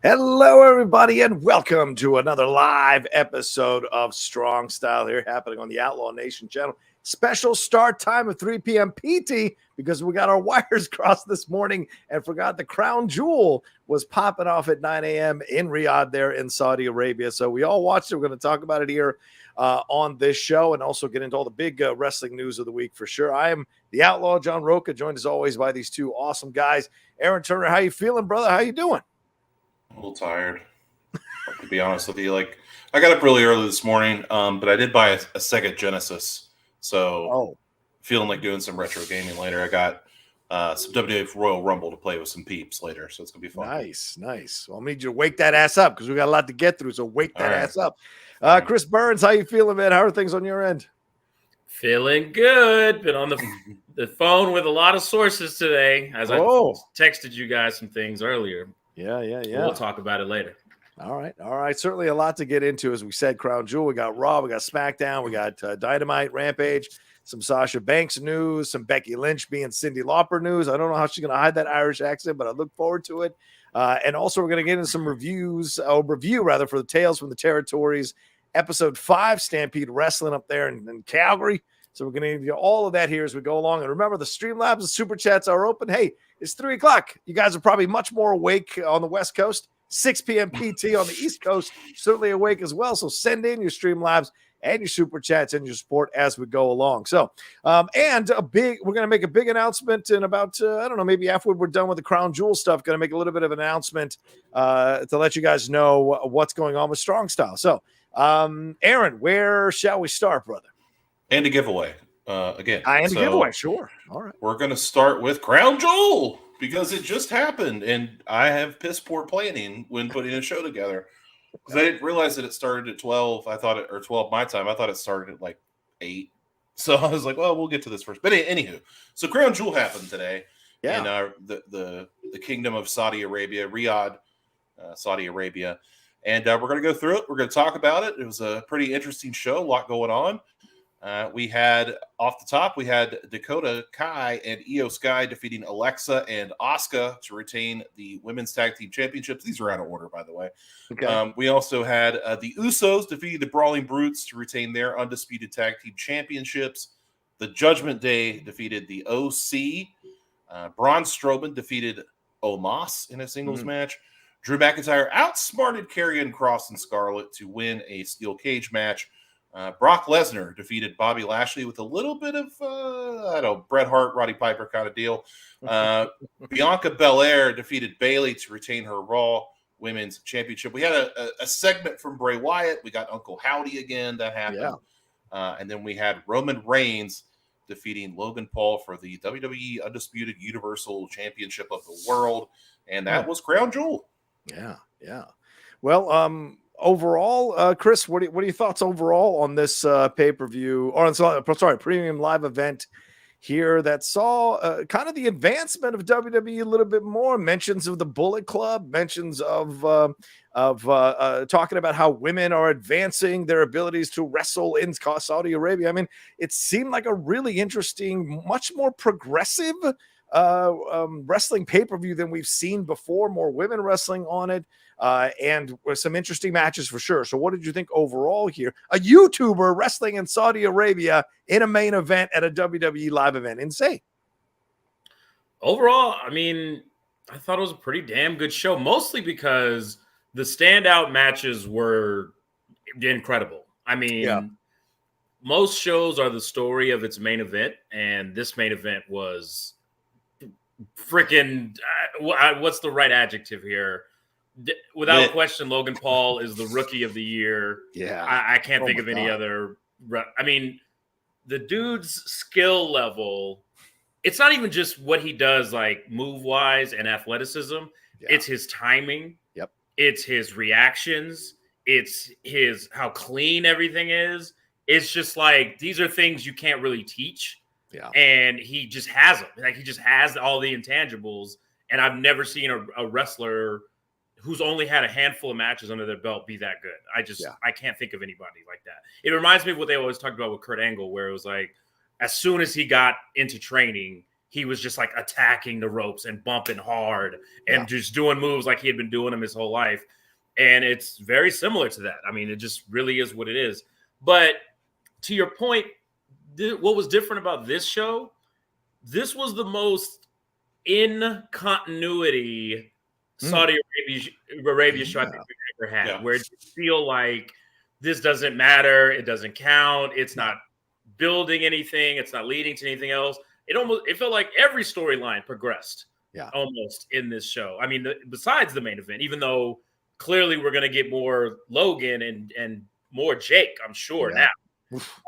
Hello, everybody, and welcome to another live episode of Strong Style here, happening on the Outlaw Nation channel. Special start time of 3 p.m. PT because we got our wires crossed this morning and forgot the Crown Jewel was popping off at 9 a.m. in Riyadh there in Saudi Arabia. So we all watched it. We're going to talk about it here on this show and also get into all the big wrestling news of the week for sure. I am the Outlaw, John Rocha, joined as always by these two awesome guys. Aaron Turner, how you feeling, brother? How you doing? A little tired, to be honest with you. Like, I got up really early this morning, but I did buy a Sega Genesis, so feeling like doing some retro gaming later. I got some WWE Royal Rumble to play with some peeps later, so it's gonna be fun. Nice. Well, I need you to wake that ass up because we got a lot to get through. So wake that ass up. Chris Burns, how you feeling, man? How are things on your end? Feeling good. Been on the phone with a lot of sources today, as I texted you guys some things earlier. Yeah. We'll talk about it later. All right. Certainly a lot to get into. As we said, Crown Jewel, we got Raw, we got SmackDown, we got Dynamite, Rampage, some Sasha Banks news, some Becky Lynch being Cyndi Lauper news. I don't know how she's going to hide that Irish accent, but I look forward to it. And also we're going to get into some review for the Tales from the Territories, episode 5, Stampede Wrestling up there in Calgary. So we're going to give you all of that here as we go along. And remember, the Streamlabs and SuperChats are open. Hey, it's 3 o'clock. You guys are probably much more awake on the West Coast. 6 p.m. PT on the East Coast, certainly awake as well. So send in your Streamlabs and your Super Chats and your support as we go along. So, we're going to make a big announcement in about, maybe after we're done with the Crown Jewel stuff, going to make a little bit of an announcement to let you guys know what's going on with Strong Style. So, Aaron, where shall we start, brother? And a giveaway again. A giveaway, sure. All right. We're going to start with Crown Jewel because it just happened, and I have piss poor planning when putting a show together because I didn't realize that it started at 12. I thought or 12 my time. I thought it started at like 8. So I was like, well, we'll get to this first. But anywho, so Crown Jewel happened today in the Kingdom of Saudi Arabia, Riyadh, Saudi Arabia. And we're going to go through it. We're going to talk about it. It was a pretty interesting show, a lot going on. We had off the top, we had Dakota Kai and Io Sky defeating Alexa and Asuka to retain the women's tag team championships. These are out of order, by the way. Okay. We also had the Usos defeating the Brawling Brutes to retain their undisputed tag team championships. The Judgment Day defeated the OC. Braun Strowman defeated Omos in a singles match. Drew McIntyre outsmarted Karrion Kross and Scarlett to win a steel cage match. Brock Lesnar defeated Bobby Lashley with a little bit of, Bret Hart, Roddy Piper kind of deal. Bianca Belair defeated Bayley to retain her Raw Women's Championship. We had a segment from Bray Wyatt. We got Uncle Howdy again. That happened. Yeah. And then we had Roman Reigns defeating Logan Paul for the WWE Undisputed Universal Championship of the World. And that was Crown Jewel. Yeah. Well, overall, Chris, what are your thoughts overall on this pay-per-view or premium live event here that saw kind of the advancement of WWE a little bit more, mentions of the Bullet Club, mentions of talking about how women are advancing their abilities to wrestle in Saudi Arabia. I mean, it seemed like a really interesting, much more progressive wrestling pay-per-view than we've seen before, more women wrestling on it. And with some interesting matches for sure. So what did you think overall here? A YouTuber wrestling in Saudi Arabia in a main event at a WWE live event. Insane. Overall, I mean, I thought it was a pretty damn good show, mostly because the standout matches were incredible. I mean, most shows are the story of its main event, and this main event was freaking, what's the right adjective here? Without question, Logan Paul is the rookie of the year. Yeah. I can't think of any other. I mean, the dude's skill level, it's not even just what he does, like move-wise and athleticism. Yeah. It's his timing. Yep. It's his reactions. It's how clean everything is. It's just like, these are things you can't really teach. Yeah. And he just has them. Like, he just has all the intangibles. And I've never seen a wrestler who's only had a handful of matches under their belt be that good. I can't think of anybody like that. It reminds me of what they always talked about with Kurt Angle, where it was like, as soon as he got into training, he was just like attacking the ropes and bumping hard and just doing moves like he had been doing them his whole life. And it's very similar to that. I mean, it just really is what it is. But to your point, what was different about this show, this was the most in continuity Saudi Arabia show I think we've ever had, where it feel like this doesn't matter, it doesn't count, it's not building anything, it's not leading to anything else. It felt like every storyline progressed almost in this show. I mean, besides the main event, even though clearly we're going to get more Logan and more Jake, I'm sure now.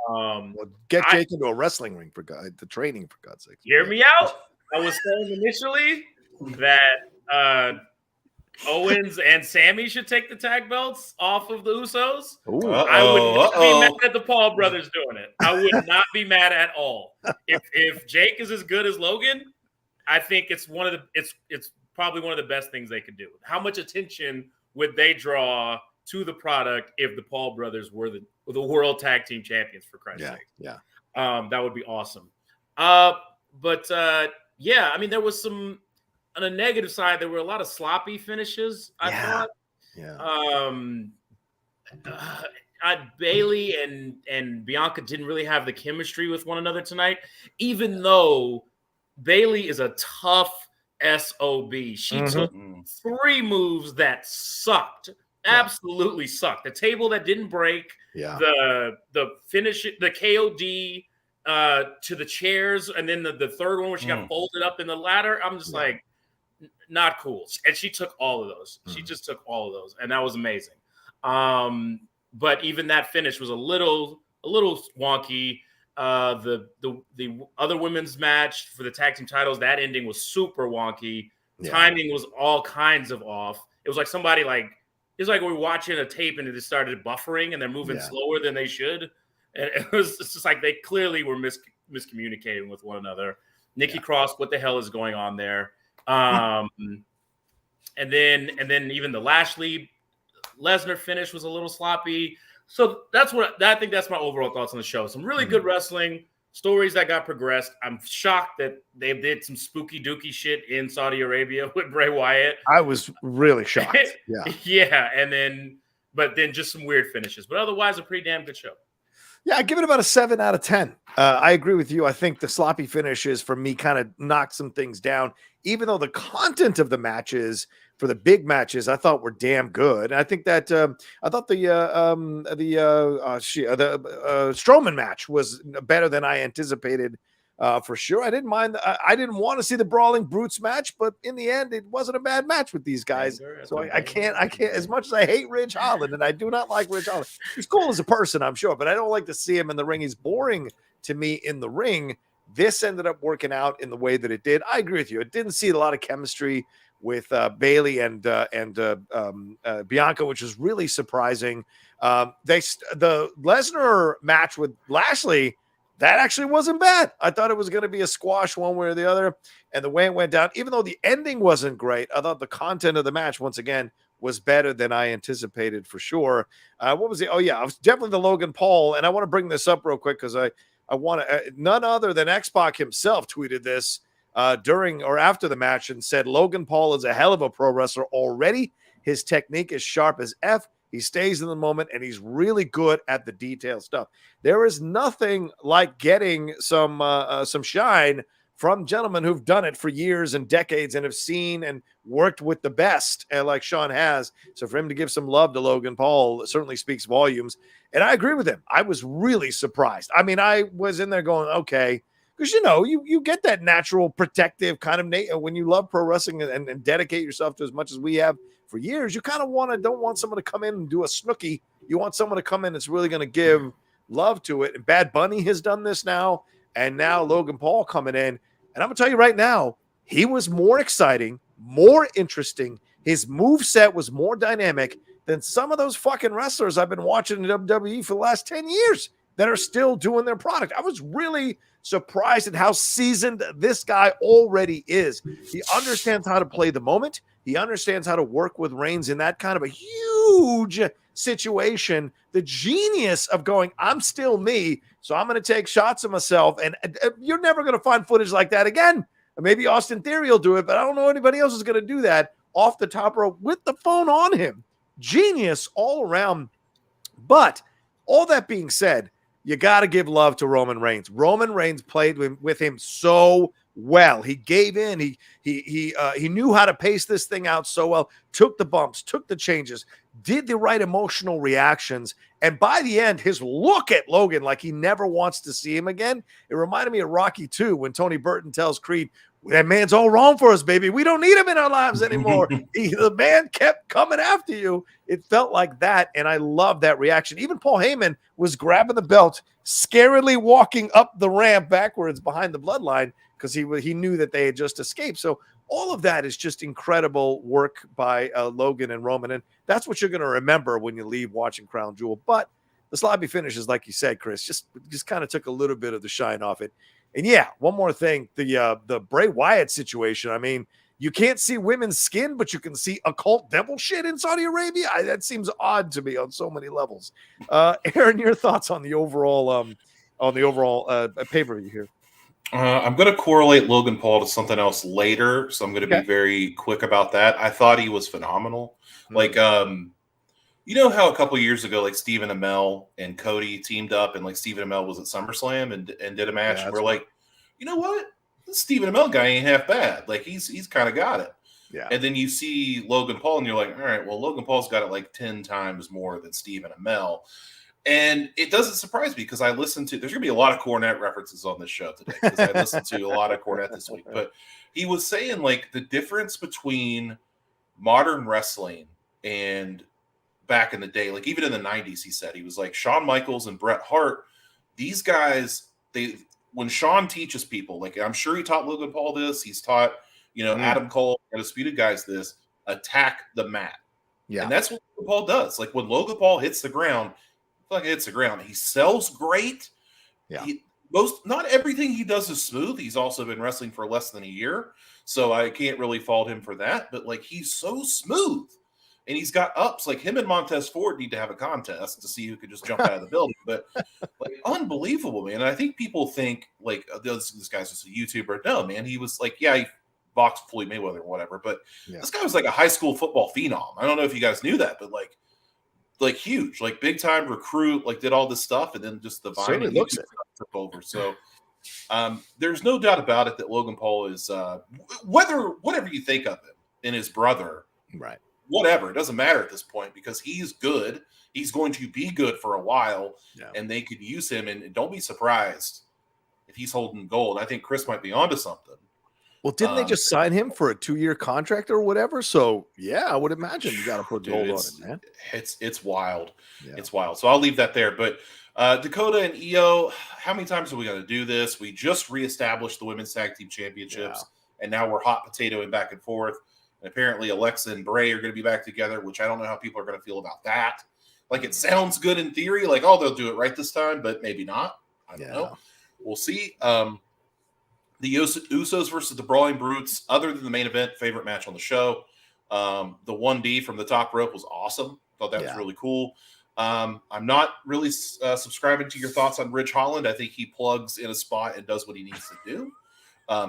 Well, get Jake into a wrestling ring for the training, for God's sake. Hear me out. I was saying initially that Owens and Sammy should take the tag belts off of the Usos. I would not be mad at the Paul brothers doing it. I would not be mad at all. If Jake is as good as Logan, I think it's probably one of the best things they could do. How much attention would they draw to the product if the Paul brothers were the World Tag Team Champions, for Christ's sake? Yeah. That would be awesome. I mean, there was some, on a negative side, there were a lot of sloppy finishes, I thought. Bailey and Bianca didn't really have the chemistry with one another tonight, even though Bailey is a tough SOB. She took 3 moves that sucked. Absolutely sucked. The table that didn't break, the finish, the KOD to the chairs, and then the third one where she got folded up in the ladder. I'm just like, not cool. And she took all of those. She just took all of those, and that was amazing. But even that finish was a little wonky. The other women's match for the tag team titles, that ending was super wonky. Timing was all kinds of off. It was like somebody it's like we're watching a tape and it just started buffering and they're moving slower than they should. And it's just like they clearly were miscommunicating with one another. Nikki Cross, what the hell is going on there? And then even the Lashley Lesnar finish was a little sloppy. So I think that's my overall thoughts on the show. Some really good wrestling stories that got progressed. I'm shocked that they did some spooky dookie shit in Saudi Arabia with Bray Wyatt. I was really shocked. But then just some weird finishes. But otherwise, a pretty damn good show. Yeah, I give it about a 7 out of 10. I agree with you. I think the sloppy finishes for me kind of knocked some things down, even though the content of the matches for the big matches I thought were damn good. And I think that I thought the Strowman match was better than I anticipated. For sure. I didn't mind. I didn't want to see the Brawling Brutes match, but in the end, it wasn't a bad match with these guys. So I can't, as much as I hate Ridge Holland, and I do not like Ridge Holland. He's cool as a person, I'm sure, but I don't like to see him in the ring. He's boring to me in the ring. This ended up working out in the way that it did. I agree with you. It didn't see a lot of chemistry with Bailey and Bianca, which was really surprising. The Lesnar match with Lashley, that actually wasn't bad. I thought it was going to be a squash one way or the other. And the way it went down, even though the ending wasn't great, I thought the content of the match, once again, was better than I anticipated for sure. What was it? Oh, yeah, it was definitely the Logan Paul. And I want to bring this up real quick because I want to, none other than X-Pac himself tweeted this during or after the match and said, Logan Paul is a hell of a pro wrestler already. His technique is sharp as F. He stays in the moment, and he's really good at the detailed stuff. There is nothing like getting some shine from gentlemen who've done it for years and decades and have seen and worked with the best, like Sean has. So for him to give some love to Logan Paul certainly speaks volumes. And I agree with him. I was really surprised. I mean, I was in there going, okay, because, you get that natural protective kind of when you love pro wrestling and dedicate yourself to as much as we have for years, you kind of don't want someone to come in and do a snooki. You want someone to come in that's really going to give love to it. And Bad Bunny has done this now. And now Logan Paul coming in. And I'm going to tell you right now, he was more exciting, more interesting. His moveset was more dynamic than some of those fucking wrestlers I've been watching in WWE for the last 10 years that are still doing their product. I was really surprised at how seasoned this guy already is. He understands how to play the moment. He understands how to work with Reigns in that kind of a huge situation. The genius of going, I'm still me, so I'm going to take shots of myself. And you're never going to find footage like that again. Maybe Austin Theory will do it, but I don't know anybody else is going to do that off the top rope with the phone on him. Genius all around. But all that being said, you got to give love to Roman Reigns. Roman Reigns played with him so well. He gave in. He knew how to pace this thing out so well. Took the bumps, took the changes, did the right emotional reactions. And by the end, his look at Logan like he never wants to see him again. It reminded me of Rocky 2 when Tony Burton tells Creed, that man's all wrong for us, baby. We don't need him in our lives anymore. The man kept coming after you. It felt like that, and I love that reaction. Even Paul Heyman was grabbing the belt, scarily walking up the ramp backwards behind the bloodline because he knew that they had just escaped. So all of that is just incredible work by Logan and Roman, and that's what you're going to remember when you leave watching Crown Jewel. But the sloppy finishes, like you said, Chris, just kind of took a little bit of the shine off it. And yeah, one more thing, the Bray Wyatt situation. I mean, you can't see women's skin, but you can see occult devil shit in Saudi Arabia. That seems odd to me on so many levels. Aaron, your thoughts on the overall pay-per-view here? I'm going to correlate Logan Paul to something else later, so I'm going to be very quick about that. I thought he was phenomenal. Like, you know how a couple of years ago, like Stephen Amell and Cody teamed up, and like Stephen Amell was at SummerSlam and did a match. And we're like, you know what? This Stephen Amell guy ain't half bad. Like he's kind of got it. Yeah. And then you see Logan Paul, and you're like, all right, well, Logan Paul's got it like 10 times more than Stephen Amell. And it doesn't surprise me because I listened to. There's going to be a lot of Cornette references on this show today because I listened to a lot of Cornette this week. But he was saying like the difference between modern wrestling and back in the day, like even in the 90s, he said, he was like Shawn Michaels and Bret Hart. These guys, when Shawn teaches people, like I'm sure he taught Logan Paul this, he's taught, Adam Cole and Undisputed Guys this, attack the mat. Yeah. And that's what Logan Paul does. Like when Logan Paul hits the ground, he sells great. Yeah. Not everything he does is smooth. He's also been wrestling for less than a year, so I can't really fault him for that. But like he's so smooth. And he's got ups. Like him and Montez Ford need to have a contest to see who could just jump out of the building. But like unbelievable, man. And I think people think like this guy's just a YouTuber. No, man. He was like, he boxed Floyd Mayweather or whatever. But this guy was like a high school football phenom. I don't know if you guys knew that, but like huge, like big time recruit, like did all this stuff, and then just the Vine and YouTube took over. So there's no doubt about it that Logan Paul is whatever you think of him and his brother, right? Whatever, it doesn't matter at this point because he's good. He's going to be good for a while, and they could use him. And don't be surprised if he's holding gold. I think Chris might be onto something. Well, didn't they just sign him for a 2-year contract or whatever? So yeah, I would imagine you got to put gold on it, man. It's wild. Yeah. It's wild. So I'll leave that there. But Dakota and Io, how many times are we going to do this? We just reestablished the women's tag team championships, and now we're hot potatoing back and forth. And apparently Alexa and Bray are going to be back together, which I don't know how people are going to feel about that. Like it sounds good in theory, like, they'll do it right this time, but maybe not. I don't know. We'll see. The Usos versus the Brawling Brutes, other than the main event, favorite match on the show. The 1D from the top rope was awesome. Thought that was really cool. I'm not really subscribing to your thoughts on Ridge Holland. I think he plugs in a spot and does what he needs to do.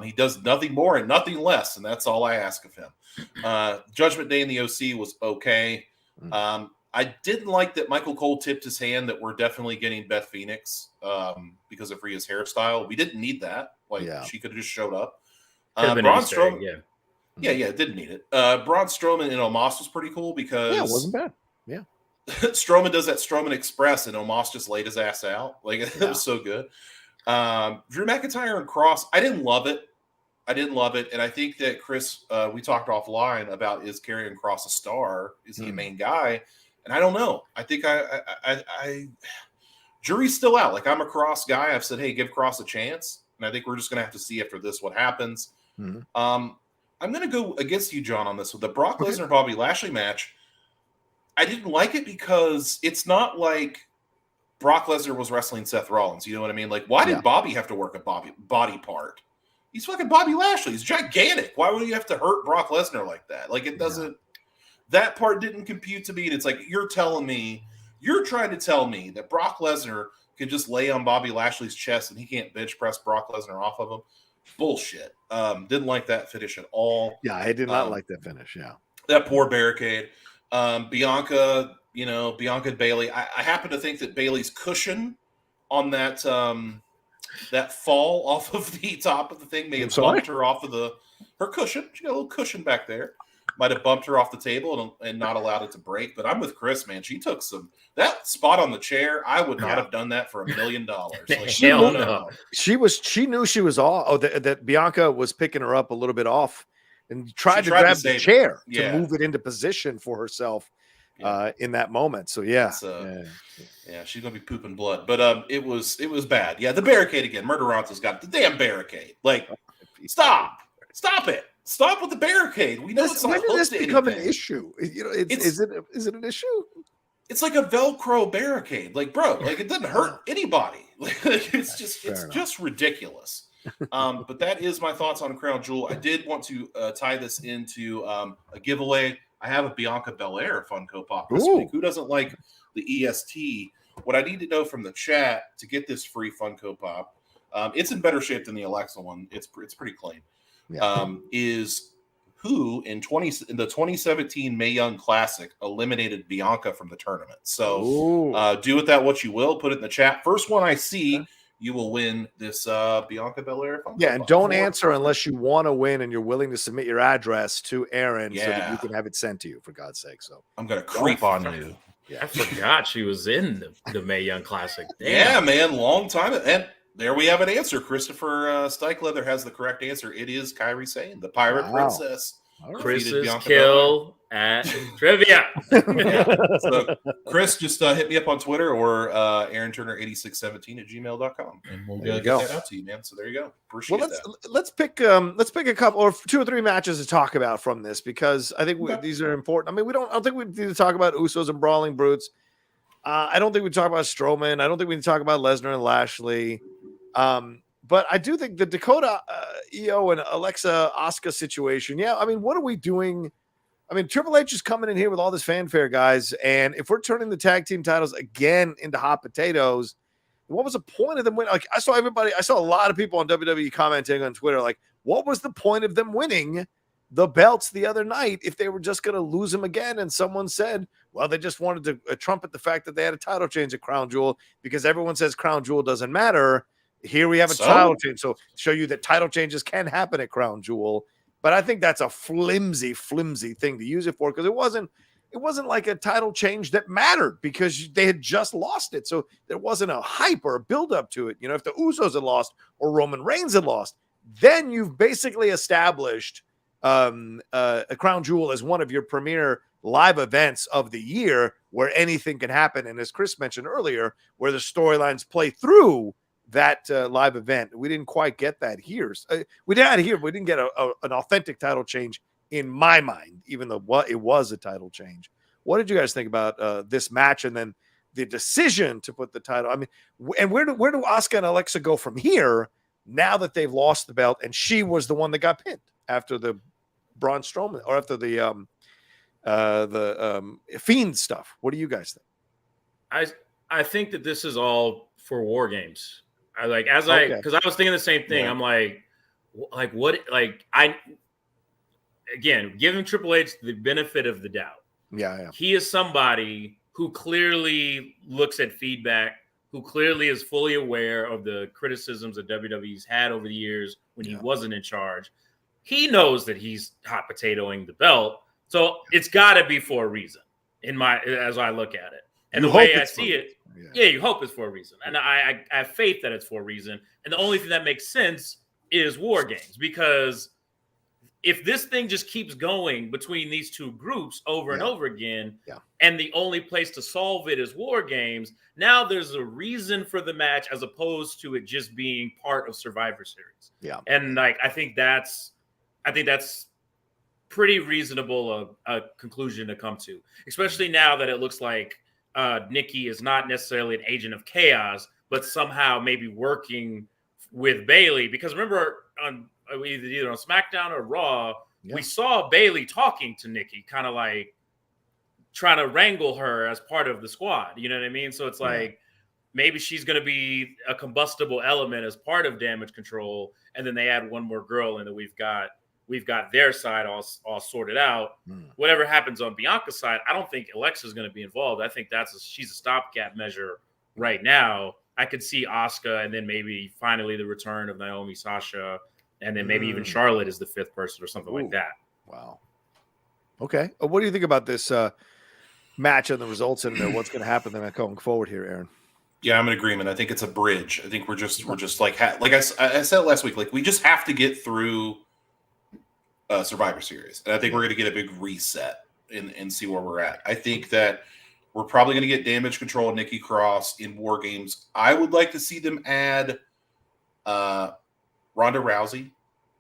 He does nothing more and nothing less, and that's all I ask of him. Judgment Day in the OC was okay. I didn't like that Michael Cole tipped his hand that we're definitely getting Beth Phoenix because of Rhea's hairstyle. We didn't need that. She could have just showed up. Braun Strowman, didn't need it. Braun Strowman in Omos was pretty cool because it wasn't bad. Yeah, Strowman does that Strowman Express, and Omos just laid his ass out. It was so good. Drew McIntyre and Cross, I didn't love it. And I think that Chris, we talked offline about, is Karrion Kross a star? Is he a main guy? And I don't know. I think I jury's still out. Like I'm a Kross guy. I've said, hey, give Kross a chance. And I think we're just going to have to see after this what happens. I'm going to go against you, John, on this. With the Brock Lesnar Bobby Lashley match, I didn't like it because it's not like Brock Lesnar was wrestling Seth Rollins. You know what I mean? Like, why did Bobby have to work a body part? He's fucking Bobby Lashley. He's gigantic. Why would you have to hurt Brock Lesnar like that? Like, it doesn't. That part didn't compute to me. And it's like, you're trying to tell me that Brock Lesnar can just lay on Bobby Lashley's chest and he can't bench press Brock Lesnar off of him. Bullshit. Didn't like that finish at all. Yeah, I did not like that finish. Yeah. That poor barricade. Bianca, Bianca and Bayley. I happen to think that Bayley's cushion on that that fall off of the top of the thing may have bumped her off of her cushion. She got a little cushion back there. Might have bumped her off the table and not allowed it to break. But I'm with Chris, man. She took that spot on the chair. I would not have done that for $1 million. Like, Hell no. She knew she was off. Oh, that Bianca was picking her up a little bit off and tried to grab the chair to move it into position for herself in that moment. So yeah, she's gonna be pooping blood. But it was bad. Yeah, the barricade again. Murderanta's got the damn barricade. Like, stop it. Stop with the barricade. We know it's not. When did this become an issue? Is it an issue? It's like a Velcro barricade. Like, bro, like, it doesn't hurt anybody. Like, it's just ridiculous. But that is my thoughts on Crown Jewel. I did want to tie this into a giveaway. I have a Bianca Belair Funko Pop this week. Who doesn't like the EST? What I need to know from the chat to get this free Funko Pop, it's in better shape than the Alexa one. It's pretty clean. Is who in the 2017 Mae Young Classic eliminated Bianca from the tournament. So do with that what you will. Put it in the chat. First one I see, you will win this Bianca Belair. Yeah, and don't answer unless you want to win and you're willing to submit your address to Aaron so that you can have it sent to you, for God's sake. So I'm going to creep on you. Yeah. I forgot she was in the Mae Young Classic. Damn. Yeah, man, long time. And there we have an answer. Christopher Steichleather has the correct answer. It is Kairi Sane, the Pirate Princess. Chris's kill at trivia. So Chris, just hit me up on Twitter or AaronTurner8617@gmail.com, and we'll get that out to you, man. So there you go. Appreciate that. Let's pick a couple or 2 or 3 matches to talk about from this, because I think these are important. I mean, I don't think we need to talk about Usos and Brawling Brutes. I don't think we talk about Strowman. I don't think we need to talk about Lesnar and Lashley. But I do think the Dakota Io and Alexa Asuka situation. Yeah, I mean, what are we doing? I mean, Triple H is coming in here with all this fanfare, guys. And if we're turning the tag team titles again into hot potatoes, what was the point of them winning? Like, I saw a lot of people on WWE commenting on Twitter, like, what was the point of them winning the belts the other night if they were just going to lose them again? And someone said, well, they just wanted to trumpet the fact that they had a title change at Crown Jewel because everyone says Crown Jewel doesn't matter. Here we have a title change. So show you that title changes can happen at Crown Jewel. But I think that's a flimsy thing to use it for, because it wasn't like a title change that mattered because they had just lost it. So there wasn't a hype or a build up to it. You know, if the Usos had lost or Roman Reigns had lost, then you've basically established a Crown Jewel as one of your premier live events of the year where anything can happen. And as Chris mentioned earlier, where the storylines play through that live event. We didn't quite get that here. We did here, but we didn't get an authentic title change in my mind, even though it was a title change. What did you guys think about this match and then the decision to put the title? I mean, and where do Asuka and Alexa go from here now that they've lost the belt and she was the one that got pinned after the Braun Strowman or after the Fiend stuff? What do you guys think? I think that this is all for War Games. Because I was thinking the same thing. Yeah. I'm like what? Again, giving Triple H the benefit of the doubt. Yeah. He is somebody who clearly looks at feedback, who clearly is fully aware of the criticisms that WWE's had over the years when he wasn't in charge. He knows that he's hot potatoing the belt, so it's got to be for a reason. As I look at it, and the way I see it. Yeah, you hope it's for a reason. And I have faith that it's for a reason. And the only thing that makes sense is War Games. Because if this thing just keeps going between these two groups over and over again, and the only place to solve it is War Games, now there's a reason for the match as opposed to it just being part of Survivor Series. Yeah. And I think that's pretty reasonable a conclusion to come to, especially now that it looks like Nikki is not necessarily an agent of chaos, but somehow maybe working with Bayley. Because remember, on either on SmackDown or Raw, we saw Bayley talking to Nikki, kind of like trying to wrangle her as part of the squad. You know what I mean? So it's like maybe she's going to be a combustible element as part of Damage Control, and then they add one more girl, and then we've got their side all sorted out. Whatever happens on Bianca's side, I don't think Alexa's going to be involved. I think she's a stopgap measure right now. I could see Asuka, and then maybe finally the return of Naomi, Sasha, and then maybe even Charlotte is the fifth person or something like that. Wow. Okay. What do you think about this match and the results and what's going to happen then going forward here, Aaron? Yeah, I'm in agreement. I think it's a bridge. I think we're just like I said last week, like we just have to get through Survivor Series, and I think we're going to get a big reset and see where we're at. I think that we're probably going to get Damage Control and Nikki Cross in War Games. I would like to see them add Ronda Rousey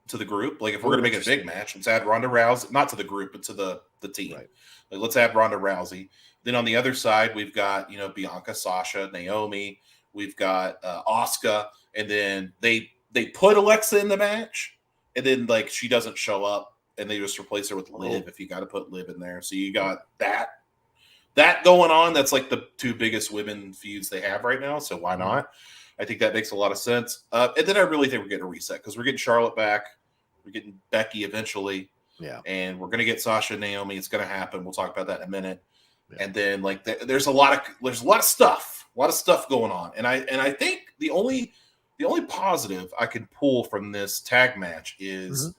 to the group. Like if we're going to make a big match, let's add Ronda Rousey, not to the group, but to the team. Right. Like, let's add Ronda Rousey. Then on the other side, we've got, Bianca, Sasha, Naomi. We've got Asuka. And then they put Alexa in the match. And then, like, she doesn't show up. And they just replace her with Liv if you got to put Liv in there. So you got that going on. That's, like, the two biggest women feuds they have right now. So why not? I think that makes a lot of sense. And then I really think we're getting a reset because we're getting Charlotte back. We're getting Becky eventually. Yeah. And we're going to get Sasha and Naomi. It's going to happen. We'll talk about that in a minute. Yeah. And then like there's a lot of stuff going on. And I think the only positive I can pull from this tag match is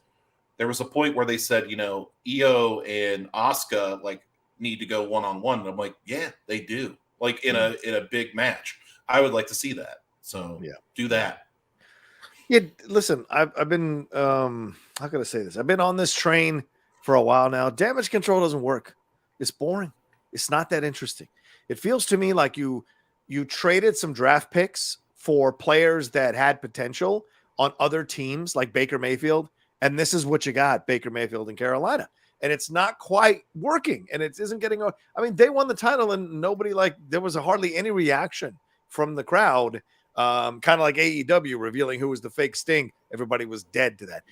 there was a point where they said, Io and Asuka like need to go one-on-one. And I'm like, yeah, they do. Like in a big match. I would like to see that. So do that. Yeah, listen, I've been how can I say this? I've been on this train for a while now. Damage Control doesn't work. It's boring. It's not that interesting. It feels to me like you traded some draft picks for players that had potential on other teams like Baker Mayfield, and this is what you got, Baker Mayfield in Carolina. And it's not quite working, and it isn't getting – I mean, they won the title, and nobody there was hardly any reaction from the crowd, kind of like AEW revealing who was the fake Sting. Everybody was dead to that.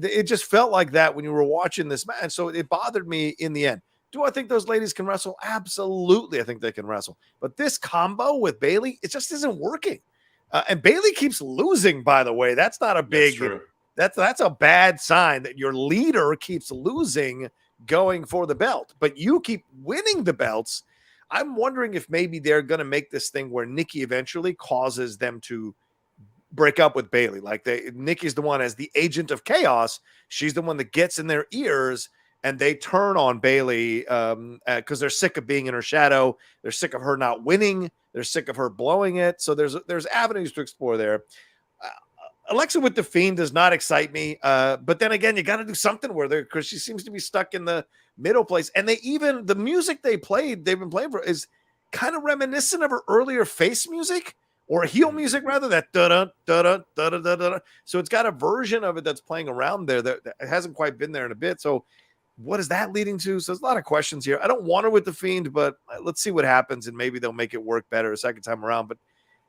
It just felt like that when you were watching this match, so it bothered me in the end. Do I think those ladies can wrestle? Absolutely, I think they can wrestle. But this combo with Bayley, it just isn't working. And Bayley keeps losing, by the way. That's not a big – that's a bad sign that your leader keeps losing going for the belt. But you keep winning the belts. I'm wondering if maybe they're going to make this thing where Nikki eventually causes them to break up with Bayley. Like Nikki's the one as the agent of chaos. She's the one that gets in their ears. And they turn on Bayley because they're sick of being in her shadow. They're sick of her not winning. They're sick of her blowing it. So there's avenues to explore there. Alexa with the Fiend does not excite me. But then again, you got to do something with her because she seems to be stuck in the middle place. And the music they've been playing for is kind of reminiscent of her earlier face music or heel music rather, that da-da, da-da, da-da, da-da. So it's got a version of it that's playing around there that hasn't quite been there in a bit. So what is that leading to? So there's a lot of questions here. I don't want her with the Fiend, but let's see what happens, and maybe they'll make it work better a second time around. But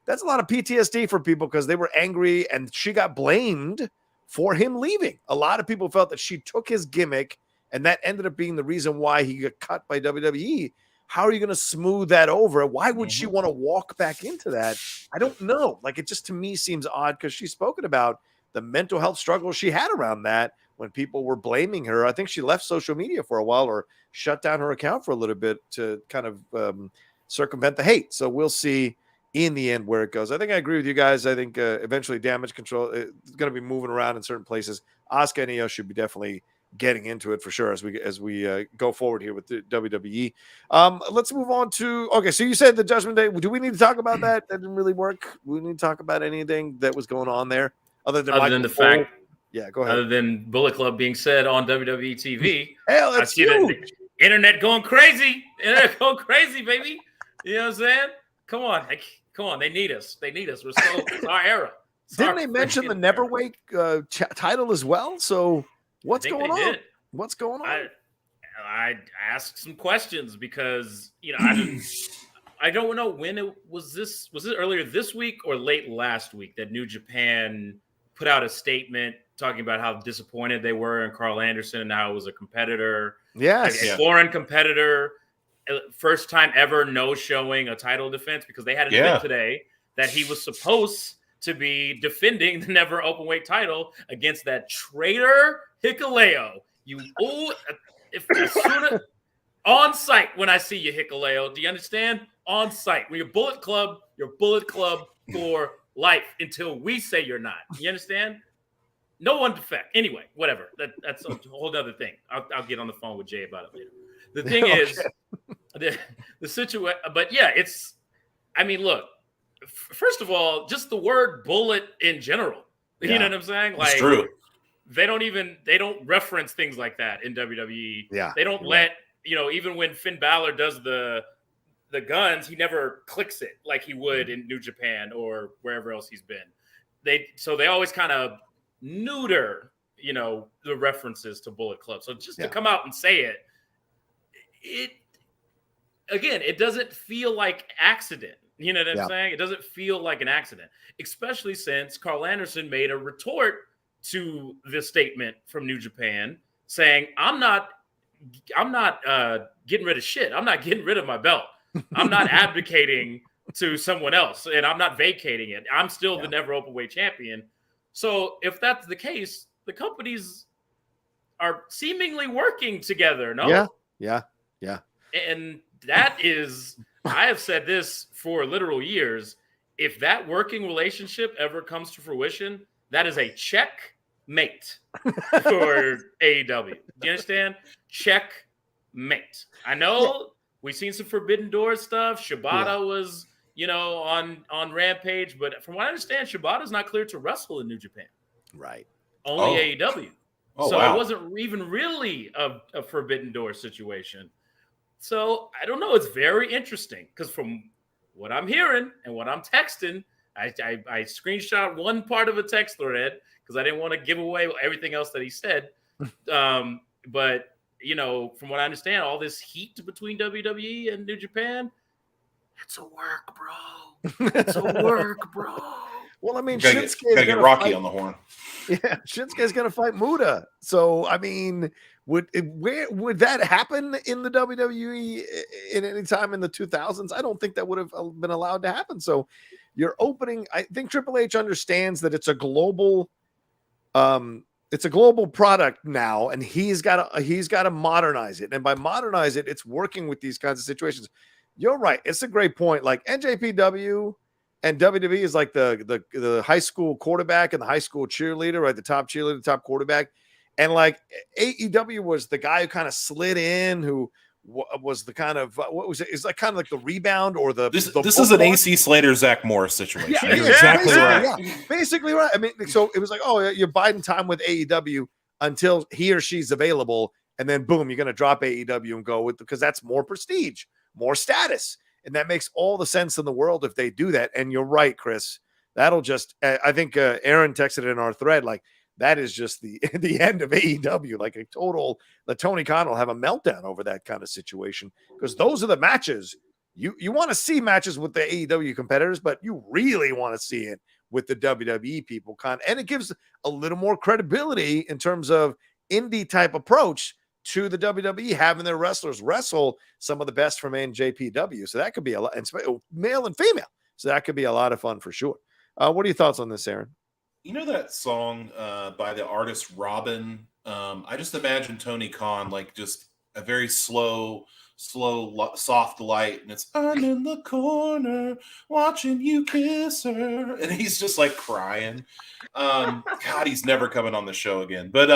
that's a lot of PTSD for people because they were angry, and she got blamed for him leaving. A lot of people felt that she took his gimmick, and that ended up being the reason why he got cut by WWE. How are you going to smooth that over? Why would she want to walk back into that? I don't know. Like, it just to me seems odd because she's spoken about the mental health struggles she had around that. When people were blaming her, I think she left social media for a while or shut down her account for a little bit to kind of circumvent the hate. So we'll see in the end where it goes. I think I agree with you guys. I think eventually Damage Control is going to be moving around in certain places. Asuka and Io should be definitely getting into it for sure as we go forward here with the WWE. Let's move on to okay. So you said the Judgment Day. Do we need to talk about that? That didn't really work. We need to talk about anything that was going on there other than the fact. Yeah, go ahead. Other than Bullet Club being said on WWE TV. Hell, that's huge. The internet going crazy. Internet going crazy, baby. You know what I'm saying? Come on. They need us. We're it's our era. Didn't they mention the Neverweight title as well? So what's going on? What's going on? I asked some questions because I don't know when it was. Was it earlier this week or late last week that New Japan put out a statement talking about how disappointed they were in Carl Anderson and how it was a competitor, a foreign competitor, first time ever no showing a title defense, because they had an event today that he was supposed to be defending the never openweight title against that traitor Hikuleo. As soon as on site when I see you, Hikuleo, do you understand? On site. When you're Bullet Club for life until we say you're not. You understand? No one defect. Anyway, whatever. That's a whole other thing. I'll get on the phone with Jay about it later. The thing is, the situation. But yeah, look. First of all, just the word bullet in general. You know what I'm saying? Like, it's true. They don't reference things like that in WWE. Yeah. They don't let, even when Finn Balor does the guns, he never clicks it like he would in New Japan or wherever else he's been. They always kind of neuter, the references to Bullet Club. So just to come out and say it doesn't feel like accident. You know what I'm saying? It doesn't feel like an accident, especially since Carl Anderson made a retort to this statement from New Japan saying, I'm not getting rid of shit. I'm not getting rid of my belt. I'm not abdicating to someone else, and I'm not vacating it. I'm still the never openweight champion. So if that's the case, the companies are seemingly working together, no? Yeah. And that is, I have said this for literal years. If that working relationship ever comes to fruition, that is a checkmate for AEW. Do you understand? Checkmate. I know we've seen some Forbidden Door stuff. Shibata was, on Rampage, but from what I understand, Shibata's not cleared to wrestle in New Japan. Right. Only AEW. So wow. it wasn't even really a Forbidden Door situation. So I don't know. It's very interesting because from what I'm hearing and what I'm texting, I screenshot one part of a text thread because I didn't want to give away everything else that he said. But, from what I understand, all this heat between WWE and New Japan, it's a work, bro. It's a work, bro. Well, I mean, Shinsuke's gotta get Rocky on the horn. Yeah, Shinsuke's gonna fight Muda. So, I mean, would that happen in the WWE in any time in the 2000s? I don't think that would have been allowed to happen. So, you're opening. I think Triple H understands that it's a global product now, and he's got to modernize it. And by modernize it, it's working with these kinds of situations. You're right. It's a great point. Like NJPW and WWE is like the high school quarterback and the high school cheerleader, right? The top cheerleader, the top quarterback. And like AEW was the guy who kind of slid in, who was the kind of what was it? It's like kind of like the rebound or the. This is an AC Slater Zach Morris situation. Yeah, You're exactly right. Yeah, basically right. I mean, so it was like, oh, you're biding time with AEW until he or she's available, and then boom, you're going to drop AEW and go with, because that's more prestige, more status, and that makes all the sense in the world if they do that. And you're right, Chris. That'll just. I think Aaron texted in our thread like. That is just the end of AEW, like the Tony Khan will have a meltdown over that kind of situation, because those are the matches you want to see, matches with the AEW competitors, but you really want to see it with the WWE people. And it gives a little more credibility in terms of indie type approach to the WWE, having their wrestlers wrestle some of the best from NJPW. So that could be a lot, and male and female. So that could be a lot of fun for sure. What are your thoughts on this, Aaron? You know that song by the artist Robin? I just imagine Tony Khan like just a very slow, soft light, and it's I'm in the corner watching you kiss her, and he's just like crying. God, he's never coming on the show again. But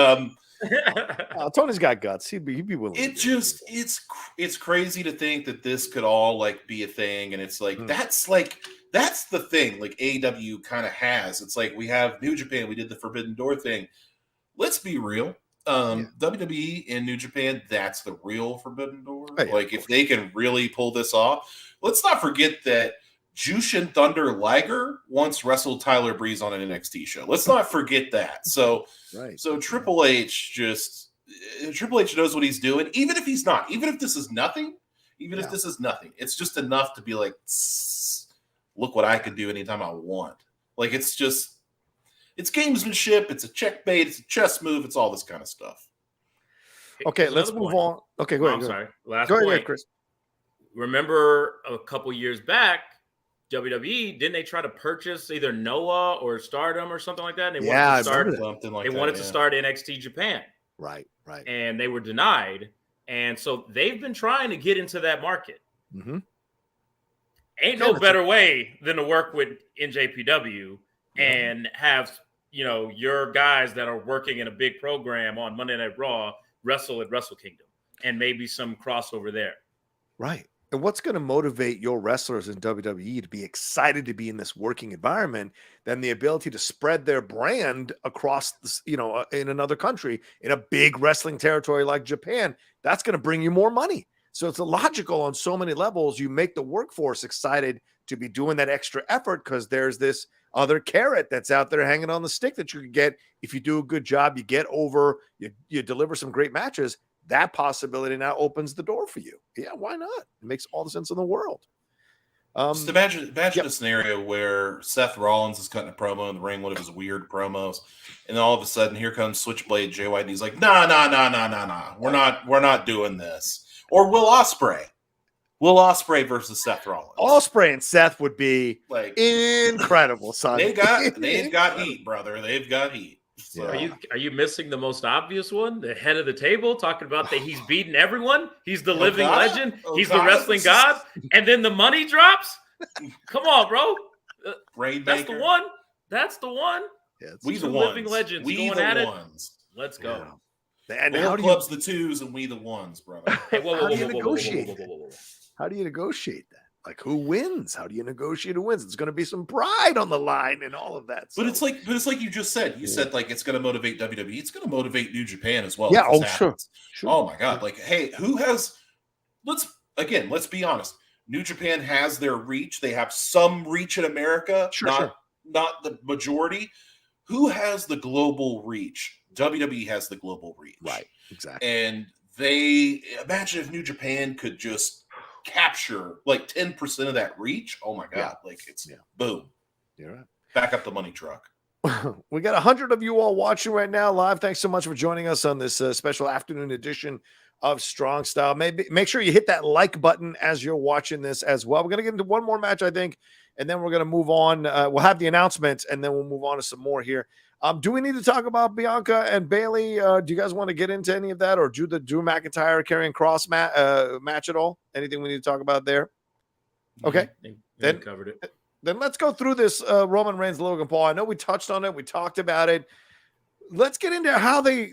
Tony's got guts. He'd be willing. It's crazy to think that this could all like be a thing, and it's like that's the thing like AEW kind of has. It's like we have New Japan, we did the Forbidden Door thing. Let's be real. WWE and New Japan, that's the real Forbidden Door. Like if they can really pull this off. Let's not forget that Jushin Thunder Liger once wrestled Tyler Breeze on an NXT show. Let's not forget that. So Triple H just Triple H knows what he's doing, even if he's not, even if this is nothing, if this is nothing, it's just enough to be like, look what I can do anytime I want. Like, it's gamesmanship, it's a check bait, it's a chess move, it's all this kind of stuff. Okay, let's move on. Okay, go ahead. I'm sorry. Last go point. ahead, Chris. Remember a couple years back, WWE, didn't they try to purchase either Noah or Stardom or something like that? They wanted to start something like they that, wanted to start NXT Japan. Right. And they were denied. And so they've been trying to get into that market. Mm-hmm. Ain't no better way than to work with NJPW and have, your guys that are working in a big program on Monday Night Raw wrestle at Wrestle Kingdom and maybe some crossover there. Right. And what's going to motivate your wrestlers in WWE to be excited to be in this working environment than the ability to spread their brand across, in another country, in a big wrestling territory like Japan? That's going to bring you more money. So it's illogical on so many levels. You make the workforce excited to be doing that extra effort because there's this other carrot that's out there hanging on the stick that you can get. If you do a good job, you get over, you deliver some great matches. That possibility now opens the door for you. Yeah, why not? It makes all the sense in the world. Just imagine a scenario where Seth Rollins is cutting a promo in the ring, one of his weird promos, and then all of a sudden here comes Switchblade Jay White, and he's like, nah. We're not doing this. Or Will Ospreay versus Seth Rollins. Ospreay and Seth would be like incredible, son. They've got heat, brother. They've got heat. So. Are you missing the most obvious one? The head of the table talking about that he's beaten everyone. He's the living legend. He's the wrestling god. And then the money drops. Come on, bro. That's the one. That's the one. Yeah, we the living ones. legends We going the at ones. It. Let's go. Yeah. And how clubs the twos and we the ones, brother. Hey, how do you negotiate? How do you negotiate that? Like, who wins? How do you negotiate who wins? It's going to be some pride on the line and all of that. So. But it's like you just said. You said like it's going to motivate WWE. It's going to motivate New Japan as well. Yeah. Oh, sure. Oh my God. Like, hey, who has? Let's be honest. New Japan has their reach. They have some reach in America. Not the majority. Who has the global reach? WWE has the global reach. Right. Exactly. And they imagine if New Japan could just capture like 10% of that reach. Oh my God. Like it's boom. You're right. Back up the money truck. We got 100 of you all watching right now live. Thanks so much for joining us on this special afternoon edition of Strong Style. Maybe make sure you hit that like button as you're watching this as well. We're going to get into one more match, I think, and then we're going to move on. We'll have the announcements and then we'll move on to some more here. Do we need to talk about Bianca and Bayley? Do you guys want to get into any of that, or do the Drew McIntyre Karrion Kross match at all? Anything we need to talk about there? Okay, then covered it. Then let's go through this Roman Reigns Logan Paul. I know we touched on it. We talked about it. Let's get into how they.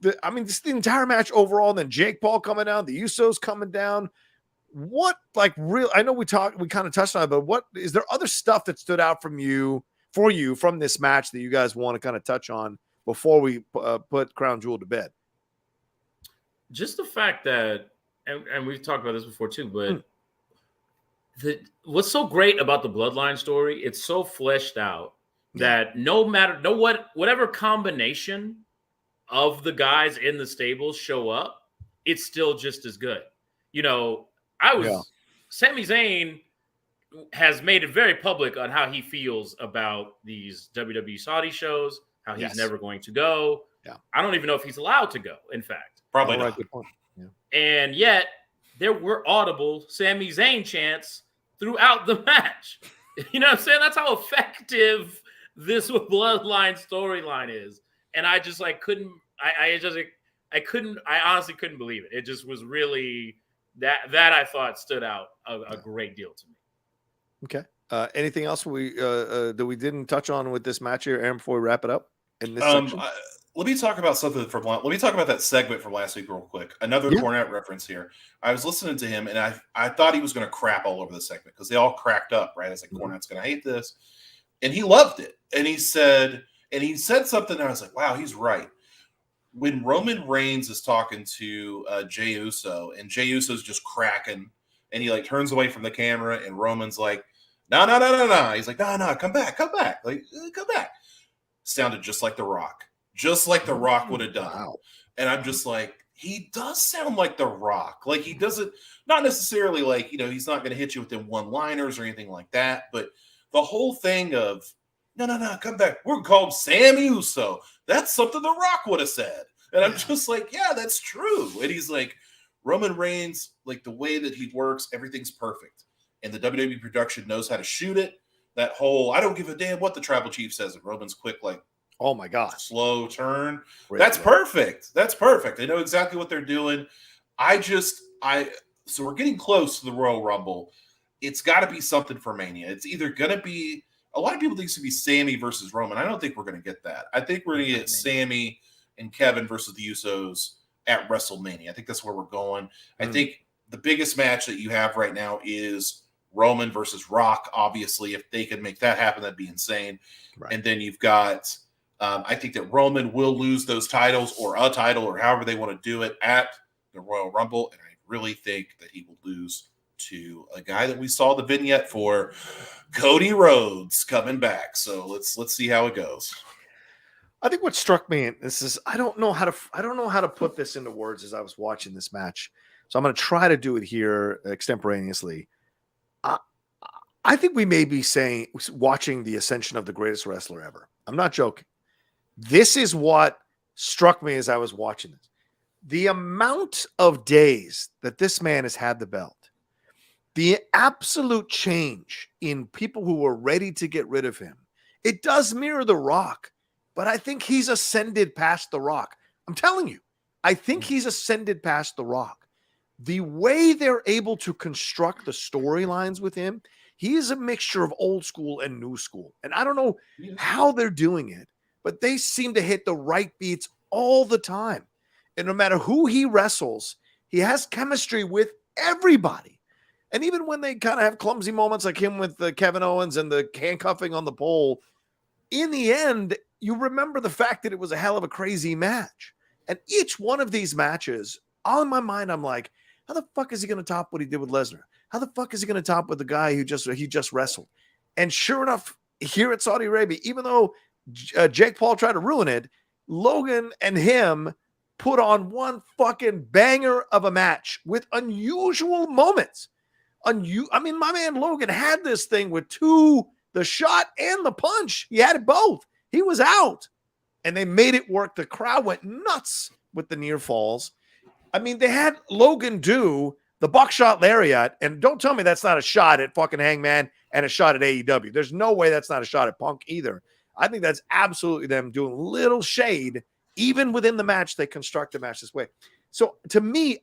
Just the entire match overall. And then Jake Paul coming down, the Usos coming down. What I know we kind of touched on it, but what is there other stuff that stood out from you from this match that you guys want to kind of touch on before we put Crown Jewel to bed? Just the fact that, and we've talked about this before too, but what's so great about the Bloodline story, it's so fleshed out that whatever combination of the guys in the stable show up, it's still just as good. Sami Zayn has made it very public on how he feels about these WWE Saudi shows, how he's never going to go. Yeah. I don't even know if he's allowed to go, in fact. Probably not. Good point. Yeah. And yet, there were audible Sami Zayn chants throughout the match. You know what I'm saying? That's how effective this Bloodline storyline is. And I just I honestly couldn't believe it. It just was really that I thought stood out a great deal to me. Okay. Anything else that we didn't touch on with this match here, Aaron, before we wrap it up in this section? Let me talk about something let me talk about that segment from last week real quick. Another Cornette reference here. I was listening to him, and I thought he was going to crap all over the segment because they all cracked up, right? I was like, Cornette's going to hate this. And he loved it. And he said something, and I was like, wow, he's right. When Roman Reigns is talking to Jey Uso, and Jey Uso's just cracking, and he turns away from the camera, and Roman's like, no. He's like, no, come back. Like, come back. Sounded just like The Rock. Just like The Rock would have done. Wow. And I'm just like, he does sound like The Rock. Like, he doesn't, not necessarily like, he's not going to hit you with one-liners or anything like that, but the whole thing of, no, come back. We're called Sammy Uso. That's something The Rock would have said. And I'm just like, yeah, that's true. And he's like, Roman Reigns, like the way that he works, everything's perfect. And the WWE production knows how to shoot it. That whole, I don't give a damn what the tribal chief says. And Roman's quick, like, oh my God, slow turn. That's perfect. That's perfect. They know exactly what they're doing. So we're getting close to the Royal Rumble. It's got to be something for Mania. It's either going to be, a lot of people think it's going to be Sammy versus Roman. I don't think we're going to get that. I think we're going to get Sammy and Kevin versus the Usos at WrestleMania. I think that's where we're going. I think the biggest match that you have right now is Roman versus Rock. Obviously, if they could make that happen, that'd be insane. Right. And then you've got, I think that Roman will lose those titles or a title or however they want to do it at the Royal Rumble. And I really think that he will lose to a guy that we saw the vignette for, Cody Rhodes, coming back. So let's see how it goes. I think what struck me, and this is, I don't know how to put this into words as I was watching this match. So I'm going to try to do it here extemporaneously. I think we may be watching the ascension of the greatest wrestler ever. I'm not joking. This is what struck me as I was watching this. The amount of days that this man has had the belt, the absolute change in people who were ready to get rid of him. It does mirror The Rock, but I think he's ascended past The Rock. I'm telling you, I think he's ascended past The Rock. The way they're able to construct the storylines with him, he is a mixture of old school and new school. And I don't know how they're doing it, but they seem to hit the right beats all the time. And no matter who he wrestles, he has chemistry with everybody. And even when they kind of have clumsy moments like him with Kevin Owens and the handcuffing on the pole, in the end, you remember the fact that it was a hell of a crazy match. And each one of these matches, all in my mind, I'm like, how the fuck is he going to top what he did with Lesnar? How the fuck is he going to top with the guy who just wrestled? And sure enough, here at Saudi Arabia, even though Jake Paul tried to ruin it, Logan and him put on one fucking banger of a match with unusual moments. I mean, my man Logan had this thing with the shot and the punch. He had it both. He was out. And they made it work. The crowd went nuts with the near falls. I mean, they had Logan do the buckshot lariat. And don't tell me that's not a shot at fucking Hangman and a shot at AEW. There's no way that's not a shot at Punk either. I think that's absolutely them doing little shade. Even within the match, they construct the match this way. So to me,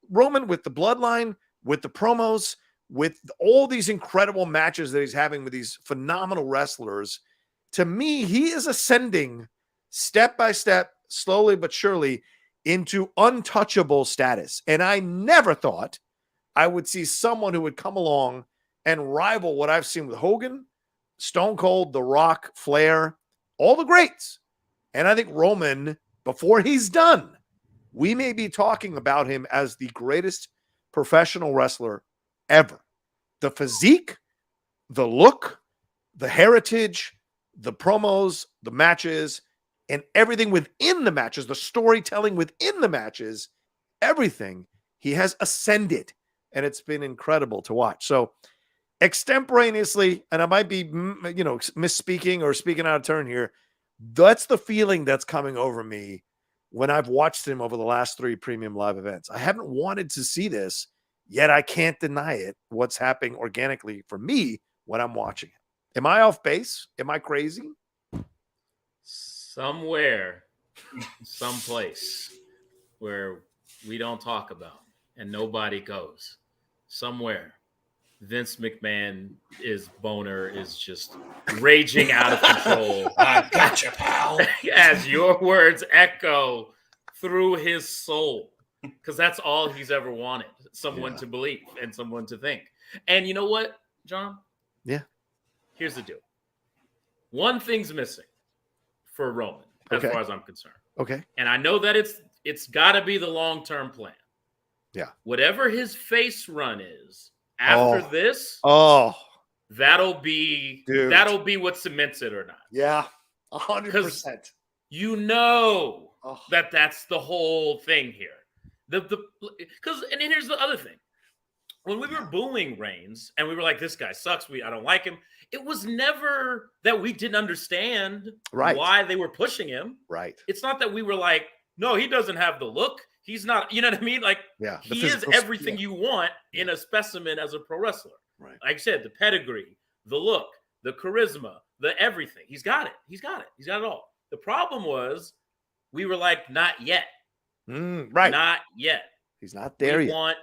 Roman with the bloodline, with the promos, with all these incredible matches that he's having with these phenomenal wrestlers, to me, he is ascending step by step, slowly but surely, into untouchable status. And I never thought I would see someone who would come along and rival what I've seen with Hogan, Stone Cold, The Rock, Flair, all the greats. And I think Roman, before he's done, we may be talking about him as the greatest professional wrestler ever. The physique, the look, the heritage, the promos, the matches, and everything within the matches, the storytelling within the matches, everything, he has ascended. And it's been incredible to watch. So extemporaneously, and I might be, misspeaking or speaking out of turn here, that's the feeling that's coming over me when I've watched him over the last 3 premium live events. I haven't wanted to see this, yet I can't deny it, what's happening organically for me when I'm watching it. Am I off base? Am I crazy? Somewhere, someplace where we don't talk about and nobody goes. Somewhere, Vince McMahon boner is just raging out of control. I gotcha, pal. As your words echo through his soul. Because that's all he's ever wanted. Someone to believe and someone to think. And you know what, John? Yeah. Here's the deal. One thing's missing for Roman, as far as I'm concerned. Okay. And I know that it's got to be the long-term plan. Yeah. Whatever his face run is after this, that'll be what cements it or not. Yeah, 100%. You know That's the whole thing here. Because here's the other thing. When we were booing Reigns and we were like, this guy sucks, I don't like him, it was never that we didn't understand why they were pushing him. Right. It's not that we were like, no, he doesn't have the look. He's not, you know what I mean? Like, he is everything you want in a specimen as a pro wrestler. Right. Like I said, the pedigree, the look, the charisma, the everything. He's got it. He's got it all. The problem was we were like, not yet. Right. Not yet. He's not there yet.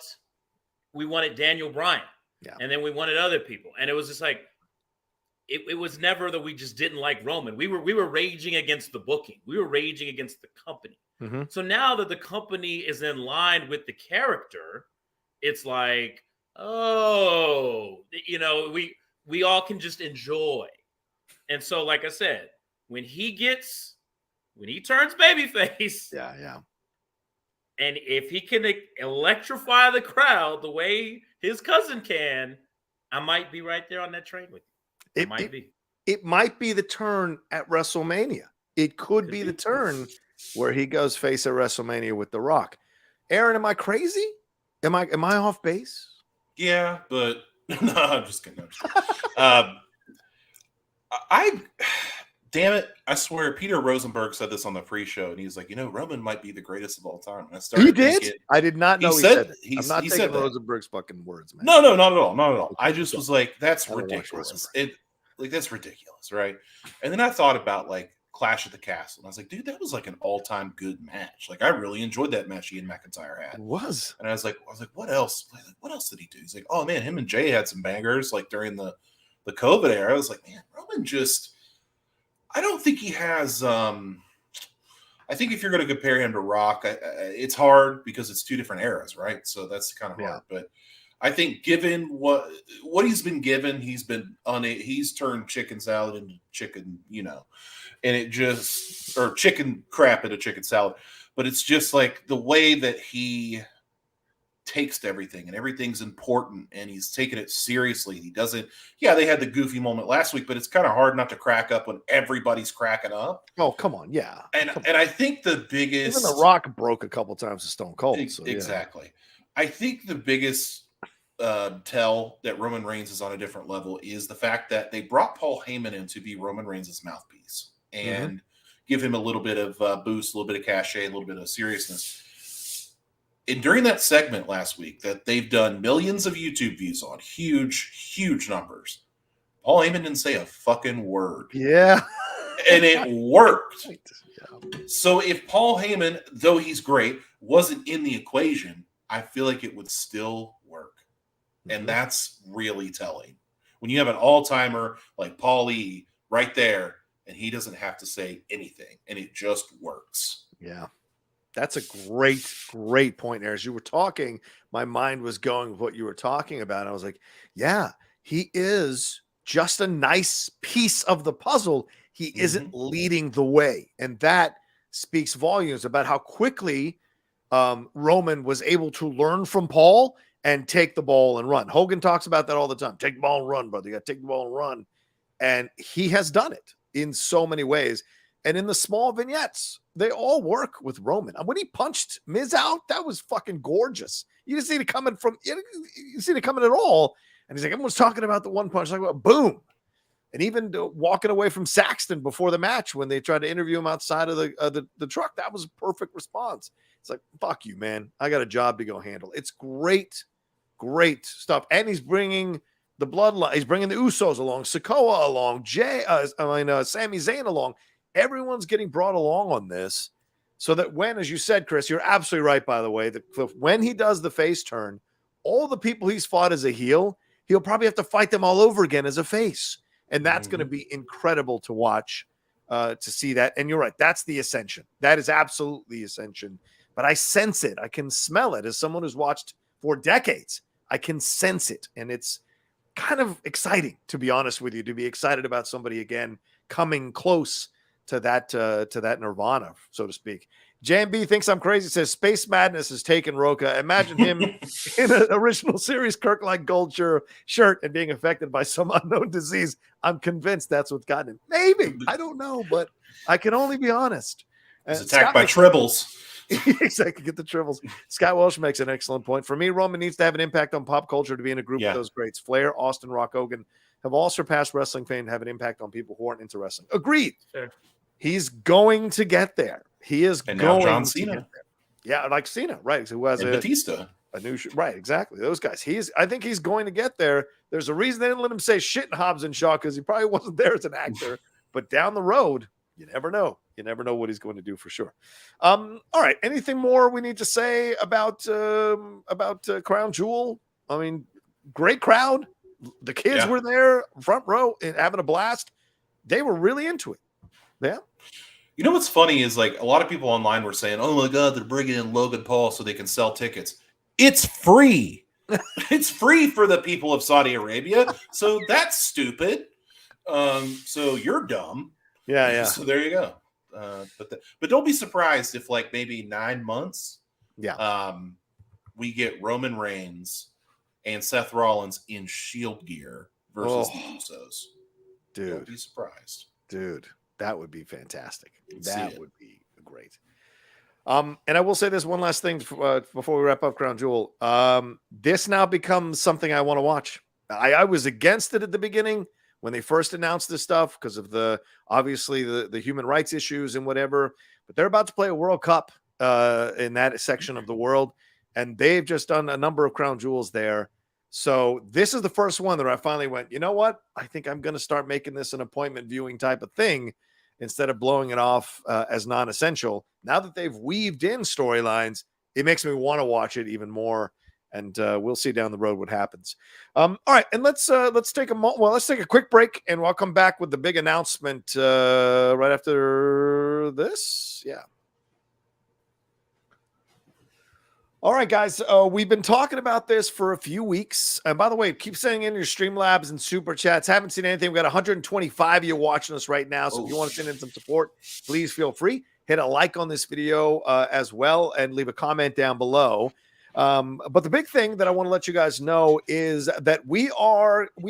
We wanted Daniel Bryan. Yeah. And then we wanted other people. And it was just like, it was never that we just didn't like Roman. We were raging against the booking. We were raging against the company. Mm-hmm. So now that the company is in line with the character, it's like, oh, we all can just enjoy. And so, like I said, when he turns babyface, and if he can electrify the crowd the way his cousin can, I might be right there on that train with you. It might be the turn at WrestleMania. It could be the turn where he goes face at WrestleMania with The Rock. Aaron, am I crazy? Am I off base? Yeah, but no, I'm just kidding. Damn it, I swear, Peter Rosenberg said this on the pre-show, and he's like, Roman might be the greatest of all time. And I started thinking, I did not know he said it. I'm not taking Rosenberg's fucking words, man. No, not at all. Not at all. I just was like, that's ridiculous. That's ridiculous, right? And then I thought about, like, Clash at the Castle, and I was like, dude, that was like an all-time good match. Like, I really enjoyed that match Ian McIntyre had. It was. And I was like, what else? What else did he do? He's like, oh, man, him and Jay had some bangers, like, during the COVID era. I was like, man, Roman just... I don't think he has. I think if you're going to compare him to Rock, it's hard because it's two different eras, right? So that's kind of hard. But I think, given what he's been given, he's turned chicken salad into chicken, and it just chicken crap into chicken salad. But it's just like the way that he takes to everything, and everything's important, and he's taking it seriously. He doesn't. Yeah, they had the goofy moment last week, but it's kind of hard not to crack up when everybody's cracking up. Oh, come on, yeah. And I think the biggest, even The Rock broke a couple times to Stone Cold. So, exactly. I think the biggest tell that Roman Reigns is on a different level is the fact that they brought Paul Heyman in to be Roman Reigns' mouthpiece and give him a little bit of boost, a little bit of cachet, a little bit of seriousness. And during that segment last week that they've done millions of YouTube views on, huge numbers, Paul Heyman didn't say a fucking word. Yeah. And it worked. So if Paul Heyman, though he's great, wasn't in the equation, I feel like it would still work. And that's really telling. When you have an all-timer like Paul E right there, and he doesn't have to say anything, and it just works. Yeah. That's a great point, Aaron. As you were talking, my mind was going with what you were talking about. I was like, yeah, he is just a nice piece of the puzzle. He isn't leading the way. And that speaks volumes about how quickly Roman was able to learn from Paul and take the ball and run. Hogan talks about that all the time. Take the ball and run, brother. You got to take the ball and run. And he has done it in so many ways. And in the small vignettes, they all work with Roman. And when he punched Miz out, that was fucking gorgeous. You didn't see it coming you see it coming at all. And he's like, everyone's talking about the one punch. Like, well, boom. And even walking away from Saxton before the match when they tried to interview him outside of the truck, that was a perfect response. It's like, fuck you, man. I got a job to go handle. It's great stuff. And he's bringing the bloodline. He's bringing the Usos along, Sikoa along, Sami Zayn along. Everyone's getting brought along on this so that when, as you said, Chris, you're absolutely right, by the way, that when he does the face turn, all the people he's fought as a heel, he'll probably have to fight them all over again as a face. And that's going to be incredible to watch, to see that. And you're right. That's the ascension. That is absolutely ascension. But I sense it. I can smell it as someone who's watched for decades. I can sense it. And it's kind of exciting, to be honest with you, to be excited about somebody again coming close to that nirvana, so to speak. JMB thinks I'm crazy. Says Space Madness has taken Rocha. Imagine him in an original series Kirk-like gold shirt and being affected by some unknown disease. I'm convinced that's what's gotten him. Maybe. I don't know, but I can only be honest. He's attacked by tribbles. Exactly, get the tribbles. Scott Welsh makes an excellent point. For me, Roman needs to have an impact on pop culture to be in a group with those greats. Flair, Austin, Rock Hogan have all surpassed wrestling fame and have an impact on people who aren't into wrestling. Agreed. Sure. He's going to get there. He is going now John to Cena. get there. Yeah, like Cena, right? Who has Batista. A new right, exactly. Those guys. I think he's going to get there. There's a reason they didn't let him say shit in Hobbs and Shaw because he probably wasn't there as an actor. But down the road, you never know. You never know what he's going to do for sure. All right. Anything more we need to say about Crown Jewel? I mean, great crowd. The kids were there, front row, and having a blast. They were really into it. Yeah. You know what's funny is like a lot of people online were saying, "Oh my God, they're bringing in Logan Paul so they can sell tickets." It's free. It's free for the people of Saudi Arabia. So that's stupid. So you're dumb. Yeah. So there you go. But don't be surprised if like maybe 9 months, we get Roman Reigns and Seth Rollins in Shield gear versus the Usos. Dude, don't be surprised. Dude, that would be fantastic. That would be great. And I will say this one last thing before we wrap up Crown Jewel. This now becomes something I want to watch. I was against it at the beginning when they first announced this stuff because of obviously the human rights issues and whatever, but they're about to play a World Cup in that section of the world. And they've just done a number of Crown Jewels there. So this is the first one that I finally went, you know what? I think I'm going to start making this an appointment viewing type of thing instead of blowing it off as non-essential. Now that they've weaved in storylines, it makes me want to watch it even more. And we'll see down the road what happens. All right, and let's take a quick break, and we'll come back with the big announcement right after this. Yeah. All right, guys, we've been talking about this for a few weeks. And by the way, keep sending in your Streamlabs and Super Chats. Haven't seen anything. We've got 125 of you watching us right now. So if you want to send in some support, please feel free. Hit a like on this video as well and leave a comment down below. But the big thing that I want to let you guys know is that we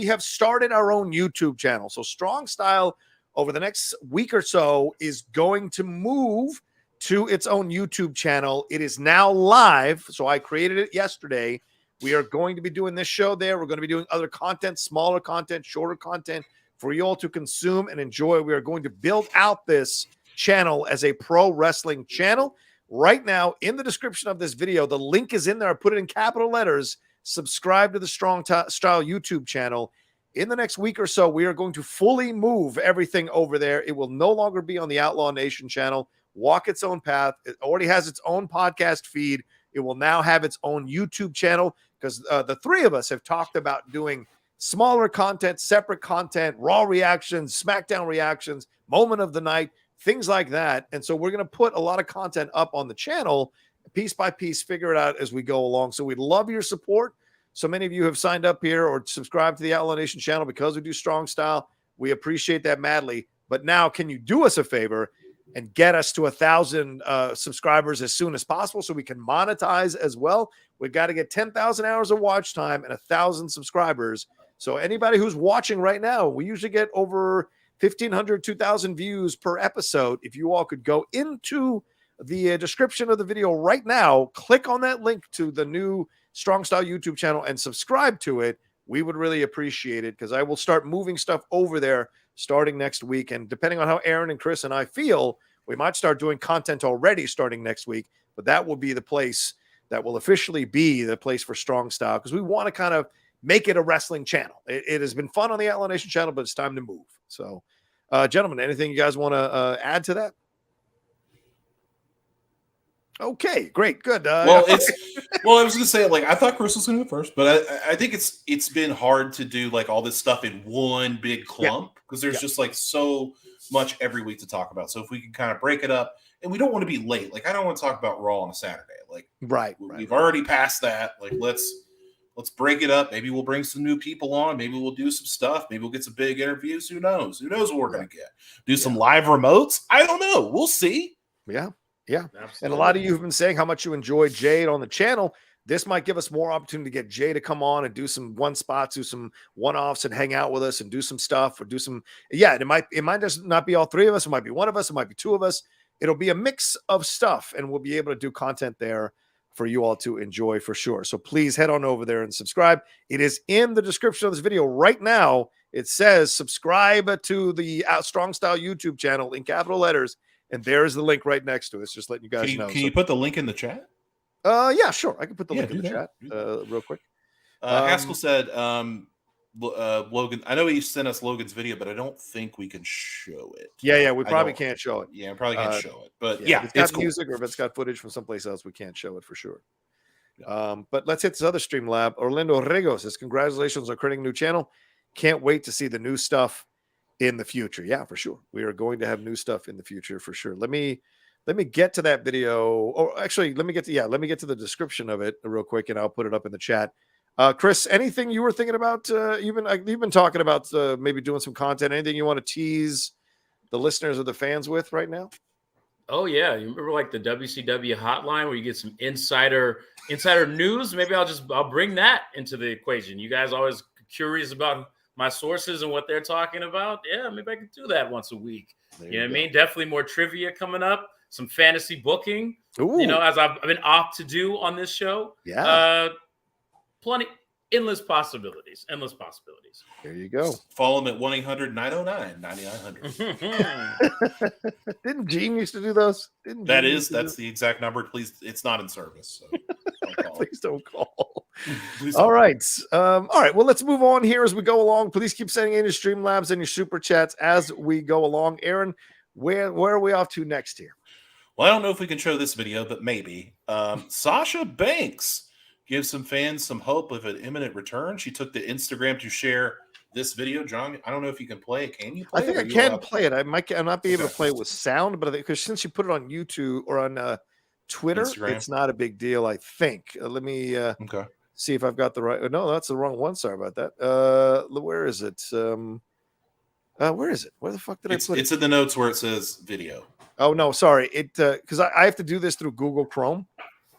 have started our own YouTube channel. So Strong Style over the next week or so is going to move to its own YouTube channel. It is now live. So I created it yesterday. We are going to be doing this show there. We're going to be doing other content, smaller content, shorter content for you all to consume and enjoy. We are going to build out this channel as a pro wrestling channel. Right now, in the description of this video, the link is in there. I put it in capital letters. Subscribe to the Strong Style YouTube channel. In the next week or so, we are going to fully move everything over there. It will no longer be on the Outlaw Nation channel. Walk its own path. It already has its own podcast feed. It will now have its own YouTube channel because the three of us have talked about doing smaller content, separate content, Raw reactions, SmackDown reactions, moment of the night, things like that. And so we're going to put a lot of content up on the channel piece by piece, figure it out as we go along. So we'd love your support. So many of you have signed up here or subscribed to the Outlaw Nation channel because we do Strong Style. We appreciate that madly. But now, can you do us a favor and get us to 1,000 subscribers as soon as possible so we can monetize as well? We've got to get 10,000 hours of watch time and 1,000 subscribers. So anybody who's watching right now, we usually get over 1,500, 2,000 views per episode. If you all could go into the description of the video right now, click on that link to the new Strong Style YouTube channel and subscribe to it, we would really appreciate it because I will start moving stuff over there starting next week. And depending on how Aaron and Chris and I feel, we might start doing content already starting next week, but that will be the place that will officially be the place for Strong Style because we want to kind of make it a wrestling channel. It has been fun on the Outlaw Nation channel, but it's time to move. So, gentlemen, anything you guys want to add to that? Okay, great, good. I was going to say, like, I thought Chris was going to go first, but I think it's been hard to do like all this stuff in one big clump because there's just like so much every week to talk about. So if we can kind of break it up, and we don't want to be late. Like, I don't want to talk about Raw on a Saturday. Like, we've already passed that. Like, let's break it up. Maybe we'll bring some new people on. Maybe we'll do some stuff. Maybe we'll get some big interviews. Who knows? Who knows what we're going to get? Do some live remotes? I don't know. We'll see. Yeah. Absolutely. And a lot of you have been saying how much you enjoy Jade on the channel. This might give us more opportunity to get Jay to come on and do some one spots, do some one-offs and hang out with us and do some stuff or do some. Yeah, it might just not be all three of us. It might be one of us. It might be two of us. it'll be a mix of stuff, and we'll be able to do content there for you all to enjoy for sure. So please head on over there and subscribe. It is in the description of this video right now. It says subscribe to the Strong Style YouTube channel in capital letters, and there is the link right next to it. It's just letting you guys know. Can you put the link in the chat? Yeah, sure. I can put the link in the chat real quick. Haskell said, Logan, I know he sent us Logan's video, but I don't think we can show it. Yeah, we probably can't show it. Yeah, we probably can't show it. But if it's got music or if it's got footage from someplace else, we can't show it for sure. Yeah. But let's hit this other Streamlab. Orlando Rego says, congratulations on creating a new channel. Can't wait to see the new stuff in the future. Yeah, for sure. We are going to have new stuff in the future for sure. Let me get to that video. Or actually, let me get to the description of it real quick, and I'll put it up in the chat. Chris, anything you were thinking about? You've been talking about maybe doing some content. Anything you want to tease the listeners or the fans with right now? Oh yeah, you remember like the WCW hotline where you get some insider news? Maybe I'll bring that into the equation. You guys always curious about my sources and what they're talking about. Yeah, maybe I could do that once a week. You know what I mean? Definitely more trivia coming up. Some fantasy booking. Ooh. You know, as I've been opt to do on this show. Yeah. Plenty, endless possibilities. There you go. Follow them at 1-800-909-9900. Didn't Gene used to do those? That's the exact number. Please, it's not in service. So don't call. Please don't call. All right. Well, let's move on here as we go along. Please keep sending in your Streamlabs and your super chats as we go along. Aaron, where are we off to next here? Well, I don't know if we can show this video, but maybe. Sasha Banks gives some fans some hope of an imminent return. She took to Instagram to share this video. John, I don't know if you can play it. Can you play it? I think I can play it. I might not be able to play it with sound, but I think because since you put it on YouTube or on Twitter, Instagram, it's not a big deal, I think. Let me see if I've got the right. No, that's the wrong one. Sorry about that. Where is it? Where is it? Where the fuck did I put it? It's in the notes where it says video. Oh, no, sorry. It because I have to do this through Google Chrome.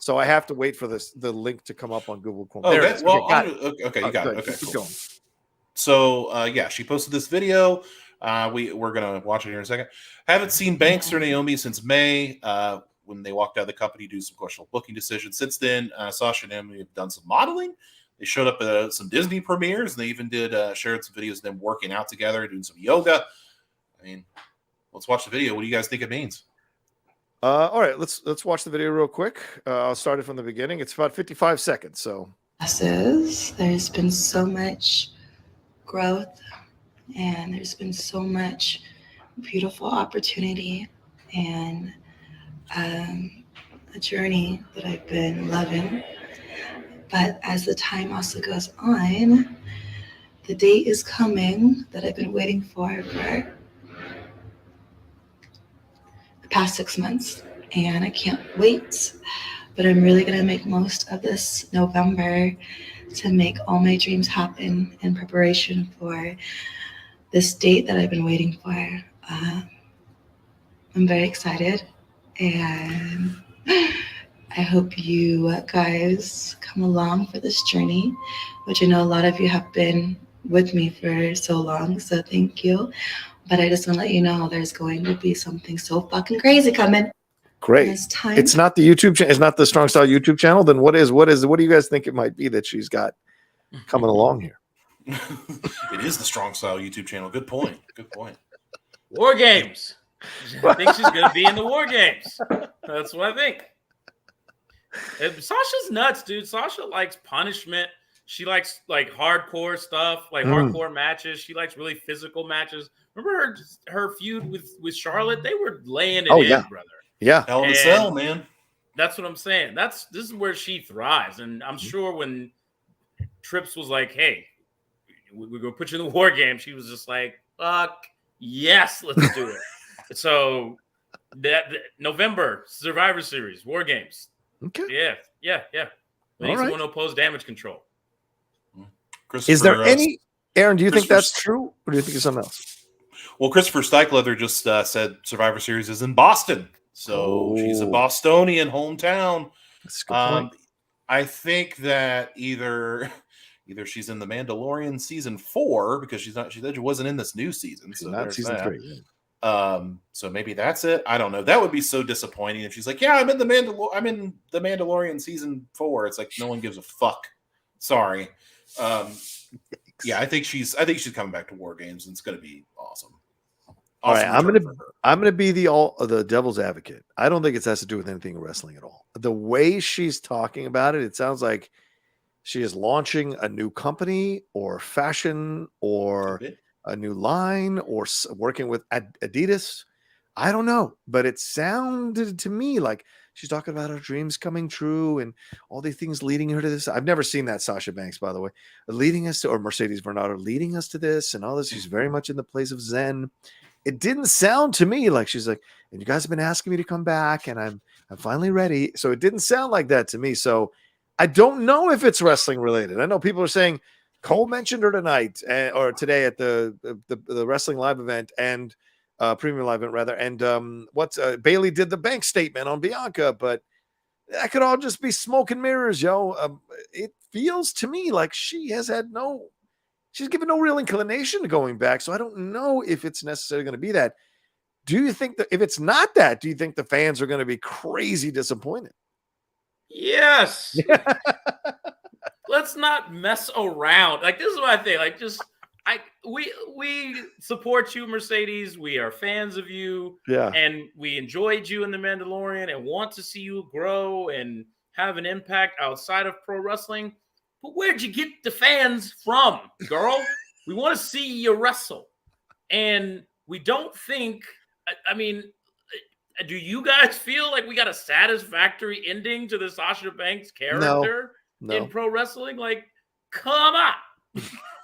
So I have to wait for the link to come up on Google Chrome. Oh, there it is. Well, okay, you got it. Okay, keep going. So, she posted this video. We're going to watch it here in a second. Haven't seen Banks or Naomi since May when they walked out of the company due to some questionable booking decisions. Since then, Sasha and Naomi have done some modeling. They showed up at some Disney premieres, and they even shared some videos of them working out together, doing some yoga. I mean, let's watch the video. What do you guys think it means? All right, let's watch the video real quick. I'll start it from the beginning. It's about 55 seconds. So there's been so much growth, and there's been so much beautiful opportunity, and a journey that I've been loving. But as the time also goes on, the date is coming that I've been waiting for past 6 months, and I can't wait. But I'm really gonna make most of this November to make all my dreams happen in preparation for this date that I've been waiting for. I'm very excited, and I hope you guys come along for this journey, which I know a lot of you have been with me for so long, so thank you. But I just want to let you know there's going to be something so fucking crazy coming. Great. It's not the YouTube channel. It's not the Strong Style YouTube channel. Then what do you guys think it might be that she's got coming along here? It is the Strong Style YouTube channel. Good point. War Games. I think she's going to be in the War Games. That's what I think. Sasha's nuts, dude. Sasha likes punishment. She likes like hardcore stuff, like hardcore matches. She likes really physical matches. Remember her feud with Charlotte? They were laying it in, brother. Yeah. Hell in a cell, man. That's what I'm saying. This is where she thrives. And I'm sure when Trips was like, hey, we're going to put you in the War Game, she was just like, fuck, yes, let's do it. So that November, Survivor Series, War Games. Okay. Yeah. We need someone to oppose damage control. Is there any, Aaron, do you think that's true? Or do you think it's something else? Well, Christopher Steichleather just said Survivor Series is in Boston. So she's a Bostonian, hometown. That's a good point. I think that either she's in the Mandalorian season 4 because she wasn't in this new season. So not season 3. So maybe that's it. I don't know. That would be so disappointing if she's like, "Yeah, I'm in the Mandalorian season 4." It's like no one gives a fuck. Sorry. Yeah, I think she's coming back to War Games, and it's going to be awesome. All right, I'm gonna be the devil's advocate. I don't think it has to do with anything in wrestling at all. The way she's talking about it, it sounds like she is launching a new company or fashion or a new line or working with Adidas. I don't know, but it sounded to me like she's talking about her dreams coming true and all these things leading her to this. I've never seen that Sasha Banks, by the way, leading us to, or Mercedes Bernardo leading us to this and all this. She's very much in the place of Zen. It didn't sound to me like she's like, and you guys have been asking me to come back and I'm finally ready. So it didn't sound like that to me. So I don't know if it's wrestling related. I know people are saying Cole mentioned her tonight or today at the wrestling live event and premium live event rather. And Bailey did the bank statement on Bianca, but that could all just be smoke and mirrors, yo. It feels to me like she's given no real inclination to going back. So I don't know if it's necessarily going to be that. Do you think that if it's not that, do you think the fans are going to be crazy disappointed? Yes. Let's not mess around. Like, this is what I think. Like, we support you, Mercedes. We are fans of you. Yeah. And we enjoyed you in The Mandalorian and want to see you grow and have an impact outside of pro wrestling. But where'd you get the fans from, girl? We want to see you wrestle. And we don't think, I mean, do you guys feel like we got a satisfactory ending to the Sasha Banks character in pro wrestling? Like, come on.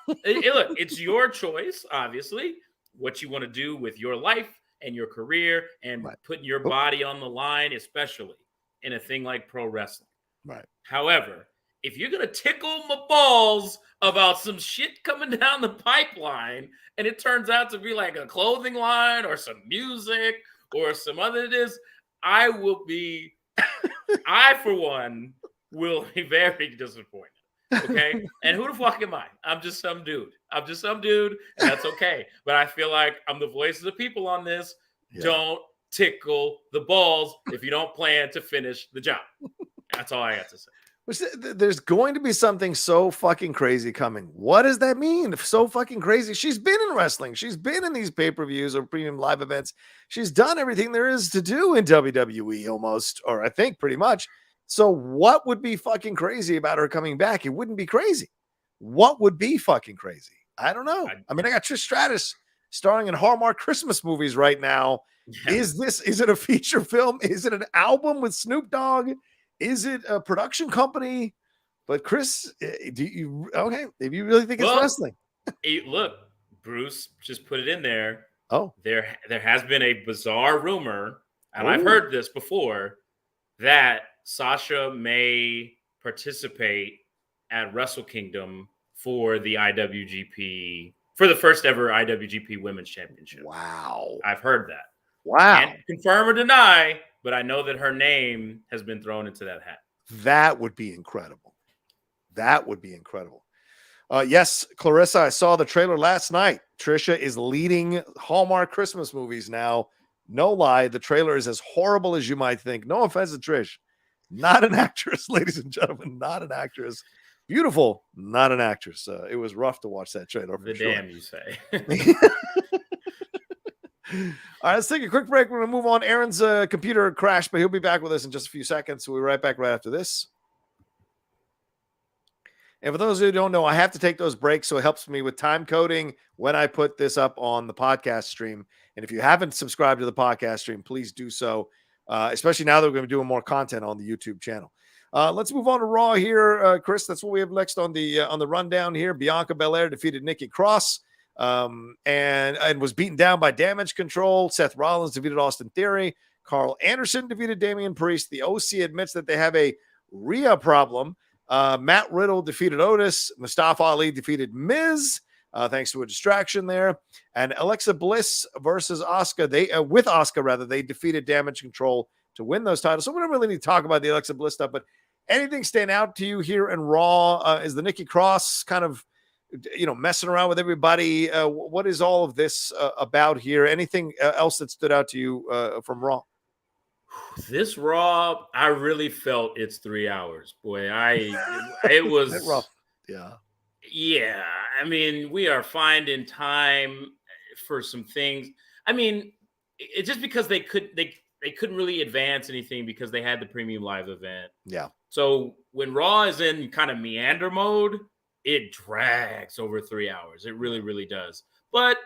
Look, it's your choice, obviously, what you want to do with your life and your career and putting your body on the line, especially in a thing like pro wrestling. Right. However, if you're going to tickle my balls about some shit coming down the pipeline and it turns out to be like a clothing line or some music or some other I for one, will be very disappointed. Okay? And who the fuck am I? I'm just some dude. And that's okay. But I feel like I'm the voice of the people on this. Yeah. Don't tickle the balls if you don't plan to finish the job. That's all I have to say. There's going to be something so fucking crazy coming. What does that mean? So fucking crazy. She's been in wrestling. She's been in these pay-per-views or premium live events. She's done everything there is to do in WWE almost, or I think pretty much. So what would be fucking crazy about her coming back? It wouldn't be crazy. What would be fucking crazy? I don't know. I mean, I got Trish Stratus starring in Hallmark Christmas movies right now. Yeah. Is it a feature film? Is it an album with Snoop Dogg? Is it a production company? But Chris, if you really think it's wrestling? Look, Bruce just put it in there. Oh, there has been a bizarre rumor, and I've heard this before, that Sasha may participate at Wrestle Kingdom for the IWGP, for the first ever IWGP Women's Championship. Wow. I've heard that. Wow. Can't confirm or deny, but I know that her name has been thrown into that hat. That would be incredible. Yes, Clarissa, I saw the trailer last night. Trisha is leading Hallmark Christmas movies now. No lie, the trailer is as horrible as you might think. No offense to Trish. Not an actress, ladies and gentlemen. Not an actress. Beautiful, not an actress. It was rough to watch that trailer. The damn you say. All right, let's take a quick break. We're going to move on. Aaron's computer crashed, but he'll be back with us in just a few seconds. So we'll be right back right after this. And for those who don't know, I have to take those breaks, so it helps me with time coding when I put this up on the podcast stream. And if you haven't subscribed to the podcast stream, please do so, especially now that we're going to be doing more content on the YouTube channel. Let's move on to Raw here, Chris. That's what we have next on the rundown here. Bianca Belair defeated Nikki Cross. And was beaten down by Damage Control. Seth Rollins defeated Austin Theory. Carl Anderson defeated Damian Priest. The OC admits that they have a Rhea problem. Matt Riddle defeated Otis. Mustafa Ali defeated Miz, thanks to a distraction there. And Alexa Bliss versus Asuka. With Asuka, they defeated Damage Control to win those titles. So we don't really need to talk about the Alexa Bliss stuff, but anything stand out to you here in Raw? Is the Nikki Cross kind of messing around with everybody. What is all of this about here? Anything else that stood out to you from Raw? This Raw, I really felt it's 3 hours. Boy, it was rough. Yeah. Yeah. I mean, we are finding time for some things. I mean, it's just because they couldn't really advance anything because they had the premium live event. Yeah. So when Raw is in kind of meander mode, it drags over 3 hours. It really, really does. But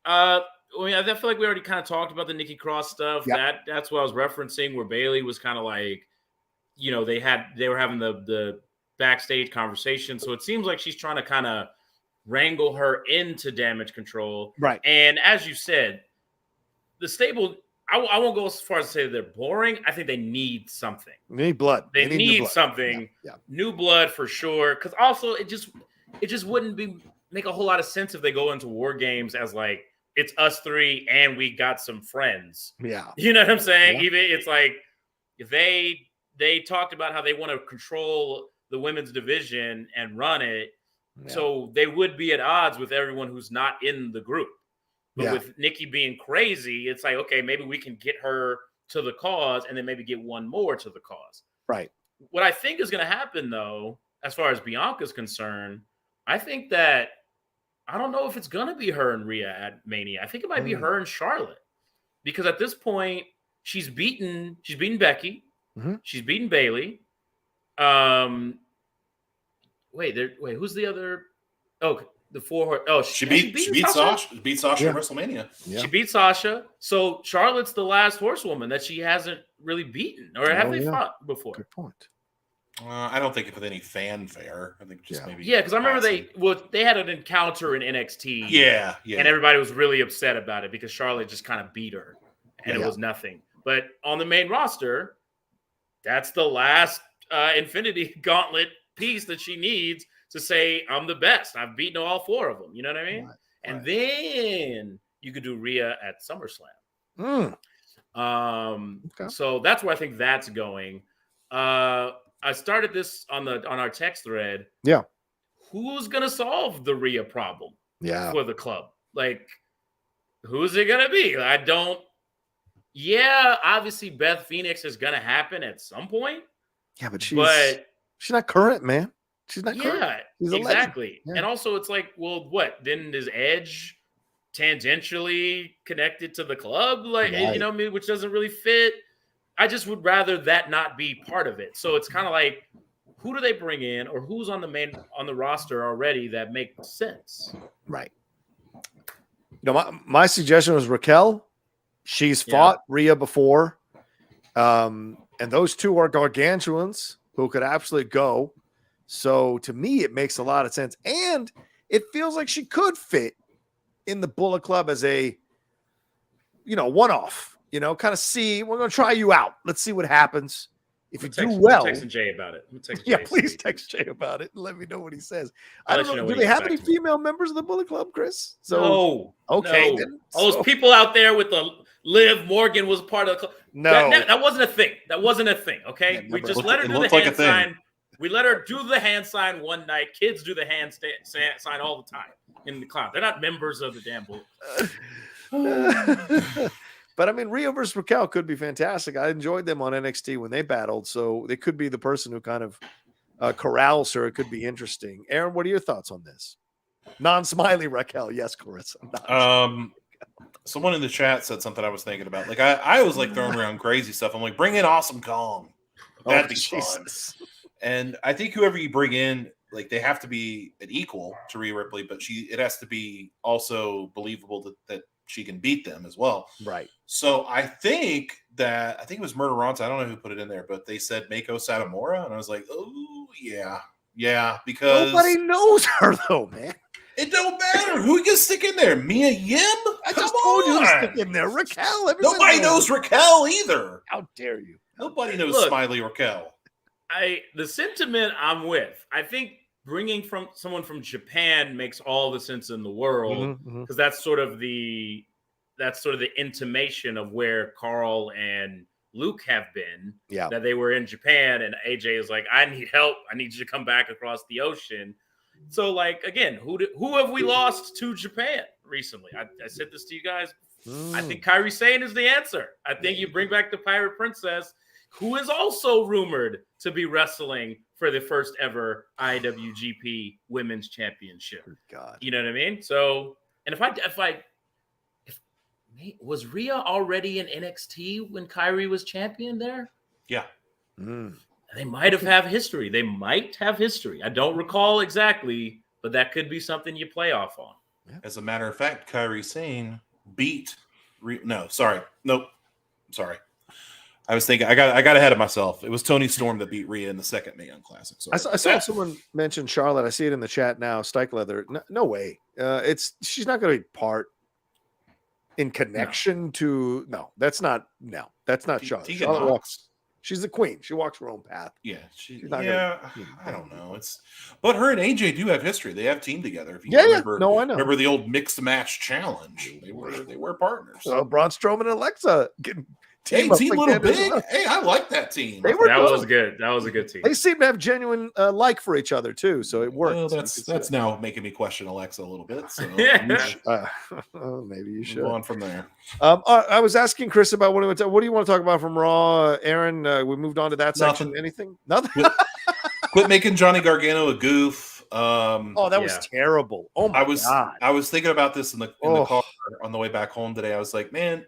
I feel like we already kind of talked about the Nikki Cross stuff. Yep. That's what I was referencing, where Bayley was kind of like, they were having the backstage conversation. So it seems like she's trying to kind of wrangle her into Damage Control. Right. And as you said, the stable, I won't go as far as to say they're boring. I think they need something. They need blood. They need something. Yeah. New blood for sure. Because also it just wouldn't make a whole lot of sense if they go into War Games as like, it's us three and we got some friends. Yeah. You know what I'm saying? Yeah. Even it's like if they talked about how they want to control the women's division and run it. Yeah. So they would be at odds with everyone who's not in the group. But with Nikki being crazy, it's like, okay, maybe we can get her to the cause and then maybe get one more to the cause. Right. What I think is going to happen, though, as far as Bianca's concerned, I think that I don't know if it's going to be her and Rhea at Mania. I think it might be her and Charlotte. Because at this point, she's beaten Becky. Mm-hmm. She's beaten Bayley. Wait, who's the other? Oh, the four. Oh, she beat Sasha. Beat Sasha at WrestleMania. Yeah. She beat Sasha. So Charlotte's the last horsewoman that she hasn't really beaten, or have they fought before? Good point. I don't think with any fanfare. I think just maybe. Yeah, because I remember they had an encounter in NXT. Yeah. And everybody was really upset about it because Charlotte just kind of beat her, and it was nothing. But on the main roster, that's the last Infinity Gauntlet piece that she needs to say, I'm the best. I've beaten all four of them. You know what I mean? Right. And then you could do Rhea at SummerSlam. Okay. So that's where I think that's going. I started this on our text thread. Yeah. Who's gonna solve the Rhea problem? Yeah. For the club, like, who's it gonna be? Obviously Beth Phoenix is gonna happen at some point. Yeah, but she's not current, man. She's not current. Yeah, she's exactly. Yeah. And also, it's like, well, what? Then is Edge tangentially connected to the club? Like, right. Which doesn't really fit. I just would rather that not be part of it. So it's kind of like, who do they bring in, or who's on the roster already that makes sense? Right. My suggestion was Raquel. She's fought Rhea before. And those two are gargantuans who could absolutely go. So to me, it makes a lot of sense. And it feels like she could fit in the Bullet Club as a, one-off, kind of see, we're going to try you out. Let's see what happens. If you do well. I'm texting Jay about it. Please text Jay about it and let me know what he says. I don't know. Do they have any female members of the Bullet Club, Chris? No. Okay. No. All those people out there with the Liv Morgan was part of the club. No. That wasn't a thing. That wasn't a thing, okay? We just let her do the hand sign. We let her do the hand sign one night. Kids do the hand sign all the time in the clown. They're not members of the damn Bullet. But I mean, Rhea versus Raquel could be fantastic. I enjoyed them on NXT when they battled, so they could be the person who kind of corrals her. It could be interesting. Aaron, what are your thoughts on this? Non-smiley Raquel, yes, Clarissa. Someone in the chat said something I was thinking about. Like I was like throwing around crazy stuff. I'm like, bring in Awesome Kong. That'd be fun. And I think whoever you bring in, like, they have to be an equal to Rhea Ripley, but it has to be also believable that she can beat them as well. Right. So I think it was Murder Ronta. I don't know who put it in there, but they said Mako Satomura. And I was like, oh, yeah. Yeah, because nobody knows her, though, man. It don't matter. Who you can stick in there? Mia Yim? I just told you to stick in there. Raquel. Nobody knows Raquel either. How dare you? Nobody knows Smiley Raquel. The sentiment I'm with, I think bringing from someone from Japan makes all the sense in the world, because that's sort of the intimation of where Carl and Luke have been. Yeah, that they were in Japan, and AJ is like, I need help. I need you to come back across the ocean. So, like, again, who have we lost to Japan recently? I said this to you guys. I think Kairi Sane is the answer. I think you bring back the Pirate Princess, who is also rumored to be wrestling for the first ever IWGP Women's Championship. God, you know what I mean? So, and if was Rhea already in NXT when Kairi was champion there? Yeah. They might have history. They might have history. I don't recall exactly, but that could be something you play off on. As a matter of fact, Kairi Sane beat. Sorry. I was thinking I got ahead of myself. It was Toni Storm that beat Rhea in the second Mae Young Classic. So I saw someone mention Charlotte. I see it in the chat now. Stike Leather. No way. She's not going to be part in connection to. No, that's not Charlotte. Charlotte walks. She's the queen. She walks her own path. Yeah, I don't know. But her and AJ do have history. They have teamed together. If you remember, I know. Remember the old mixed match challenge? They were partners. So Braun Strowman and Alexa getting team Little Big. Well. Hey, I like that team. That was good. That was a good team. They seem to have genuine like for each other too, so it works. Well, that's now making me question Alexa a little bit. So maybe you should move on from there. I was asking Chris about what do you want to talk about from Raw, Aaron? We moved on to that section. Anything? Nothing. Quit making Johnny Gargano a goof. That was terrible. Oh my God. I was thinking about this in the car on the way back home today. I was like, man.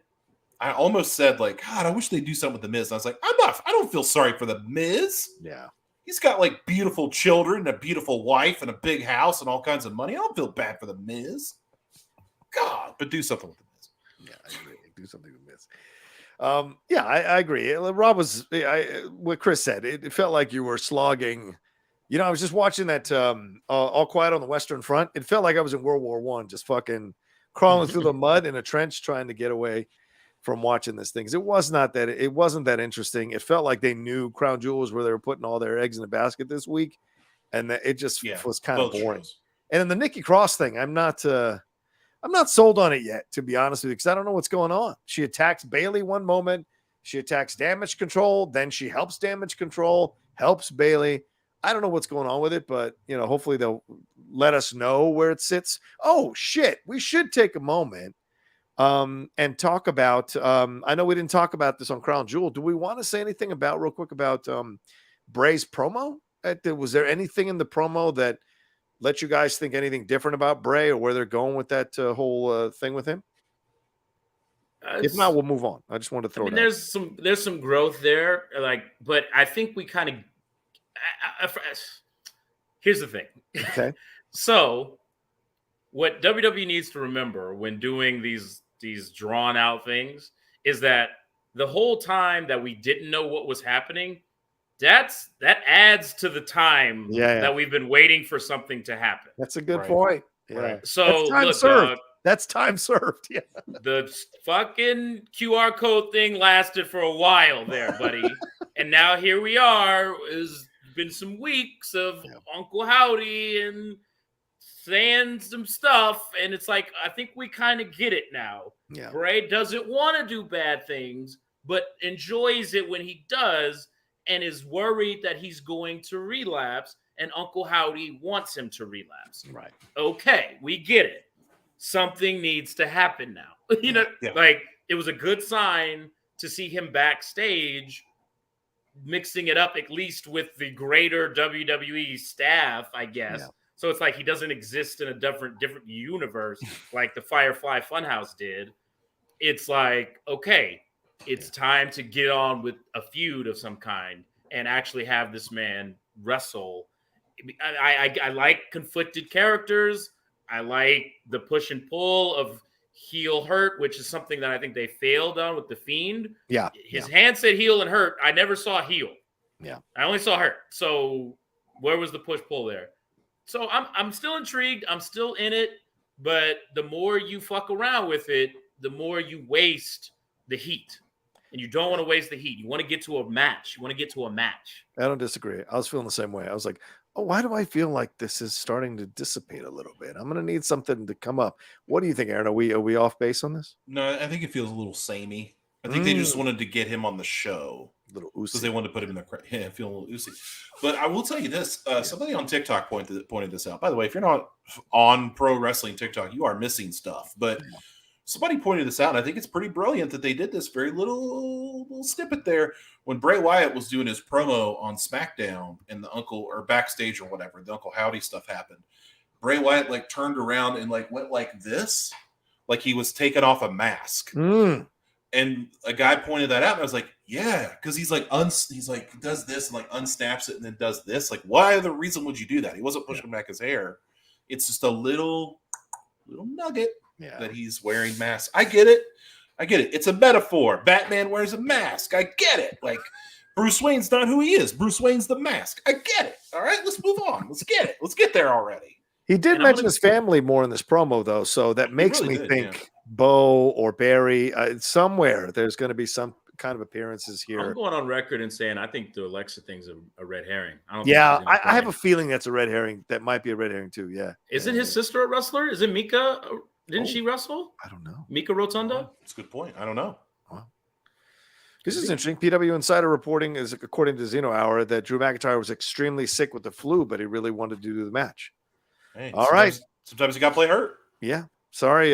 I almost said, like, God, I wish they'd do something with The Miz. And I was like, I don't feel sorry for The Miz. Yeah. He's got, like, beautiful children and a beautiful wife and a big house and all kinds of money. I don't feel bad for The Miz. God, but do something with The Miz. Yeah, I agree. Do something with The Miz. I agree. Rob was, what Chris said, it felt like you were slogging. I was just watching that All Quiet on the Western Front. It felt like I was in World War I, just fucking crawling through the mud in a trench trying to get away from watching this thing. It wasn't that interesting. It felt like they knew Crown Jewel was where they were putting all their eggs in the basket this week, and it just was kind of boring. And then the Nikki Cross thing, I'm not sold on it yet, to be honest with you, because I don't know what's going on. She attacks Bayley one moment, she attacks Damage Control, then she helps Damage Control, helps Bayley. I don't know what's going on with it, but hopefully they'll let us know where it sits. Oh shit, we should take a moment and talk about, I know we didn't talk about this on Crown Jewel. Do we want to say anything real quick about Bray's promo? Was there anything in the promo that let you guys think anything different about Bray or where they're going with that whole thing with him? If not, we'll move on. I just wanted to throw it out. There's some growth there, but I think we kind of here's the thing. Okay. So what WWE needs to remember when doing these drawn out things is that the whole time that we didn't know what was happening, that adds to the time that we've been waiting for something to happen. That's a good point. Yeah. Right. So that's time served. Yeah. The fucking QR code thing lasted for a while there, buddy. And now here we are. It's been some weeks of Uncle Howdy and saying some stuff, and it's like, I think we kind of get it now. Yeah. Bray doesn't want to do bad things, but enjoys it when he does, and is worried that he's going to relapse, and Uncle Howdy wants him to relapse. Right. Okay, we get it. Something needs to happen now. Like, it was a good sign to see him backstage mixing it up, at least with the greater WWE staff, I guess. Yeah. So it's like he doesn't exist in a different universe like the Firefly Funhouse did. It's like, okay, it's time to get on with a feud of some kind and actually have this man wrestle. I like conflicted characters. I like the push and pull of heel hurt, which is something that I think they failed on with The Fiend. Yeah. His hand said heel and hurt. I never saw heel. Yeah. I only saw hurt. So where was the push pull there? So I'm still intrigued. I'm still in it. But the more you fuck around with it, the more you waste the heat. And you don't want to waste the heat. You want to get to a match. I don't disagree. I was feeling the same way. I was like, oh, why do I feel like this is starting to dissipate a little bit? I'm going to need something to come up. What do you think, Aaron? Are we off base on this? No, I think it feels a little samey. I think they just wanted to get him on the show. Little Because Uzi. they wanted to put him in the feeling a little Uzi. But I will tell you this: somebody on TikTok pointed this out. By the way, if you're not on pro wrestling TikTok, you are missing stuff. But somebody pointed this out, and I think it's pretty brilliant that they did this very little snippet there when Bray Wyatt was doing his promo on SmackDown and the Uncle or backstage or whatever, the Uncle Howdy stuff happened. Bray Wyatt like turned around and like went like this, like he was taking off a mask. And a guy pointed that out, and I was like, "Yeah," because he's like does this and like unsnaps it and then does this. Like, why the reason would you do that? He wasn't pushing back his hair. It's just a little nugget that he's wearing masks. I get it. It's a metaphor. Batman wears a mask. I get it. Like Bruce Wayne's not who he is. Bruce Wayne's the mask. I get it. All right, let's move on. Let's get it. Let's get there already. He did mention his family more in this promo, though, so that makes me think Bo or Barry somewhere. There's going to be some kind of appearances here. I'm going on record and saying I think the Alexa thing's a red herring. I have a feeling that's a red herring. That might be a red herring too. Yeah. Isn't his sister a wrestler? Is it Mika? Didn't she wrestle? I don't know. Mika Rotunda? That's a good point. I don't know. This is interesting. PW Insider reporting is, according to Zeno Hour, that Drew McIntyre was extremely sick with the flu, but he really wanted to do the match. Hey, all right. Sometimes you got to play hurt. Yeah. Sorry,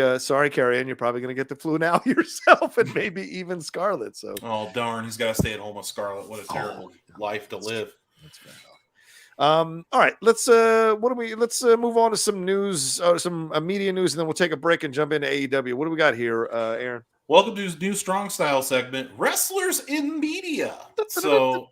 Carrie Ann. You're probably going to get the flu now yourself, and maybe even Scarlett. So. Oh darn, he's got to stay at home with Scarlett. What a terrible life to live. That's fair enough. All right, let's move on to some news, some media news, and then we'll take a break and jump into AEW. What do we got here, Aaron? Welcome to his new Strong Style segment, Wrestlers in Media. So,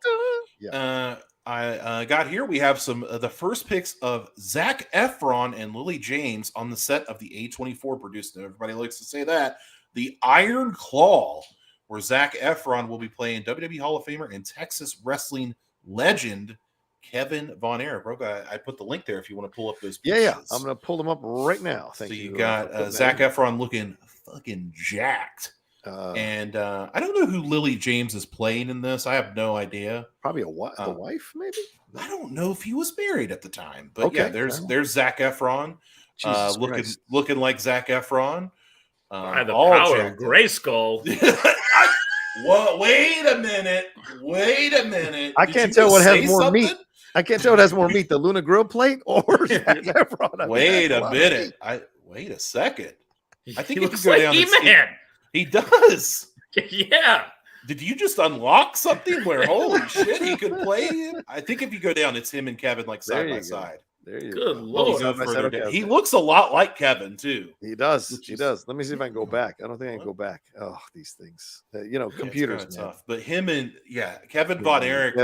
I got here. We have some the first picks of Zac Efron and Lily James on the set of the A24 produced. Everybody likes to say that the Iron Claw, where Zac Efron will be playing WWE Hall of Famer and Texas wrestling legend Kevin Von Erich. Rocha, I put the link there if you want to pull up those pictures. Yeah. I'm going to pull them up right now. Thank you. So you got Zac Efron looking fucking jacked. And I don't know who Lily James is playing in this. I have no idea. Probably a wife, maybe? I don't know if he was married at the time. But yeah, there's Zac Efron looking like Zac Efron. By the power of Grayskull. Well, wait a minute. I can't tell what has more meat. I can't tell what has more meat, the Luna Grill plate or Zac Efron. Wait a minute. Wait a second. I think he looks like He-Man. He does. Yeah. Did you just unlock something where holy shit he could play him? I think if you go down, it's him and Kevin like side by side. There you go. Good Lord. He looks a lot like Kevin too. He does. He does. Let me see if I can go back. I don't think I can go back. Oh, these things. Computers. It's tough. But him and Kevin Von Erich.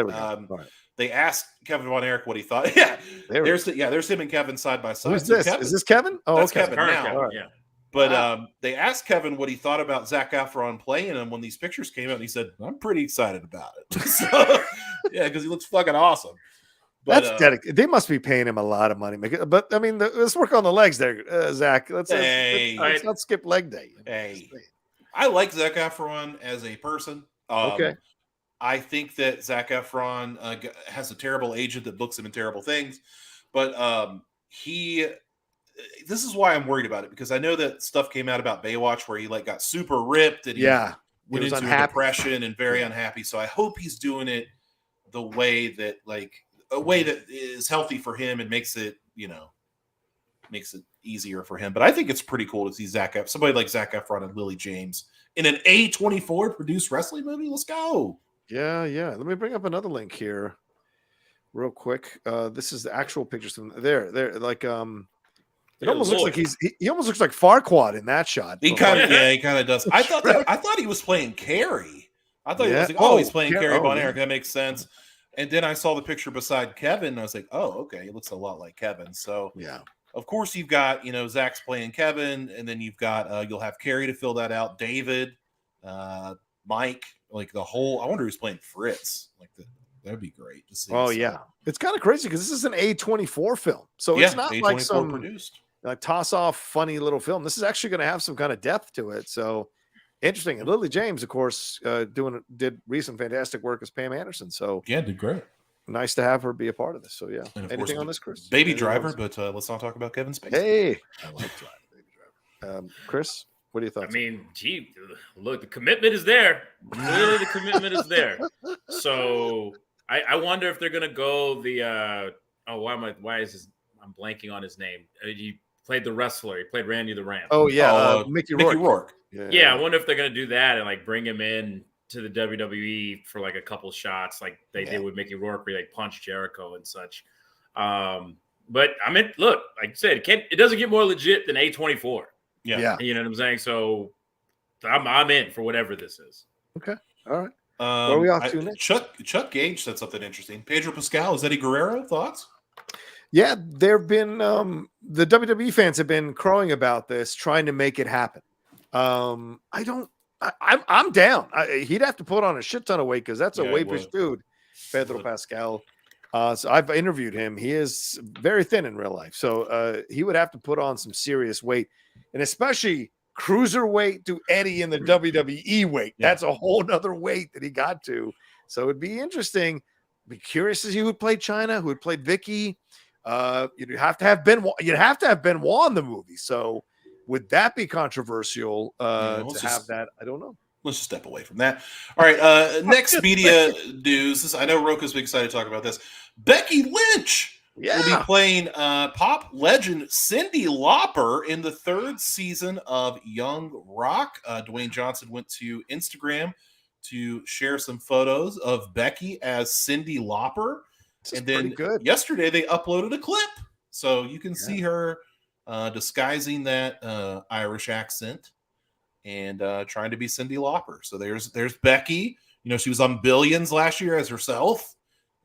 They asked Kevin Von Erich what he thought. Yeah, there's him and Kevin side by side. Who's this? Is this Kevin? Oh, that's okay. Kevin now. Kevin, yeah. But they asked Kevin what he thought about Zac Efron playing him when these pictures came out, and he said, "I'm pretty excited about it." So, yeah, because he looks fucking awesome. But, that's dedicated. They must be paying him a lot of money. But I mean, let's work on the legs there, Zach. Let's not skip leg day. Hey, I like Zac Efron as a person. Okay. I think that Zac Efron has a terrible agent that books him in terrible things, but this is why I'm worried about it, because I know that stuff came out about Baywatch where he got super ripped and he went into a depression and very unhappy. So I hope he's doing it the way that a way that is healthy for him and makes it easier for him. But I think it's pretty cool to see somebody like Zac Efron and Lily James in an A24 produced wrestling movie. Let's go. Yeah. Let me bring up another link here real quick. This is the actual pictures from there. It almost looks like he almost looks like Farquaad in that shot. He kind of does. I thought he was playing Carrie. I thought he was he's playing Carrie Von Erich. That makes sense. And then I saw the picture beside Kevin, and I was like, oh, okay, he looks a lot like Kevin. So yeah, of course you've got Zach's playing Kevin, and then you've got you'll have Carrie to fill that out. David, Mike, the whole. I wonder who's playing Fritz. That'd be great to see. Oh yeah, it's kind of crazy because this is an A24 film, so it's not A24 like some produced. Toss off funny little film. This is actually going to have some kind of depth to it. So interesting. And Lily James, of course, did recent fantastic work as Pam Anderson. So yeah, did great. Nice to have her be a part of this. So yeah. Anything on this, Chris? Baby Driver, but let's not talk about Kevin Spacey. Hey, I like Baby Driver. Chris. What are your thoughts? I mean, gee, look, the commitment is there. Clearly, the commitment is there. So I wonder if they're gonna go the I'm blanking on his name. He played the wrestler. He played Randy the Ram. Oh yeah, Mickey Rourke. Yeah, I wonder if they're gonna do that and like bring him in to the WWE for like a couple shots, like they did with Mickey Rourke, where he like punched Jericho and such. But I mean, look, like I said, it doesn't get more legit than A24. Yeah. You know what I'm saying? So I'm in for whatever this is. Okay. All right. Where are we off to next? Chuck Gage said something interesting. Pedro Pascal, is Eddie Guerrero? Thoughts? Yeah, there have been the WWE fans have been crowing about this, trying to make it happen. I'm down. He'd have to put on a shit ton of weight because that's a weightish dude, Pedro Pascal. So I've interviewed him. He is very thin in real life. So he would have to put on some serious weight, and especially cruiserweight to Eddie in the WWE weight. Yeah. That's a whole nother weight that he got to. So it'd be interesting. Be curious to see who would play China, who would play Vicky. You'd have to have Benoit in the movie. So would that be controversial that? I don't know. Let's just step away from that. All right. Next media news. I know Rocha's been excited to talk about this. Becky Lynch will be playing pop legend Cyndi Lauper in the 3rd season of Young Rock. Dwayne Johnson went to Instagram to share some photos of Becky as Cyndi Lauper. And then yesterday they uploaded a clip. So you can see her disguising that Irish accent and trying to be Cyndi Lauper. So there's Becky. You know, she was on Billions last year as herself.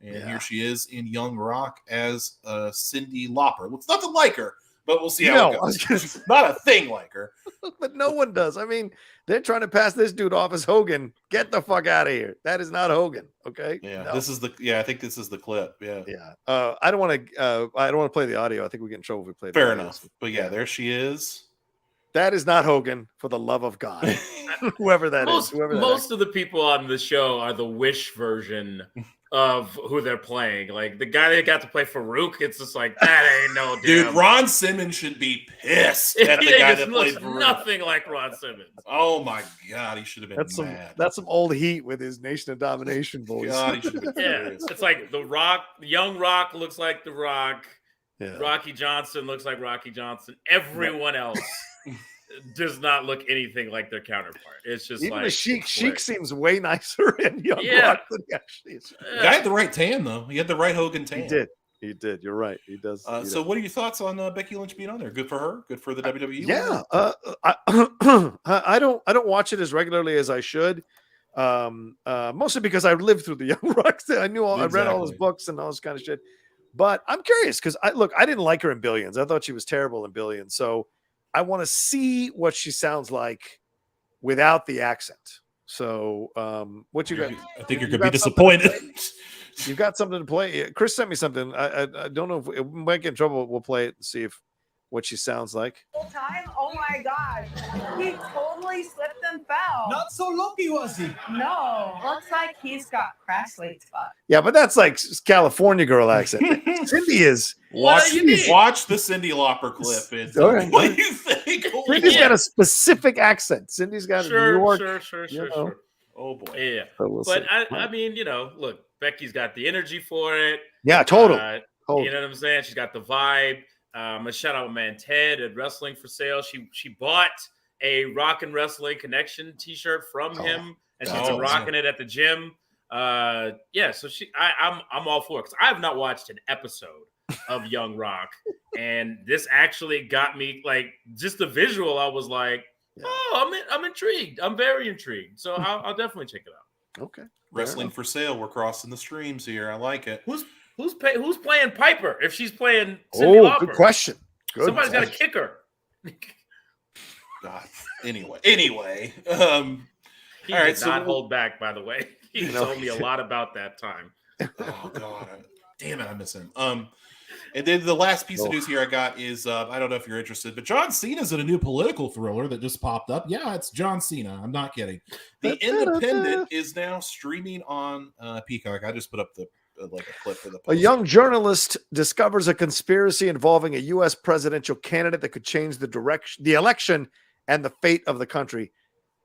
And here she is in Young Rock as Cyndi Lauper. Looks nothing like her, but we'll see how it goes. Not a thing like her. But no one does. I mean, they're trying to pass this dude off as Hogan. Get the fuck out of here. That is not Hogan. Okay. Yeah. I think this is the clip. Yeah. Yeah. I don't want to play the audio. I think we get in trouble if we play the audio. Fair enough. But there she is. That is not Hogan, for the love of God. Whoever that is. Most of the people on the show are the Wish version of who they're playing. Like the guy that got to play Farouk, it's just like, that ain't no dude. Ron Simmons should be pissed at the guy that played Farouk. Nothing like Ron Simmons. Oh my God, he should have been mad. That's some old heat with his Nation of Domination voice. God, he should have been furious. It's like The Rock, Young Rock looks like The Rock. Yeah. Rocky Johnson looks like Rocky Johnson. Everyone else does not look anything like their counterpart. It's just even like the Sheik. Sheik seems way nicer in Young Rock than he actually is. The guy had the right tan though. He had the right Hogan tan. He did. You're right. He does. So what are your thoughts on Becky Lynch being on there? Good for her. Good for the WWE. Yeah. I don't watch it as regularly as I should. Mostly because I lived through the Young Rock. I read all his books and all this kind of shit. But I'm curious because I didn't like her in Billions. I thought she was terrible in Billions. So I want to see what she sounds like without the accent. So what you got? I think you're going to be disappointed. You've got something to play. Chris sent me something. I don't know if it might get in trouble. We'll play it and see what she sounds like. Whole time? Oh my God. He totally slipped and fell. Not so lucky, was he? No. Looks like he's got crash late spot. Yeah, but that's like California girl accent. Cyndi is. Watch the Cyndi Lauper clip. And what do you think? Cindy's got a specific accent. Cindy's got a New York. Sure. Oh boy. Yeah. But I mean, look, Becky's got the energy for it. Yeah, totally. You know what I'm saying? She's got the vibe. A shout out, man, Ted at Wrestling for Sale. She bought a Rock and Wrestling Connection T-shirt from him, and she's been rocking it at the gym. So I'm all for it because I have not watched an episode of Young Rock, and this actually got me like just the visual. I was like, I'm intrigued. I'm very intrigued. So I'll definitely check it out. Okay, Wrestling for Sale. We're crossing the streams here. I like it. Who's playing Piper if she's playing Cyndi Lauper? Good question. Somebody's got to kick her. God. Anyway. He did not hold back, by the way. He told me a lot about that time. Oh God. Damn it, I miss him. And then the last piece of news here I got is I don't know if you're interested, but John Cena's in a new political thriller that just popped up. Yeah, it's John Cena. I'm not kidding. The Independent is now streaming on Peacock. I just put up a clip for the post. A young journalist discovers a conspiracy involving a U.S. presidential candidate that could change the election and the fate of the country.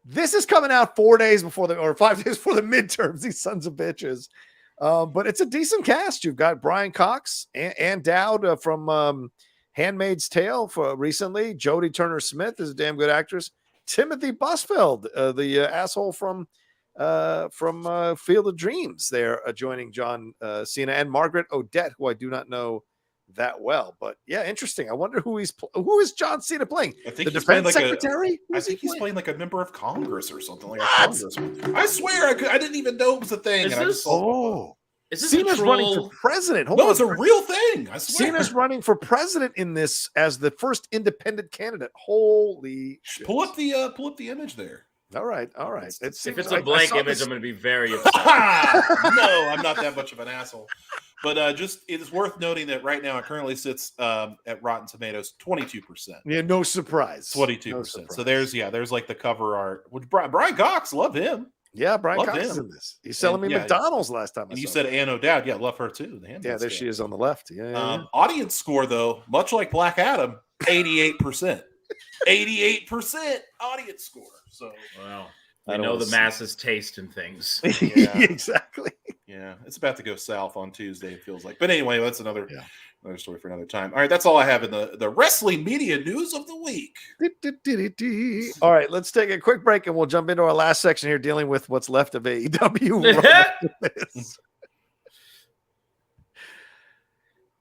This is coming out 4 days before or 5 days before the midterms, these sons of bitches. But it's a decent cast. You've got Brian Cox and Dowd from Handmaid's Tale for recently. Jodie Turner-Smith is a damn good actress. Timothy Busfield, the asshole from Field of Dreams, there joining John Cena, and Margaret Odette, who I do not know that well, but yeah, interesting. I wonder who is John Cena playing? I think the he's playing defense secretary. I think he's playing like a member of Congress or something like that. I swear, I didn't even know it was a thing. Is this Cena's running for president? Hold on. It's a real thing. I swear. Cena's running for president in this as the first independent candidate. Holy shit. Pull up the image there. All right. If it's a blank image, I'm going to be very upset. No, I'm not that much of an asshole. But just it is worth noting that right now it currently sits at Rotten Tomatoes 22%. Yeah, no surprise. 22%. So there's like the cover art. Which Brian Cox, love him. Yeah, Brian Cox is in this. He's selling me McDonald's last time. And you said Ann O'Dowd. Yeah, love her too. There she is on the left. Yeah. Audience score though, much like Black Adam, 88%. 88% audience score. So wow. I know the masses taste in things. Yeah. Exactly. Yeah, it's about to go south on Tuesday, it feels like. But anyway, that's another story for another time. All right, that's all I have in the wrestling media news of the week. All right, let's take a quick break and we'll jump into our last section here dealing with what's left of AEW.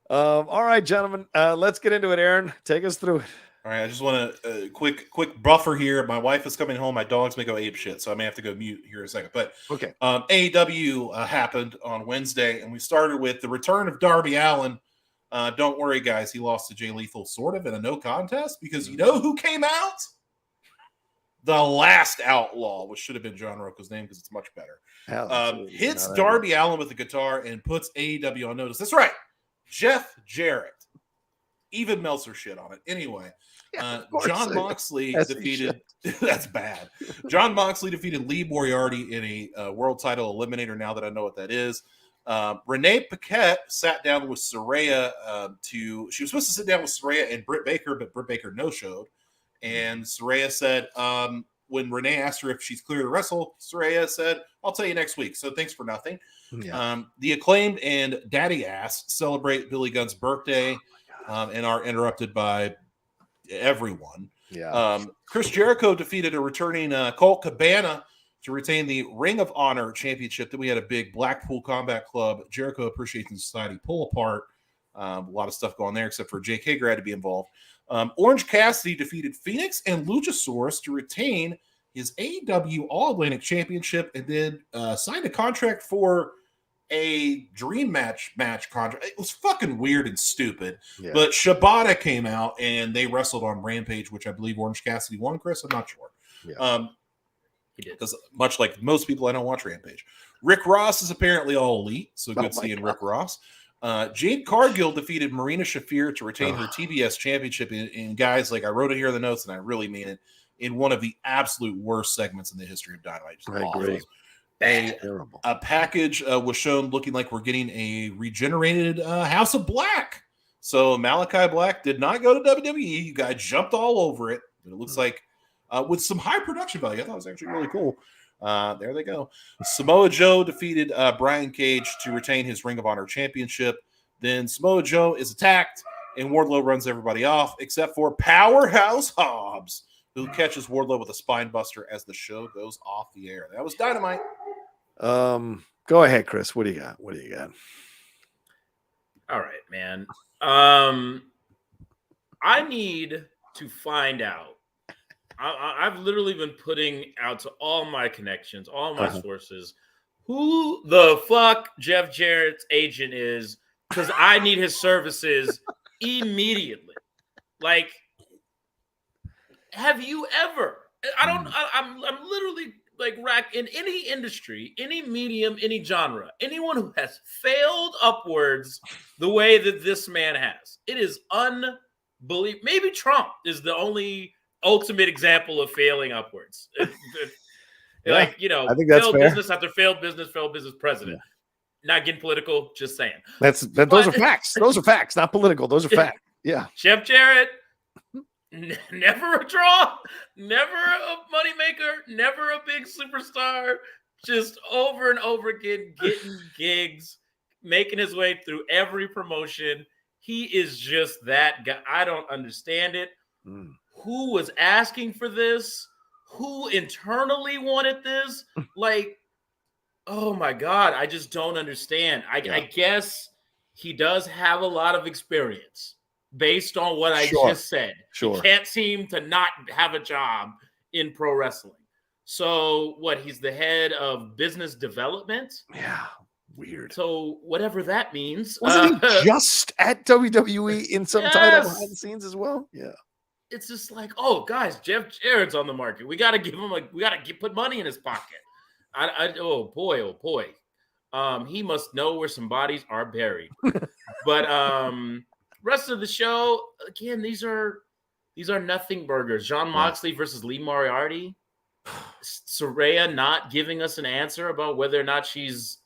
All right, gentlemen, let's get into it. Aaron, take us through it. All right, I just want a quick buffer here. My wife is coming home. My dogs may go ape shit, so I may have to go mute here in a second. But okay, AEW happened on Wednesday, and we started with the return of Darby Allin. Don't worry, guys. He lost to Jay Lethal sort of in a no contest because you know who came out? The last Outlaw, which should have been John Rocha's name because it's much better. Hits Darby Allin with the guitar and puts AEW on notice. That's right. Jeff Jarrett. Even Meltzer shit on it. Anyway, John Moxley defeated. That's bad. John Moxley defeated Lee Moriarty in a world title eliminator. Now that I know what that is, Renee Paquette sat down with Saraya. She was supposed to sit down with Saraya and Britt Baker, but Britt Baker no-showed. And Saraya said, when Renee asked her if she's clear to wrestle, Saraya said, "I'll tell you next week. So thanks for nothing." Yeah. The Acclaimed and Daddy Ass celebrate Billy Gunn's birthday. And are interrupted by everyone. Yeah. Chris Jericho defeated a returning Colt Cabana to retain the Ring of Honor Championship. Then we had a big Blackpool Combat Club Jericho Appreciation Society pull apart. A lot of stuff going there, except for Jake Hager had to be involved. Orange Cassidy defeated Phoenix and Luchasaurus to retain his AEW All Atlantic Championship, and then signed a contract for a dream match contract. It was fucking weird and stupid. Yeah. But Shibata came out and they wrestled on Rampage, which I believe Orange Cassidy won, Chris. I'm not sure. Yeah. He did. Because much like most people, I don't watch Rampage. Rick Ross is apparently all elite, so good seeing Rick Ross. Jade Cargill defeated Marina Shafir to retain her TBS championship in guys, like I wrote it here in the notes and I really mean it, in one of the absolute worst segments in the history of Dynamite. I agree. A package was shown looking like we're getting a regenerated House of Black. So Malachi Black did not go to WWE. You guys jumped all over it. But it looks like with some high production value. I thought it was actually really cool. There they go. Samoa Joe defeated Brian Cage to retain his Ring of Honor championship. Then Samoa Joe is attacked and Wardlow runs everybody off except for Powerhouse Hobbs, who catches Wardlow with a spine buster as the show goes off the air. That was Dynamite. Go ahead, Chris. What do you got? All right, man. I need to find out. I've literally been putting out to all my connections, all my sources, who the fuck Jeff Jarrett's agent is, because I need his services immediately. Like, have you ever? I'm literally like rack in any industry, any medium, any genre, anyone who has failed upwards the way that this man has. It is unbelievable. Maybe Trump is the only ultimate example of failing upwards. Like, you know, I think that's failed fair. business after failed business president. Yeah. Not getting political, just saying. Those are facts. Those are facts, not political. Those are facts. Yeah. Jeff Jarrett, Never a draw, never a moneymaker, never a big superstar. Just over and over again, getting gigs, making his way through every promotion. He is just that guy. I don't understand it. Who was asking for this? Who internally wanted this? Like, oh my God, I just don't understand. I guess he does have a lot of experience based on what I just said. He can't seem to not have a job in pro wrestling. So what? He's the head of business development. Yeah, weird. So whatever that means. Wasn't he just at WWE in some title behind the scenes as well? Yeah. It's just like, oh, guys, Jeff Jarrett's on the market. We got to give him put money in his pocket. Oh boy. He must know where some bodies are buried. But rest of the show, again, these are nothing burgers. John Moxley versus Lee Moriarty. Saraya not giving us an answer about whether or not she's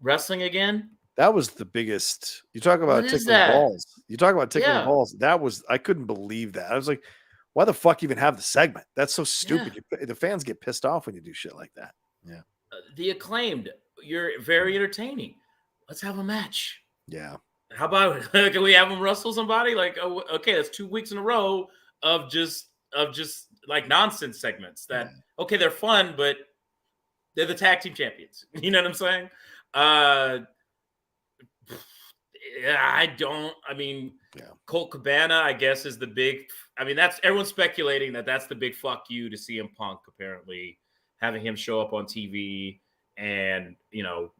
wrestling again. That was the biggest. You talk about tickling balls. You talk about tickling balls. I couldn't believe that. I was like, why the fuck even have the segment? That's so stupid. The fans get pissed off when you do shit like that. Yeah. The Acclaimed, you're very entertaining. Let's have a match. Yeah. How about can we have them wrestle somebody? Like, oh, okay, that's 2 weeks in a row of just like nonsense segments that okay, they're fun, but they're the tag team champions. You know what I'm saying? Colt Cabana, I guess, is the big. I mean, that's everyone's speculating that's the big fuck you to CM Punk, apparently having him show up on TV and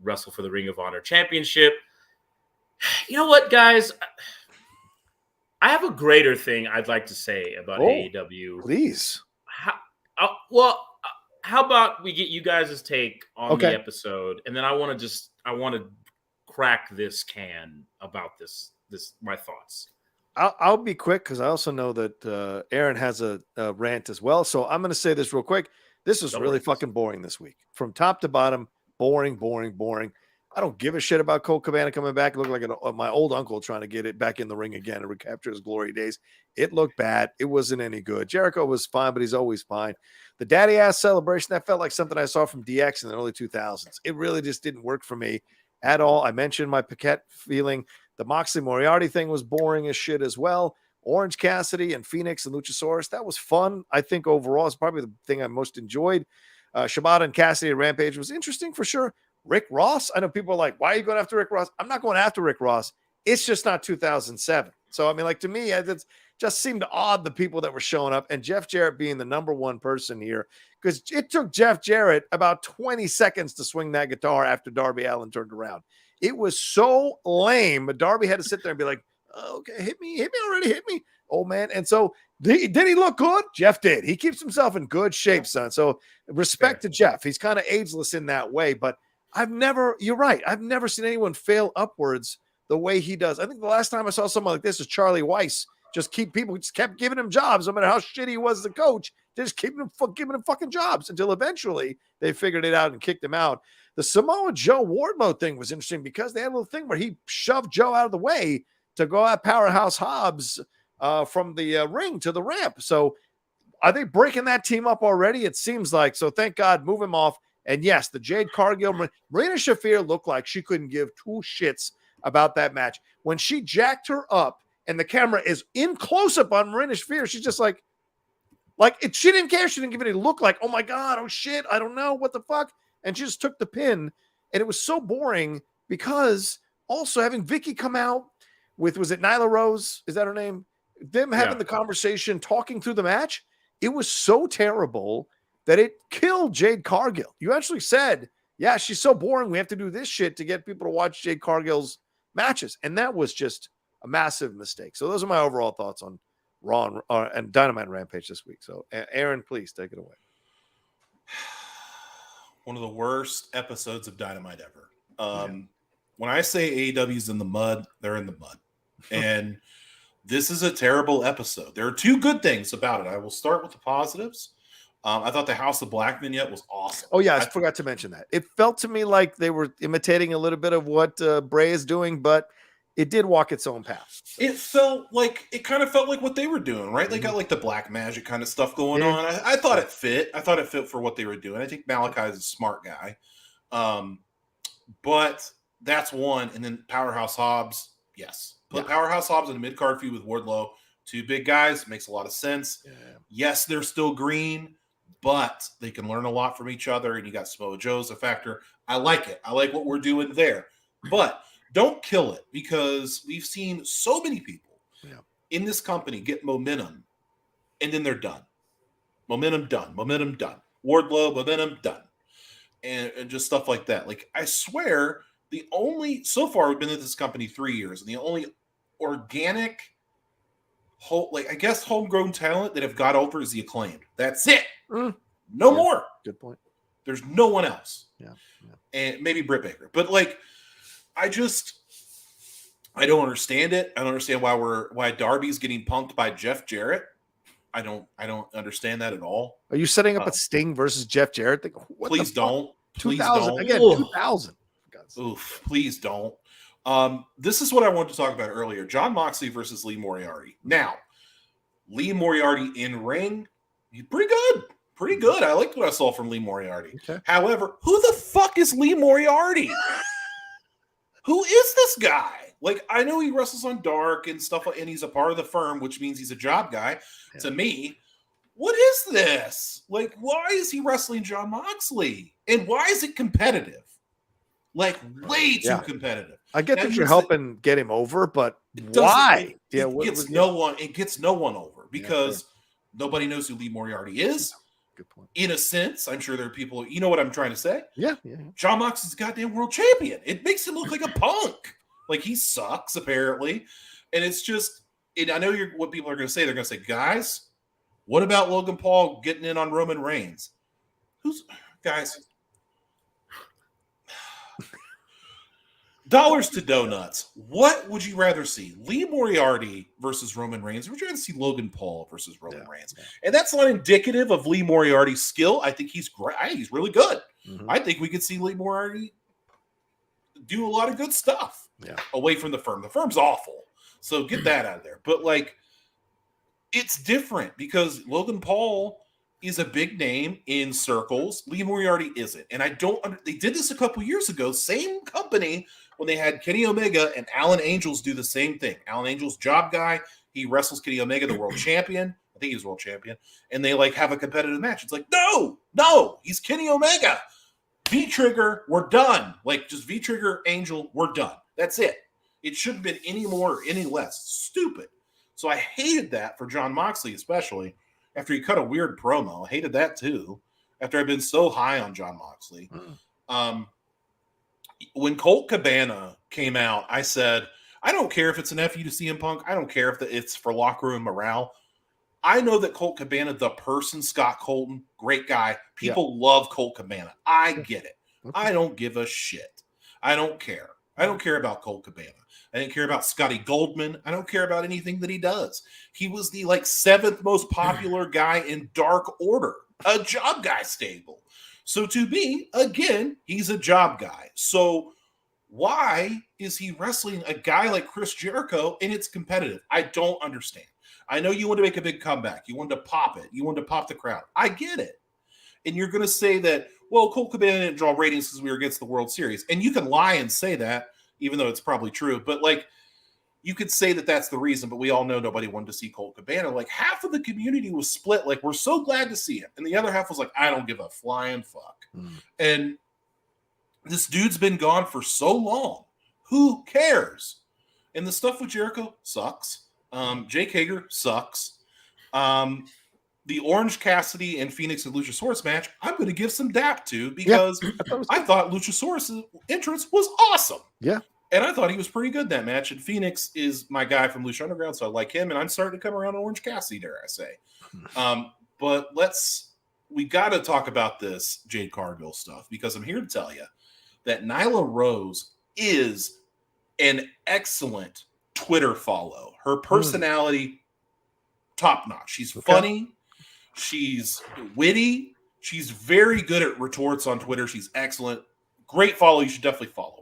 wrestle for the Ring of Honor Championship. You know what, guys? I have a greater thing I'd like to say about AEW. Please. How about we get you guys' take on the episode, and then I want to crack this can about this my thoughts. I'll be quick because I also know that Aaron has a rant as well. So I'm going to say this real quick. This is really fucking boring this week. From top to bottom, boring. I don't give a shit about Colt Cabana coming back. It looked like my old uncle trying to get it back in the ring again and recapture his glory days. It looked bad. It wasn't any good. Jericho was fine, but he's always fine. The daddy ass celebration, that felt like something I saw from DX in the early 2000s. It really just didn't work for me at all. I mentioned my Paquette feeling. The Moxley Moriarty thing was boring as shit as well. Orange Cassidy and Phoenix and Luchasaurus, that was fun. I think overall it's probably the thing I most enjoyed. Shibata and Cassidy and Rampage was interesting for sure. Rick Ross, I know people are like, why are you going after Rick Ross? I'm not going after Rick Ross. It's just not 2007. So, I mean, like, to me, it just seemed odd, the people that were showing up, and Jeff Jarrett being the number one person here, because it took Jeff Jarrett about 20 seconds to swing that guitar after Darby Allin turned around. It was so lame. Darby had to sit there and be like, okay, hit me already, old man. And so did he look good? Jeff did. He keeps himself in good shape, son. So respect to Jeff. He's kind of ageless in that way, but you're right. I've never seen anyone fail upwards the way he does. I think the last time I saw someone like this is Charlie Weiss. Just kept giving him jobs, no matter how shitty he was as a coach. They just keep giving him fucking jobs until eventually they figured it out and kicked him out. The Samoa Joe Wardlow thing was interesting because they had a little thing where he shoved Joe out of the way to go at Powerhouse Hobbs from the ring to the ramp. So are they breaking that team up already? It seems like. So thank God, move him off. And yes, the Jade Cargill, Marina Shafir looked like she couldn't give two shits about that match. When she jacked her up and the camera is in close-up on Marina Shafir, she's just like she didn't care. She didn't give it a look like, oh my God, oh shit, I don't know, what the fuck? And she just took the pin. And it was so boring because also having Vicky come out with, was it Nyla Rose? Is that her name? Them having the conversation, talking through the match. It was so terrible that it killed Jade Cargill. You actually said, yeah, she's so boring. We have to do this shit to get people to watch Jade Cargill's matches. And that was just a massive mistake. So those are my overall thoughts on Raw and Dynamite and Rampage this week. So Aaron, please take it away. One of the worst episodes of Dynamite ever. When I say AEW's in the mud, they're in the mud. And this is a terrible episode. There are two good things about it. I will start with the positives. I thought the House of Black vignette was awesome. Oh, yeah, I forgot to mention that. It felt to me like they were imitating a little bit of what Bray is doing, but it did walk its own path. It kind of felt like what they were doing, right? They got like the black magic kind of stuff going on. I thought it fit. I thought it fit for what they were doing. I think Malachi is a smart guy. But that's one. And then Powerhouse Hobbs, yes. Put Powerhouse Hobbs in a mid-card feud with Wardlow. Two big guys, makes a lot of sense. Yeah. Yes, they're still green, but they can learn a lot from each other. And you got Samoa Joe's a factor. I like it. I like what we're doing there. But don't kill it, because we've seen so many people in this company get momentum, and then they're done. Momentum done. Momentum done. Wardlow, momentum done. And just stuff like that. Like, I swear, so far we've been at this company 3 years, and the only organic, homegrown talent that have got over is the Acclaimed. That's it. No more. Good point. There's no one else. Yeah. And maybe Britt Baker. But like, I don't understand it. I don't understand why Darby's getting punked by Jeff Jarrett. I don't understand that at all. Are you setting up a Sting versus Jeff Jarrett thing? Please don't. Please 2000 don't. Again, 2000. Oof, please don't. This is what I wanted to talk about earlier. Jon Moxley versus Lee Moriarty. Now, Lee Moriarty in ring, he's pretty good. Pretty good. I liked what I saw from Lee Moriarty. Okay. However, who the fuck is Lee Moriarty? Who is this guy? Like, I know he wrestles on Dark and stuff, and he's a part of the firm, which means he's a job guy. Yeah. To me, what is this? Like, why is he wrestling Jon Moxley? And why is it competitive? Like, way too competitive. I get that you're helping get him over, but why? It gets no one over, because nobody knows who Lee Moriarty is. Good point. In a sense, I'm sure there are people, you know what I'm trying to say? Yeah. Jon Moxley's goddamn world champion. It makes him look like a punk. Like, he sucks, apparently. And it's just, I know what people are going to say. They're going to say, guys, what about Logan Paul getting in on Roman Reigns? Guys, dollars to donuts. What would you rather see? Lee Moriarty versus Roman Reigns? Or would you rather see Logan Paul versus Roman Reigns? Yeah. And that's not indicative of Lee Moriarty's skill. I think he's great. I think he's really good. Mm-hmm. I think we could see Lee Moriarty do a lot of good stuff away from the firm. The firm's awful. So get that out of there. But, like, it's different because Logan Paul is a big name in circles. Lee Moriarty isn't. And they did this a couple years ago. Same company when they had Kenny Omega and Alan Angels do the same thing. Alan Angels, job guy. He wrestles Kenny Omega, the world champion. I think he was world champion. And they, like, have a competitive match. It's like, no, he's Kenny Omega. V-Trigger, we're done. Like, just V-Trigger, Angel, we're done. That's it. It shouldn't have been any more or any less. Stupid. So I hated that for Jon Moxley, especially after he cut a weird promo. I hated that too, after I've been so high on Jon Moxley. When Colt Cabana came out, I said, I don't care if it's an FU to CM Punk. I don't care if it's for locker room morale. I know that Colt Cabana, the person, Scott Colton, great guy. People love Colt Cabana. I get it. I don't give a shit. I don't care. I don't care about Colt Cabana. I didn't care about Scotty Goldman. I don't care about anything that he does. He was the 7th most popular guy in Dark Order, a job guy stable. So to me, again, he's a job guy. So why is he wrestling a guy like Chris Jericho and it's competitive? I don't understand. I know you want to make a big comeback. You want to pop it. You want to pop the crowd. I get it. And you're going to say that, well, Colt Cabana didn't draw ratings because we were against the World Series. And you can lie and say that, even though it's probably true. But, you could say that that's the reason, but we all know nobody wanted to see Colt Cabana. Half of the community was split. We're so glad to see him. And the other half was like, I don't give a flying fuck. And this dude's been gone for so long. Who cares? And the stuff with Jericho sucks. Jake Hager sucks. The Orange Cassidy and Phoenix and Luchasaurus match, I'm going to give some dap to because I thought Luchasaurus' entrance was awesome. Yeah. And I thought he was pretty good that match. And Phoenix is my guy from Lucha Underground, so I like him. And I'm starting to come around on Orange Cassidy, dare I say. But we got to talk about this Jade Cargill stuff because I'm here to tell you that Nyla Rose is an excellent Twitter follow. Her personality, top notch. She's funny. She's witty. She's very good at retorts on Twitter. She's excellent. Great follow. You should definitely follow her.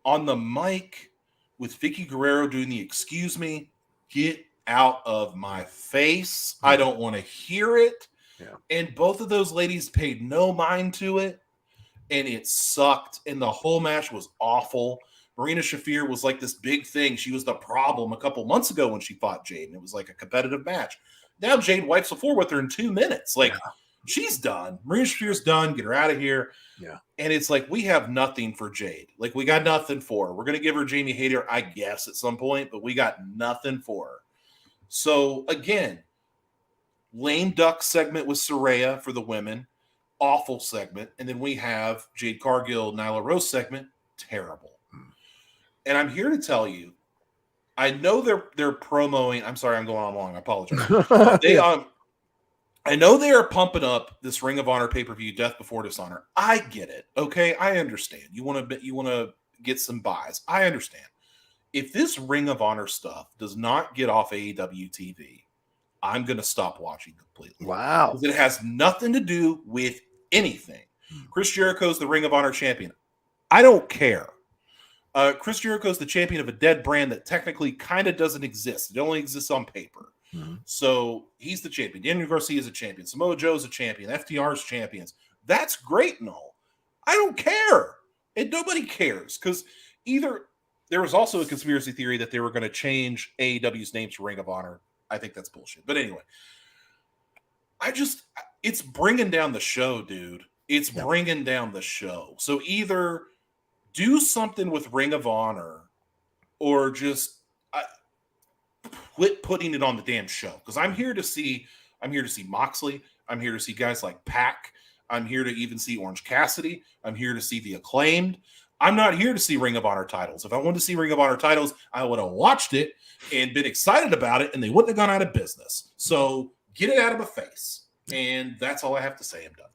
On the mic, with Vicky Guerrero doing the excuse me, get out of my face. I don't want to hear it. Yeah. And both of those ladies paid no mind to it. And it sucked. And the whole match was awful. Marina Shafir was like this big thing. She was the problem a couple months ago when she fought Jade. And it was like a competitive match. Now Jade wipes the floor with her in 2 minutes. Like, she's done. Marina Shafir's done. Get her out of here. Yeah. And it's like, we have nothing for Jade. Like, we got nothing for her. We're going to give her Jamie Hayter, I guess, at some point, but we got nothing for her. So, again, lame duck segment with Saraya for the women. Awful segment. And then we have Jade Cargill, Nyla Rose segment. Terrible. And I'm here to tell you, I know they're promoting. I'm sorry, I'm going on long. I apologize. I know they are pumping up this Ring of Honor pay-per-view, Death Before Dishonor. I get it. Okay, I understand. You want to get some buys. I understand. If this Ring of Honor stuff does not get off AEW TV, I'm going to stop watching completely. Wow. Because it has nothing to do with anything. Chris Jericho's the Ring of Honor champion. I don't care. Chris Jericho's the champion of a dead brand that technically kind of doesn't exist. It only exists on paper. Mm-hmm. So he's the champion. Daniel Garcia is a champion. Samoa Joe's a champion. FTR's champions. That's great and all. I don't care. And nobody cares. Because either there was also a conspiracy theory that they were going to change AEW's name to Ring of Honor. I think that's bullshit. But anyway, it's bringing down the show, dude. It's bringing down the show. So either do something with Ring of Honor or just quit putting it on the damn show. Because I'm here to see Moxley. I'm here to see guys like Pac. I'm here to even see Orange Cassidy. I'm here to see the Acclaimed. I'm not here to see Ring of Honor titles. If I wanted to see Ring of Honor titles, I would have watched it and been excited about it, and they wouldn't have gone out of business. So get it out of my face. And that's all I have to say. I'm done.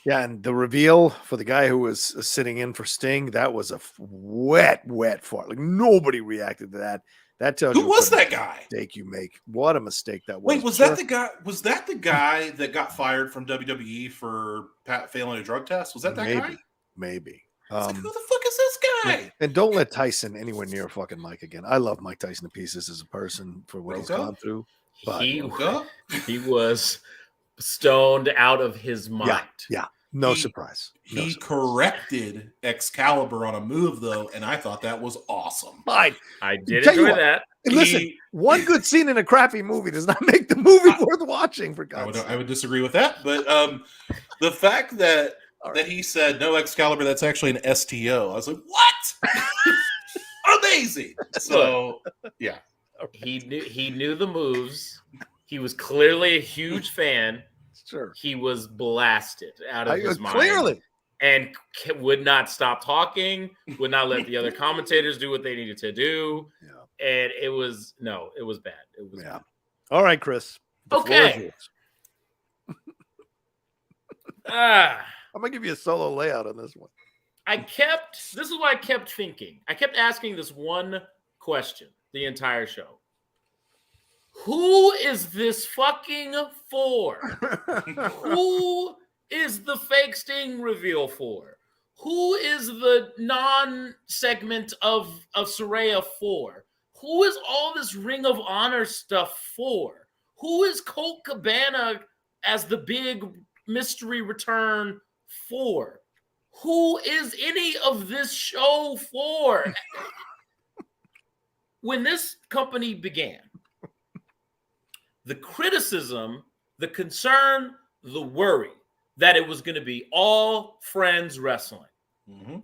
Yeah, and the reveal for the guy who was sitting in for Sting, that was a wet fart. Like, nobody reacted to that. That tells you who was that guy? Mistake you make. What a mistake that was. Wait, was that the guy? Was that the guy that got fired from WWE for failing a drug test? Was that guy? Maybe. Like, who the fuck is this guy? And don't let Tyson anywhere near fucking Mike again. I love Mike Tyson to pieces as a person for what he's gone through. But he was stoned out of his mind. Yeah. No surprise. He corrected Excalibur on a move, though, and I thought that was awesome. Fine. I did enjoy that. Listen, one good scene in a crappy movie does not make the movie worth watching, for God's sake. I would disagree with that, but the fact that he said, no, Excalibur, that's actually an STO. I was like, what? Amazing. So, yeah. He knew the moves. He was clearly a huge fan. Sure. He was blasted out of his mind. Clearly. And would not stop talking, would not let the other commentators do what they needed to do. Yeah. And it was bad. It was bad. All right, Chris. Okay. I'm going to give you a solo layout on this one. This is why I kept thinking. I kept asking this one question the entire show. Who is this fucking for? Who is the fake Sting reveal for? Who is the non-segment of Saraya for? Who is all this Ring of Honor stuff for? Who is Colt Cabana as the big mystery return for? Who is any of this show for? When this company began, the criticism, the concern, the worry that it was going to be all friends wrestling,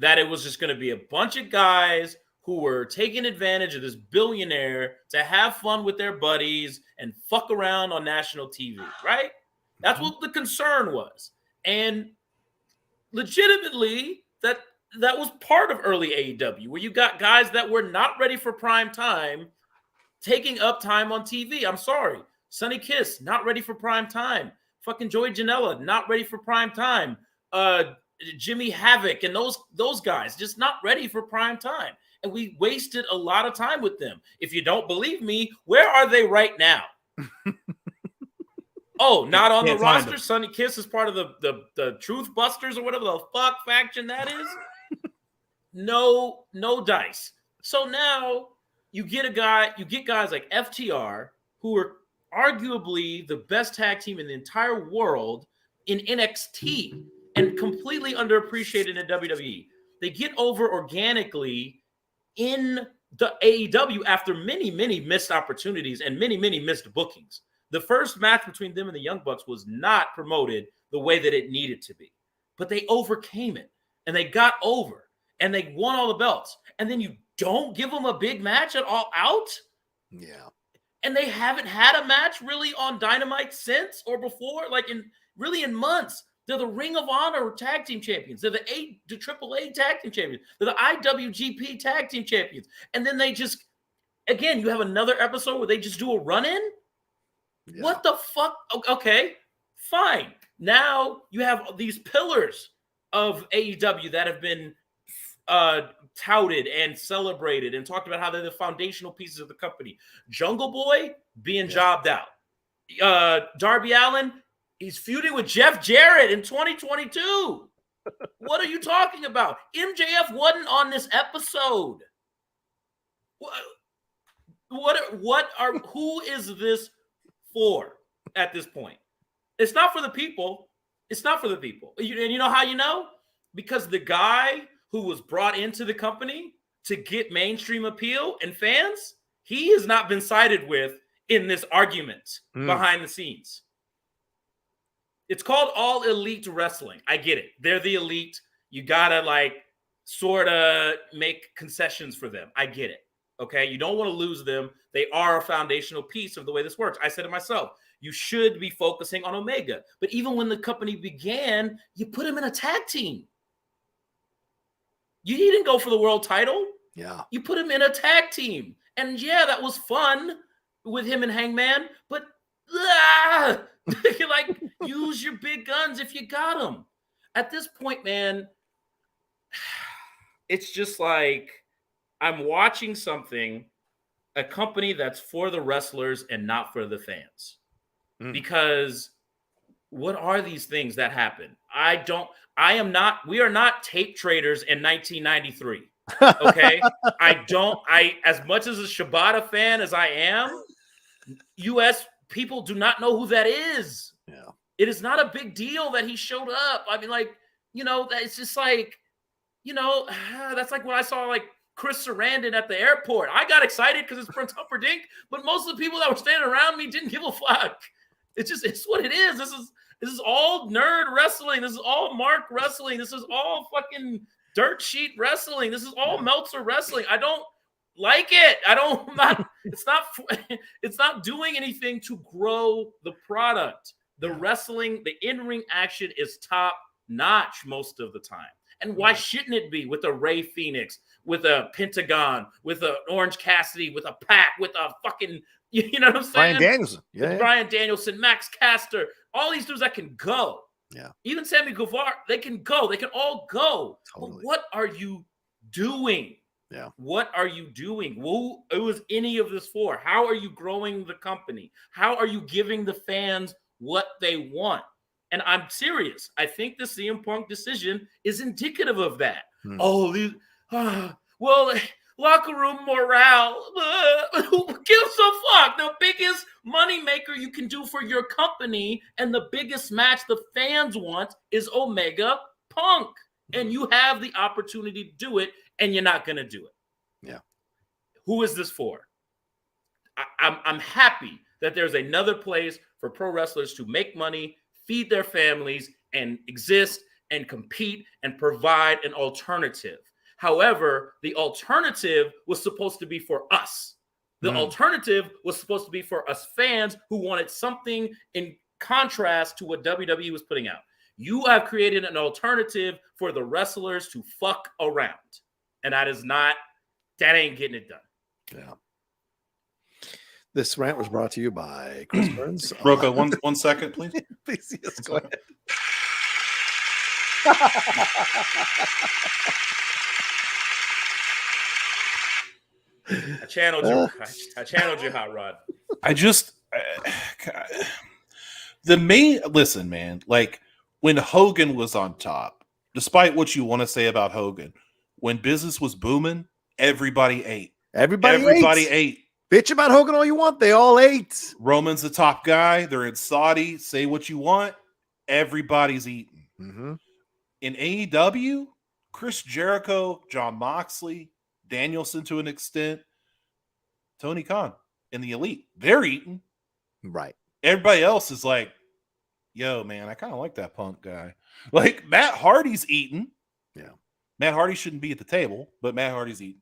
that it was just going to be a bunch of guys who were taking advantage of this billionaire to have fun with their buddies and fuck around on national TV, right? That's what the concern was. And legitimately, that was part of early AEW, where you got guys that were not ready for prime time taking up time on TV. I'm sorry. Sonny Kiss, not ready for prime time. Fucking Joey Janela, not ready for prime time. Jimmy Havoc and those guys, just not ready for prime time. And we wasted a lot of time with them. If you don't believe me, where are they right now? Oh, not on the roster? Sonny Kiss is part of the Truth Busters or whatever the fuck faction that is? No dice. So now you get guys like FTR, who are arguably the best tag team in the entire world in NXT and completely underappreciated in WWE. They get over organically in the AEW after many, many missed opportunities and many, many missed bookings. The first match between them and the Young Bucks was not promoted the way that it needed to be, but they overcame it and they got over and they won all the belts. And then you don't give them a big match at All Out? Yeah. And they haven't had a match really on Dynamite since or before, like in months. They're the Ring of Honor tag team champions. They're the AAA tag team champions. They're the IWGP tag team champions. And then they just, again, you have another episode where they just do a run-in? Yeah. What the fuck? Okay, fine. Now you have these pillars of AEW that have been touted and celebrated and talked about how they're the foundational pieces of the company. Jungle Boy being jobbed out. Darby Allin, he's feuding with Jeff Jarrett in 2022. What are you talking about? MJF wasn't on this episode. Who is this for at this point? It's not for the people. It's not for the people. And you know how you know? Because the guy who was brought into the company to get mainstream appeal and fans, he has not been sided with in this argument behind the scenes. It's called All Elite Wrestling. I get it. They're the elite. You gotta sort of make concessions for them. I get it. Okay. You don't want to lose them. They are a foundational piece of the way this works. I said it myself. You should be focusing on Omega. But even when the company began, you put him in a tag team. You didn't go for the world title. Yeah. You put him in a tag team. And yeah, that was fun with him and Hangman. But use your big guns if you got them. At this point, man, it's just like I'm watching a company that's for the wrestlers and not for the fans. Because what are these things that happen? We are not tape traders in 1993. Okay. As much as a Shibata fan as I am, US people do not know who that is. Yeah. It is not a big deal that he showed up. I mean, it's just that's like when I saw Chris Sarandon at the airport. I got excited because it's Prince Humperdinck, but most of the people that were standing around me didn't give a fuck. It's what it is. This is all nerd wrestling. This is all Mark wrestling. This is all fucking dirt sheet wrestling. This is all Meltzer wrestling. I don't like it. It's not doing anything to grow the product. The wrestling, the in-ring action is top notch most of the time. And why shouldn't it be with a Ray Phoenix, with a Pentagon, with an Orange Cassidy, with a Pac, with a fucking, you know what I'm saying? Brian Danielson. Yeah. Brian Danielson, Max Caster, all these dudes that can go. Yeah. Even Sammy Guevara, they can go. They can all go. Totally. But what are you doing? Yeah. What are you doing? Who is any of this for? How are you growing the company? How are you giving the fans what they want? And I'm serious. I think the CM Punk decision is indicative of that. Locker room morale. Who gives a fuck? The biggest moneymaker you can do for your company and the biggest match the fans want is Omega Punk. And you have the opportunity to do it, and you're not going to do it. Yeah. Who is this for? I'm happy that there's another place for pro wrestlers to make money, feed their families, and exist and compete and provide an alternative. However, the alternative was supposed to be for us. The alternative was supposed to be for us fans who wanted something in contrast to what WWE was putting out. You have created an alternative for the wrestlers to fuck around. And that ain't getting it done. Yeah. This rant was brought to you by Chris Burns. Rocha, one second, please. Please, yes, go ahead. I channeled you, Hot Rod. Listen, man, when Hogan was on top, despite what you want to say about Hogan, when business was booming, Everybody ate. Everybody ate. Bitch about Hogan all you want. They all ate. Roman's the top guy. They're in Saudi. Say what you want. Everybody's eating. Mm-hmm. In AEW, Chris Jericho, John Moxley, Danielson to an extent, Tony Khan, and the Elite. They're eating. Right. Everybody else is like, yo, man, I kind of like that Punk guy. Like, Matt Hardy's eating. Yeah. Matt Hardy shouldn't be at the table, but Matt Hardy's eating.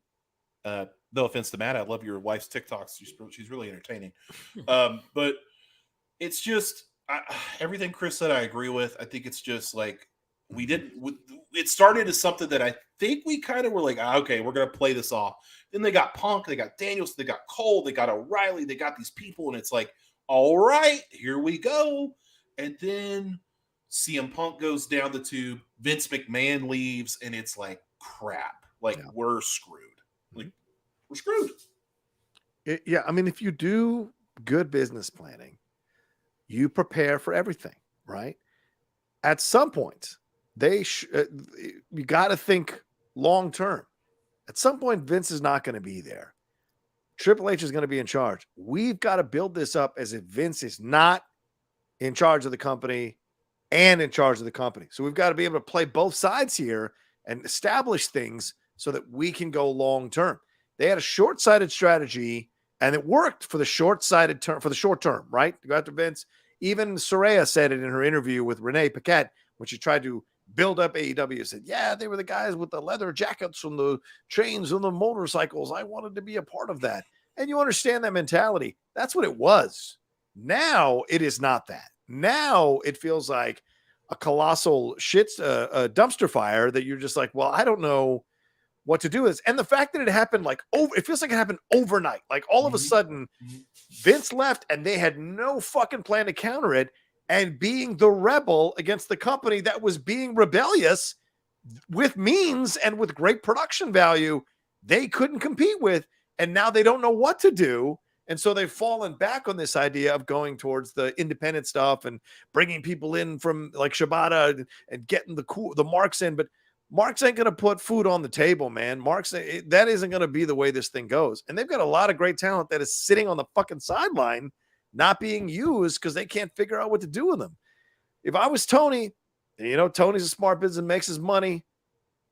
No offense to Matt. I love your wife's TikToks. She's really entertaining. But it's just everything Chris said I agree with. I think it's just like it started as something that I think we kind of were like, okay, we're going to play this off. Then they got Punk, they got Daniels, they got Cole, they got O'Reilly, they got these people, and it's like, all right, here we go. And then CM Punk goes down the tube, Vince McMahon leaves, and it's like, crap. Like, we're screwed. Like, we're screwed. Yeah, I mean, if you do good business planning, you prepare for everything, right? At some point, you got to think long term. At some point, Vince is not going to be there. Triple H is going to be in charge. We've got to build this up as if Vince is not in charge of the company and in charge of the company. So we've got to be able to play both sides here and establish things so that we can go long term. They had a short-sighted strategy, and it worked for the short-sighted term, for the short term, right? To go after Vince. Even Saraya said it in her interview with Renee Paquette when she tried to build up AEW. Said, yeah, they were the guys with the leather jackets on the chains on the motorcycles. I wanted to be a part of that. And you understand that mentality. That's what it was. Now it is not that. Now it feels like a colossal a dumpster fire that you're just like, well, I don't know what to do with this. And the fact that it happened it feels like it happened overnight. Like all of a sudden Vince left and they had no fucking plan to counter it. And being the rebel against the company that was being rebellious with means and with great production value, they couldn't compete with. And now they don't know what to do. And so they've fallen back on this idea of going towards the independent stuff and bringing people in from like Shibata and getting the Marks in. But Marks ain't going to put food on the table, man. That isn't going to be the way this thing goes. And they've got a lot of great talent that is sitting on the fucking sideline, not being used because they can't figure out what to do with them. If I was Tony, Tony's a smart business, makes his money,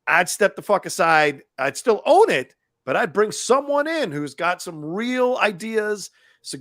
I'd step the fuck aside. I'd still own it, but I'd bring someone in who's got some real ideas. So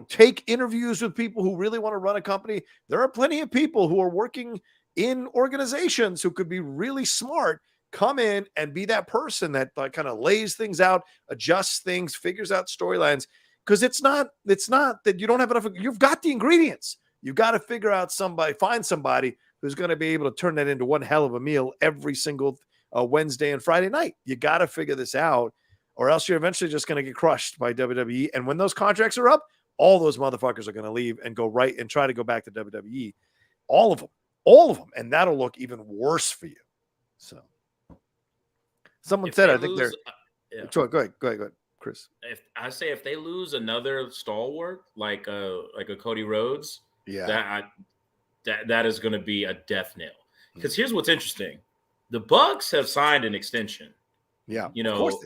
take interviews with people who really want to run a company. There are plenty of people who are working in organizations who could be really smart, come in and be that person that kind of lays things out, adjusts things, figures out storylines. Because it's not that you don't have enough. You've got the ingredients. You've got to figure out find somebody who's going to be able to turn that into one hell of a meal every single Wednesday and Friday night. You got to figure this out, or else you're eventually just going to get crushed by WWE. And when those contracts are up, all those motherfuckers are going to leave and go right and try to go back to WWE. All of them. And that'll look even worse for you. So someone said, I think they're, go ahead, Chris. If they lose another stalwart like a Cody Rhodes, that is going to be a death nail. Because here's what's interesting: the Bucks have signed an extension. Yeah, of course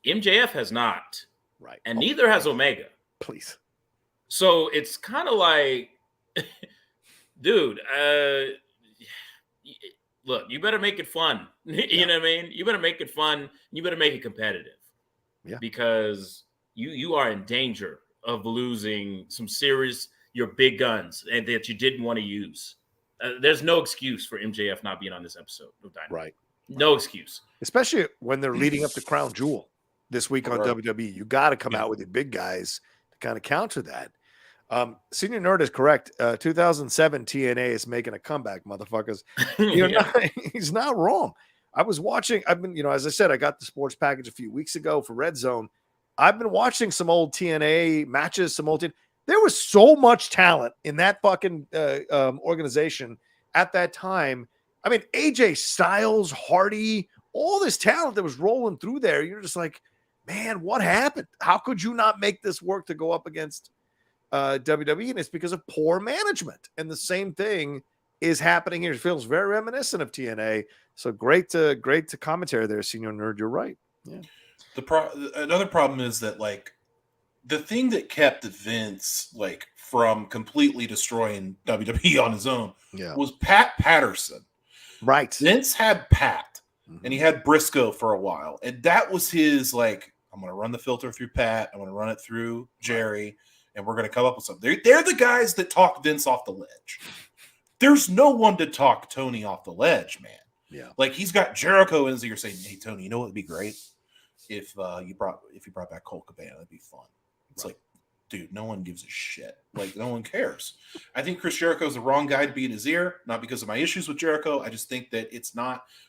MJF has not, right? And neither has Omega. Please. So it's kind of like, dude, look, you better make it fun. You know what I mean? You better make it fun. You better make it competitive. Yeah. Because you are in danger of losing your big guns and that you didn't want to use. There's no excuse for MJF not being on this episode of Dynamite. Right. No excuse. Especially when they're leading up to Crown Jewel this week on WWE. You got to come out with your big guys to kind of counter that. Senior Nerd is correct. 2007 TNA is making a comeback, motherfuckers. He's not wrong. I've been, as I said, I got the sports package a few weeks ago for Red Zone. I've been watching some old TNA matches, there was so much talent in that fucking organization at that time. I mean, AJ Styles, Hardy, all this talent that was rolling through there. You're just like, man, what happened? How could you not make this work to go up against WWE? And it's because of poor management. And the same thing is happening here. It feels very reminiscent of TNA. So great to commentary there, Senior Nerd. You're right. Yeah. Another problem is that like the thing that kept Vince like from completely destroying WWE on his own was Pat Patterson. Right. Vince had Pat and he had Briscoe for a while. And that was his like, I'm going to run the filter through Pat. I'm going to run it through Jerry. And we're going to come up with something. They're the guys that talk Vince off the ledge. There's no one to talk Tony off the ledge, man. Yeah. Like he's got Jericho in his ear saying, hey, Tony, you know what would be great? If you brought back Colt Cabana, that'd be fun. It's like, dude, no one gives a shit. Like, no one cares. I think Chris Jericho is the wrong guy to be in his ear, not because of my issues with Jericho. I just think that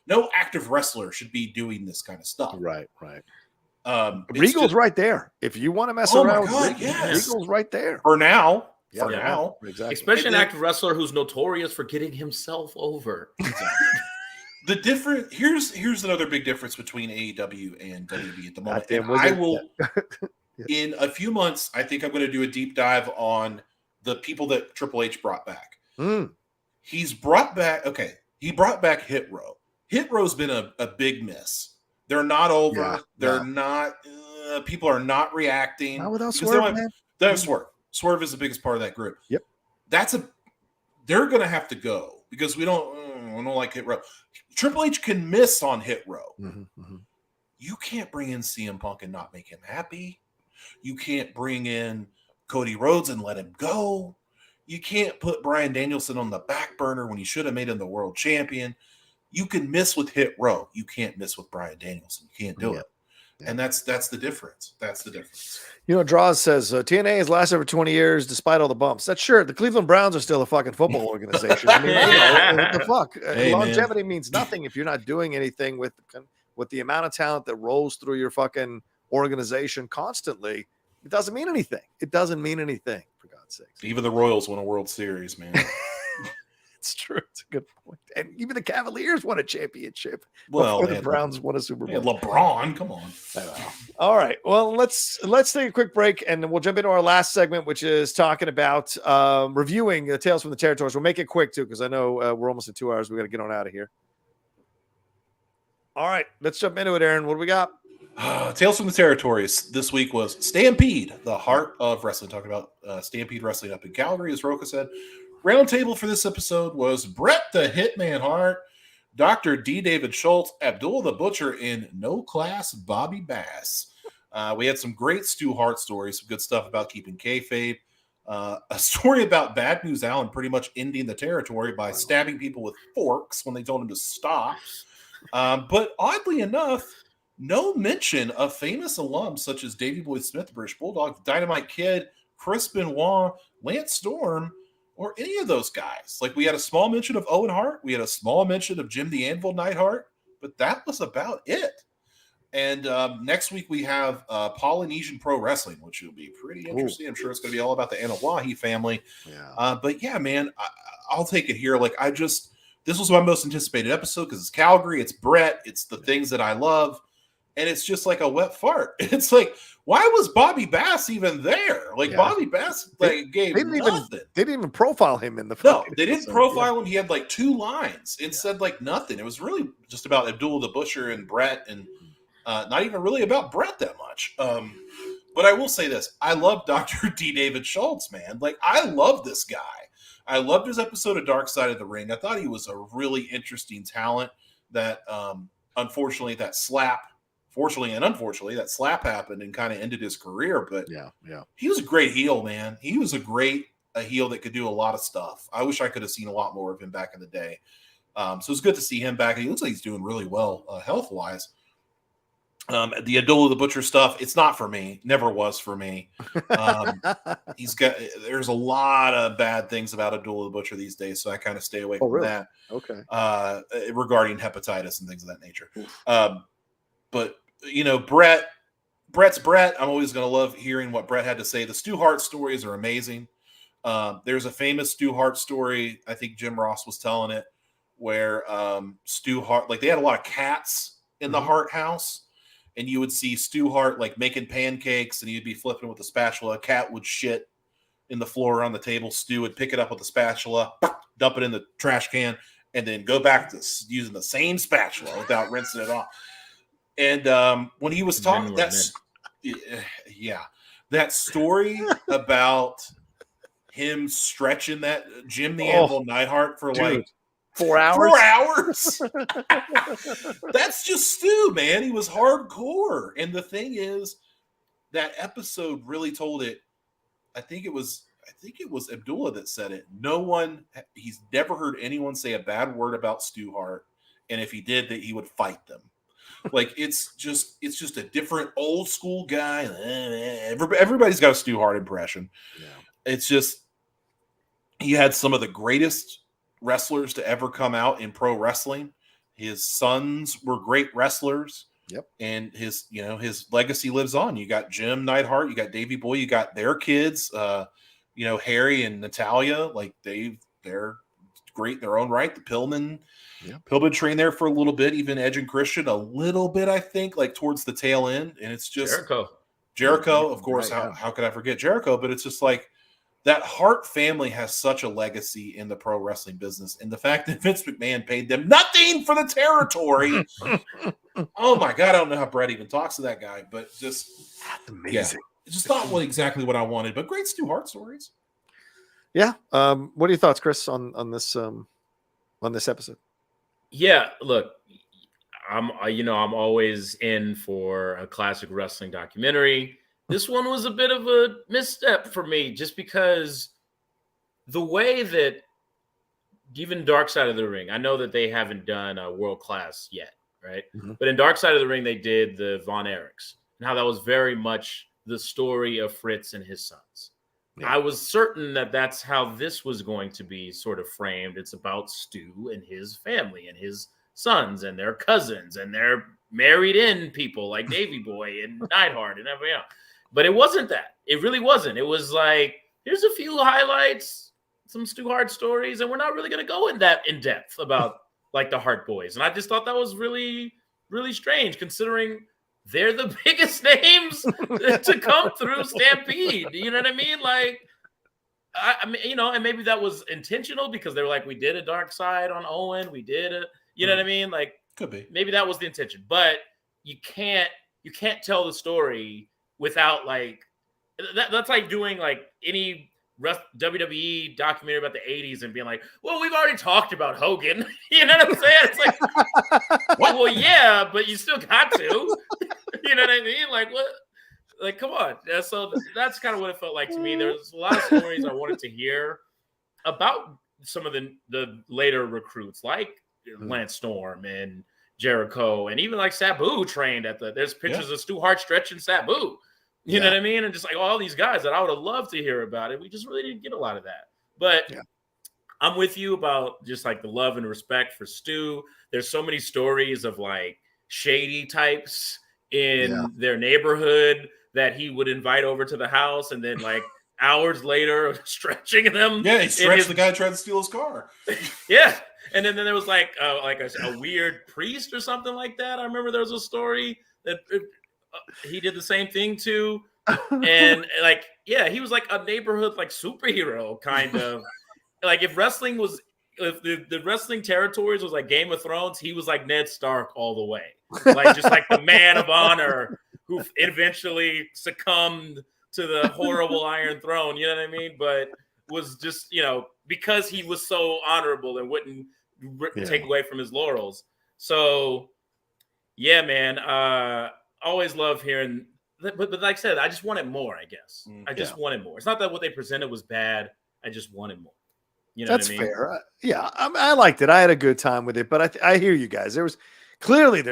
no active wrestler should be doing this kind of stuff. Right. Regal's right there. If you want to mess around, Regal's right there. For now. Exactly. Especially an active wrestler who's notorious for getting himself over. Exactly. Here's another big difference between AEW and WWE at the moment. And I will in a few months, I think I'm going to do a deep dive on the people that Triple H brought back. He's brought back he brought back Hit Row. Hit Row's been a big miss. They're not over. They're not people are not reacting. Not without Swerve, man. That's Swerve. Swerve is the biggest part of that group. Yep. They're going to have to go because we don't like Hit Row. Triple H can miss on Hit Row. You can't bring in CM Punk and not make him happy. You can't bring in Cody Rhodes and let him go. You can't put Bryan Danielson on the back burner when you should have made him the world champion. You can miss with Hit Row. You can't miss with Bryan Danielson. You can't do it. Yeah. And that's the difference. That's the difference. You know, Draws says TNA has lasted over 20 years despite all the bumps. That's sure. The Cleveland Browns are still a fucking football organization. I mean, what the fuck? Hey, longevity means nothing if you're not doing anything with the amount of talent that rolls through your fucking organization constantly. It doesn't mean anything. It doesn't mean anything, for God's sake. Even the Royals won a World Series, man. It's true. It's a good point. And even the Cavaliers won a championship. Well, before the Browns won a Super Bowl. LeBron, come on. All right. Well, let's take a quick break, and then we'll jump into our last segment, which is talking about reviewing the Tales from the Territories. We'll make it quick too, because I know we're almost at 2 hours. We got to get on out of here. All right, let's jump into it, Aaron. What do we got? Tales from the Territories this week was Stampede, the heart of wrestling. Talking about Stampede Wrestling up in Calgary, as Rocha said. Roundtable for this episode was Bret the Hitman Hart, Dr. D. David Schultz, Abdullah the Butcher, and No Class Bobby Bass. We had some great Stu Hart stories, some good stuff about keeping kayfabe. A story about Bad News Allen pretty much ending the territory by stabbing people with forks when they told him to stop. But oddly enough, no mention of famous alums such as Davey Boy Smith, British Bulldog, Dynamite Kid, Chris Benoit, Lance Storm, or any of those guys. Like, we had a small mention of Owen Hart. We had a small mention of Jim the Anvil Neidhart, but that was about it. And next week we have Polynesian Pro Wrestling, which will be pretty interesting. I'm sure it's going to be all about the Anawahi family. Yeah. But yeah, man, I'll take it here. Like, this was my most anticipated episode because it's Calgary, it's Bret, it's the things that I love. And it's just like a wet fart. It's like, why was Bobby Bass even there? Like, Bobby Bass gave nothing. They didn't even profile him in the No, they didn't profile him. He had like 2 lines and said like nothing. It was really just about Abdullah the Butcher and Bret, and not even really about Bret that much. But I will say this. I love Dr. D. David Schultz, man. Like, I love this guy. I loved his episode of Dark Side of the Ring. I thought he was a really interesting talent that unfortunately that slap happened and kind of ended his career. But he was a great heel, man. He was a heel that could do a lot of stuff. I wish I could have seen a lot more of him back in the day. So it's good to see him back. He looks like he's doing really well health-wise. The Abdullah the Butcher stuff, it's not for me. Never was for me. There's a lot of bad things about Abdullah the Butcher these days, so I kind of stay away from that. Okay. Regarding hepatitis and things of that nature. But you know, Bret's Bret. I'm always going to love hearing what Bret had to say. The Stu Hart stories are amazing. There's a famous Stu Hart story. I think Jim Ross was telling it, where Stu Hart, like, they had a lot of cats in the Hart house, and you would see Stu Hart like making pancakes, and he'd be flipping with a spatula. A cat would shit in the floor on the table. Stu would pick it up with the spatula, dump it in the trash can, and then go back to using the same spatula without rinsing it off. And when he was talking, that story about him stretching that Jim the Anvil Neidhart for like 4 hours. 4 hours. That's just Stu, man. He was hardcore. And the thing is, that episode really told it. I think it was Abdullah that said it. He's never heard anyone say a bad word about Stu Hart, and if he did, that he would fight them. Like it's just a different old school guy. Everybody's got a Stu Hart impression. Yeah. It's just he had some of the greatest wrestlers to ever come out in pro wrestling. His sons were great wrestlers. Yep. And his legacy lives on. You got Jim Neidhart, you got Davey Boy, you got their kids, Harry and Natalia, like they're great in their own right. The Pillman trained there for a little bit, even Edge and Christian a little bit, I think, like towards the tail end. And it's just Jericho, of course. Right, how could I forget Jericho? But it's just like that Hart family has such a legacy in the pro wrestling business. And the fact that Vince McMahon paid them nothing for the territory. Oh my God, I don't know how Brett even talks to that guy, but just that's amazing. Yeah, just not exactly what I wanted, but great Stu Hart stories. Yeah. What are your thoughts, Chris, on this episode? Yeah, look, I'm always in for a classic wrestling documentary. This one was a bit of a misstep for me, just because the way that even Dark Side of the Ring, I know that they haven't done a world class yet, right? Mm-hmm. But in Dark Side of the Ring, they did the Von Erichs, and how that was very much the story of Fritz and his sons. Yeah. I was certain that that's how this was going to be sort of framed. It's about Stu and his family and his sons and their cousins and their married in people like Davey Boy and Neidhart and everything else. But it wasn't that. It really wasn't. It was like, here's a few highlights, some Stu Hart stories, and we're not really going to go in depth about like the Hart boys. And I just thought that was really, really strange, considering they're the biggest names to come through Stampede. You know what I mean? Like, I mean, and maybe that was intentional because they were like, we did a Dark Side on Owen. We did a, you know what I mean? Like, could be. Maybe that was the intention, but you can't tell the story without like that's like doing like any WWE documentary about the 80s and being like, well, we've already talked about Hogan. You know what I'm saying? It's like, well, yeah, but you still got to. You know what I mean? Like, what? Like, come on. So that's kind of what it felt like to me. There's a lot of stories I wanted to hear about some of the later recruits, like Lance Storm and Jericho, and even like Sabu trained there's pictures of Stu Hart stretching Sabu. You know what I mean? And just like all these guys that I would have loved to hear about it. We just really didn't get a lot of that. But I'm with you about just like the love and respect for Stu. There's so many stories of like shady types in their neighborhood that he would invite over to the house, and then like hours later stretching them. Yeah, he stretched the guy who tried to steal his car. Yeah. And then there was like a weird priest or something like that. I remember there was a story that he did the same thing too. And like, yeah, he was like a neighborhood like superhero kind of. Like if the wrestling territories was like Game of Thrones, he was like Ned Stark all the way. Like just like the man of honor who eventually succumbed to the horrible Iron Throne, you know what I mean? But was just, because he was so honorable and wouldn't take away from his laurels. So, yeah, man, always love hearing, but like I said, I just wanted more, I guess. I just wanted more. It's not that what they presented was bad. I just wanted more. You know That's what I mean? fair. I liked it. I had a good time with it, but I hear you guys. There's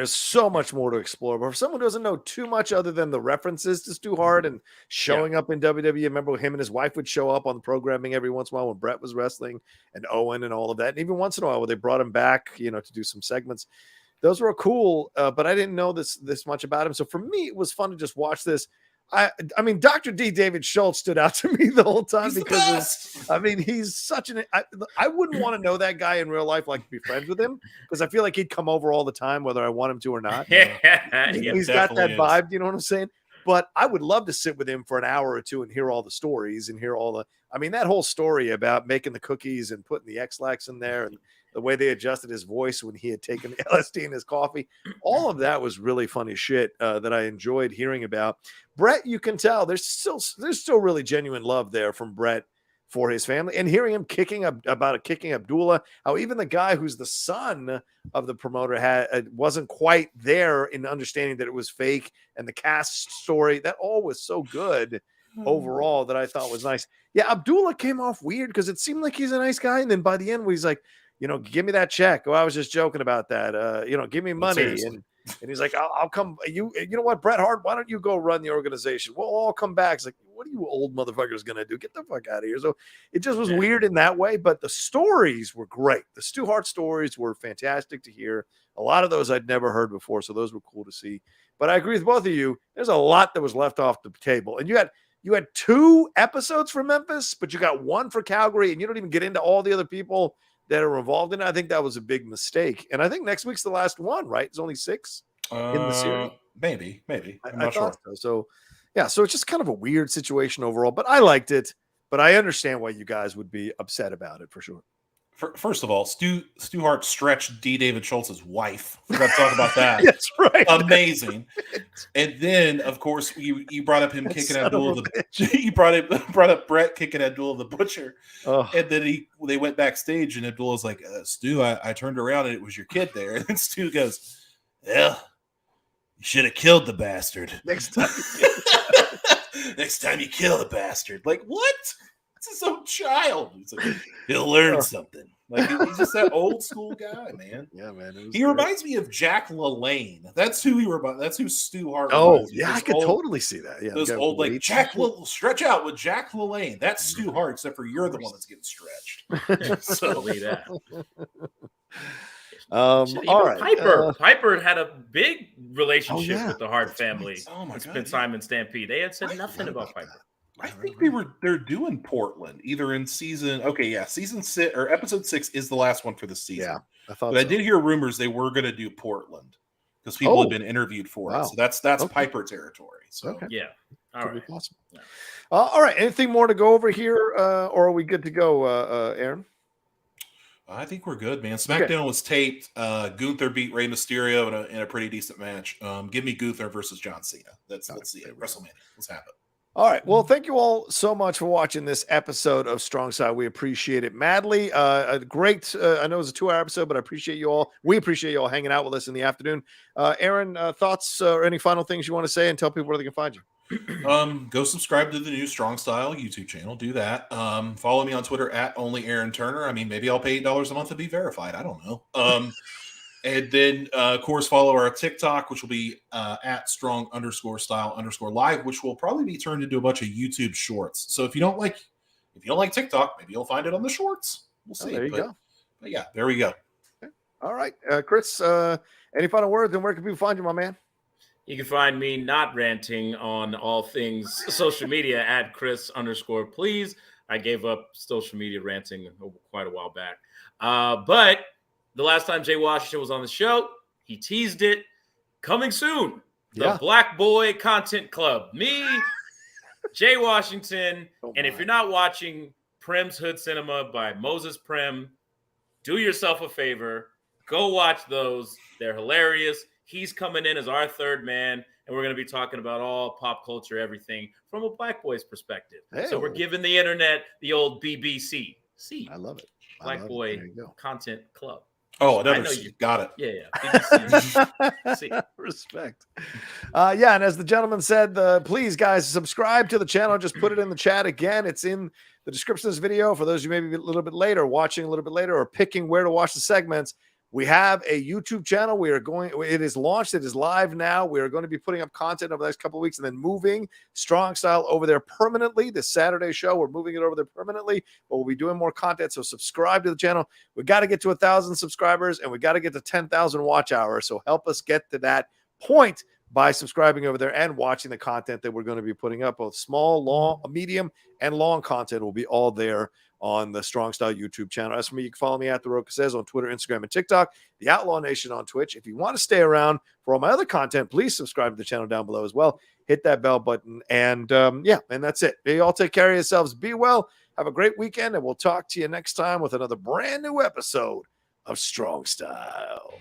so much more to explore. But for someone who doesn't know too much other than the references to Stu Hart and showing up in WWE, remember him and his wife would show up on the programming every once in a while when Brett was wrestling, and Owen and all of that. And even once in a while when they brought him back, to do some segments. Those were cool, but I didn't know this much about him. So for me, it was fun to just watch this. I mean, Dr. D. David Schultz stood out to me the whole time he's such I wouldn't want to know that guy in real life, like be friends with him, because I feel like he'd come over all the time, whether I want him to or not. He's got that vibe, you know what I'm saying? But I would love to sit with him for an hour or two and hear all the stories and hear that whole story about making the cookies and putting the X-Lax in there the way they adjusted his voice when he had taken the LSD in his coffee. All of that was really funny shit that I enjoyed hearing about. Brett, you can tell there's still really genuine love there from Brett for his family, and hearing him kicking Abdullah, how even the guy who's the son of the promoter wasn't quite there in understanding that it was fake, and the cast story, that all was so good overall that I thought was nice. Yeah, Abdullah came off weird because it seemed like he's a nice guy, and then by the end he's like, give me that check. Oh, I was just joking about that. Give me money. And he's like, I'll come. You know what, Bret Hart, why don't you go run the organization? We'll all come back. It's like, what are you old motherfuckers going to do? Get the fuck out of here. So it just was weird in that way, but the stories were great. The Stu Hart stories were fantastic to hear. A lot of those I'd never heard before, so those were cool to see. But I agree with both of you. There's a lot that was left off the table. And you had 2 episodes for Memphis, but you got 1 for Calgary, and you don't even get into all the other people that are involved in it. I think that was a big mistake. And I think next week's the last one, right? It's only 6 in the series. Maybe. I'm I not sure. So it's just kind of a weird situation overall, but I liked it. But I understand why you guys would be upset about it for sure. First of all, Stu Hart stretched D. David Schultz's wife. Forgot to talk about that. That's right. Amazing. And then, of course, you brought up him kicking Abdullah you brought up Brett kicking Abdullah the Butcher. Oh. And then they went backstage, and Abdullah's like, Stu, I turned around and it was your kid there. And then Stu goes, well, you should have killed the bastard. Next time you kill the bastard. Like, what? It's his own child. It's like, he'll learn something. Like, he's just that old school guy, man. Yeah, man. He reminds me of Jack LaLanne. That's who That's who Stu Hart. Oh, yeah, I could totally see that. Yeah, those old like stretch out with Jack LaLanne. That's Stu Hart, except for you're the one that's getting stretched. So that. All right. Piper had a big relationship with the Hart family. Oh my God! Time in Stampede. They had said nothing about Piper. I think they're doing Portland either in season 6 or episode 6 is the last one for the season. Yeah, I thought. But I did hear rumors they were going to do Portland because people had been interviewed for it. So that's Piper territory. So yeah, all right. Awesome. Yeah. All right. Anything more to go over here, or are we good to go, Aaron? I think we're good, man. SmackDown was taped. Gunther beat Rey Mysterio in a pretty decent match. Give me Gunther versus John Cena. Let's see it. WrestleMania. Let's have it. All right. Well, thank you all so much for watching this episode of Strong Side. We appreciate it madly. A great, I know it was a 2-hour episode, but I appreciate you all. We appreciate you all hanging out with us in the afternoon. Aaron, thoughts or any final things you want to say and tell people where they can find you? Go subscribe to the new Strong Style YouTube channel. Do that. Follow me on Twitter at only Aaron Turner. I mean, maybe I'll pay $8 a month to be verified. I don't know. And then, of course, follow our TikTok, which will be at strong_style_live, which will probably be turned into a bunch of YouTube shorts. So if you don't like TikTok, maybe you'll find it on the shorts. We'll see. There you go. But yeah, there we go. Okay. All right, Chris. Any final words? And where can people find you, my man? You can find me not ranting on all things social media at Chris_please. I gave up social media ranting quite a while back, but. The last time Jay Washington was on the show, he teased it. Coming soon, the Black Boy Content Club. Me, Jay Washington, and if you're not watching Prim's Hood Cinema by Moses Prim, do yourself a favor. Go watch those. They're hilarious. He's coming in as our third man, and we're going to be talking about all pop culture, everything from a Black boy's perspective. Hey. So we're giving the internet the old BBC. See, I love it. Black Boy Content Club. Oh, I know you got it. Yeah. Respect. And as the gentleman said, please, guys, subscribe to the channel. Just put it in the chat again. It's in the description of this video for those of you maybe a little bit later, watching a little bit later, or picking where to watch the segments. We have a YouTube channel. It is launched. It is live now. We are going to be putting up content over the next couple of weeks and then moving Strong Style over there permanently. This Saturday show, we're moving it over there permanently, but we'll be doing more content. So subscribe to the channel. We got to get to 1,000 subscribers and we got to get to 10,000 watch hours. So help us get to that point by subscribing over there and watching the content that we're going to be putting up. Both small, long, medium, and long content will be all there on the Strong Style YouTube channel. As for me, you can follow me at The Rocha Says on Twitter, Instagram, and TikTok, The Outlaw Nation on Twitch. If you want to stay around for all my other content, please subscribe to the channel down below as well. Hit that bell button. And and that's it. You all take care of yourselves. Be well. Have a great weekend. And we'll talk to you next time with another brand new episode of strong style.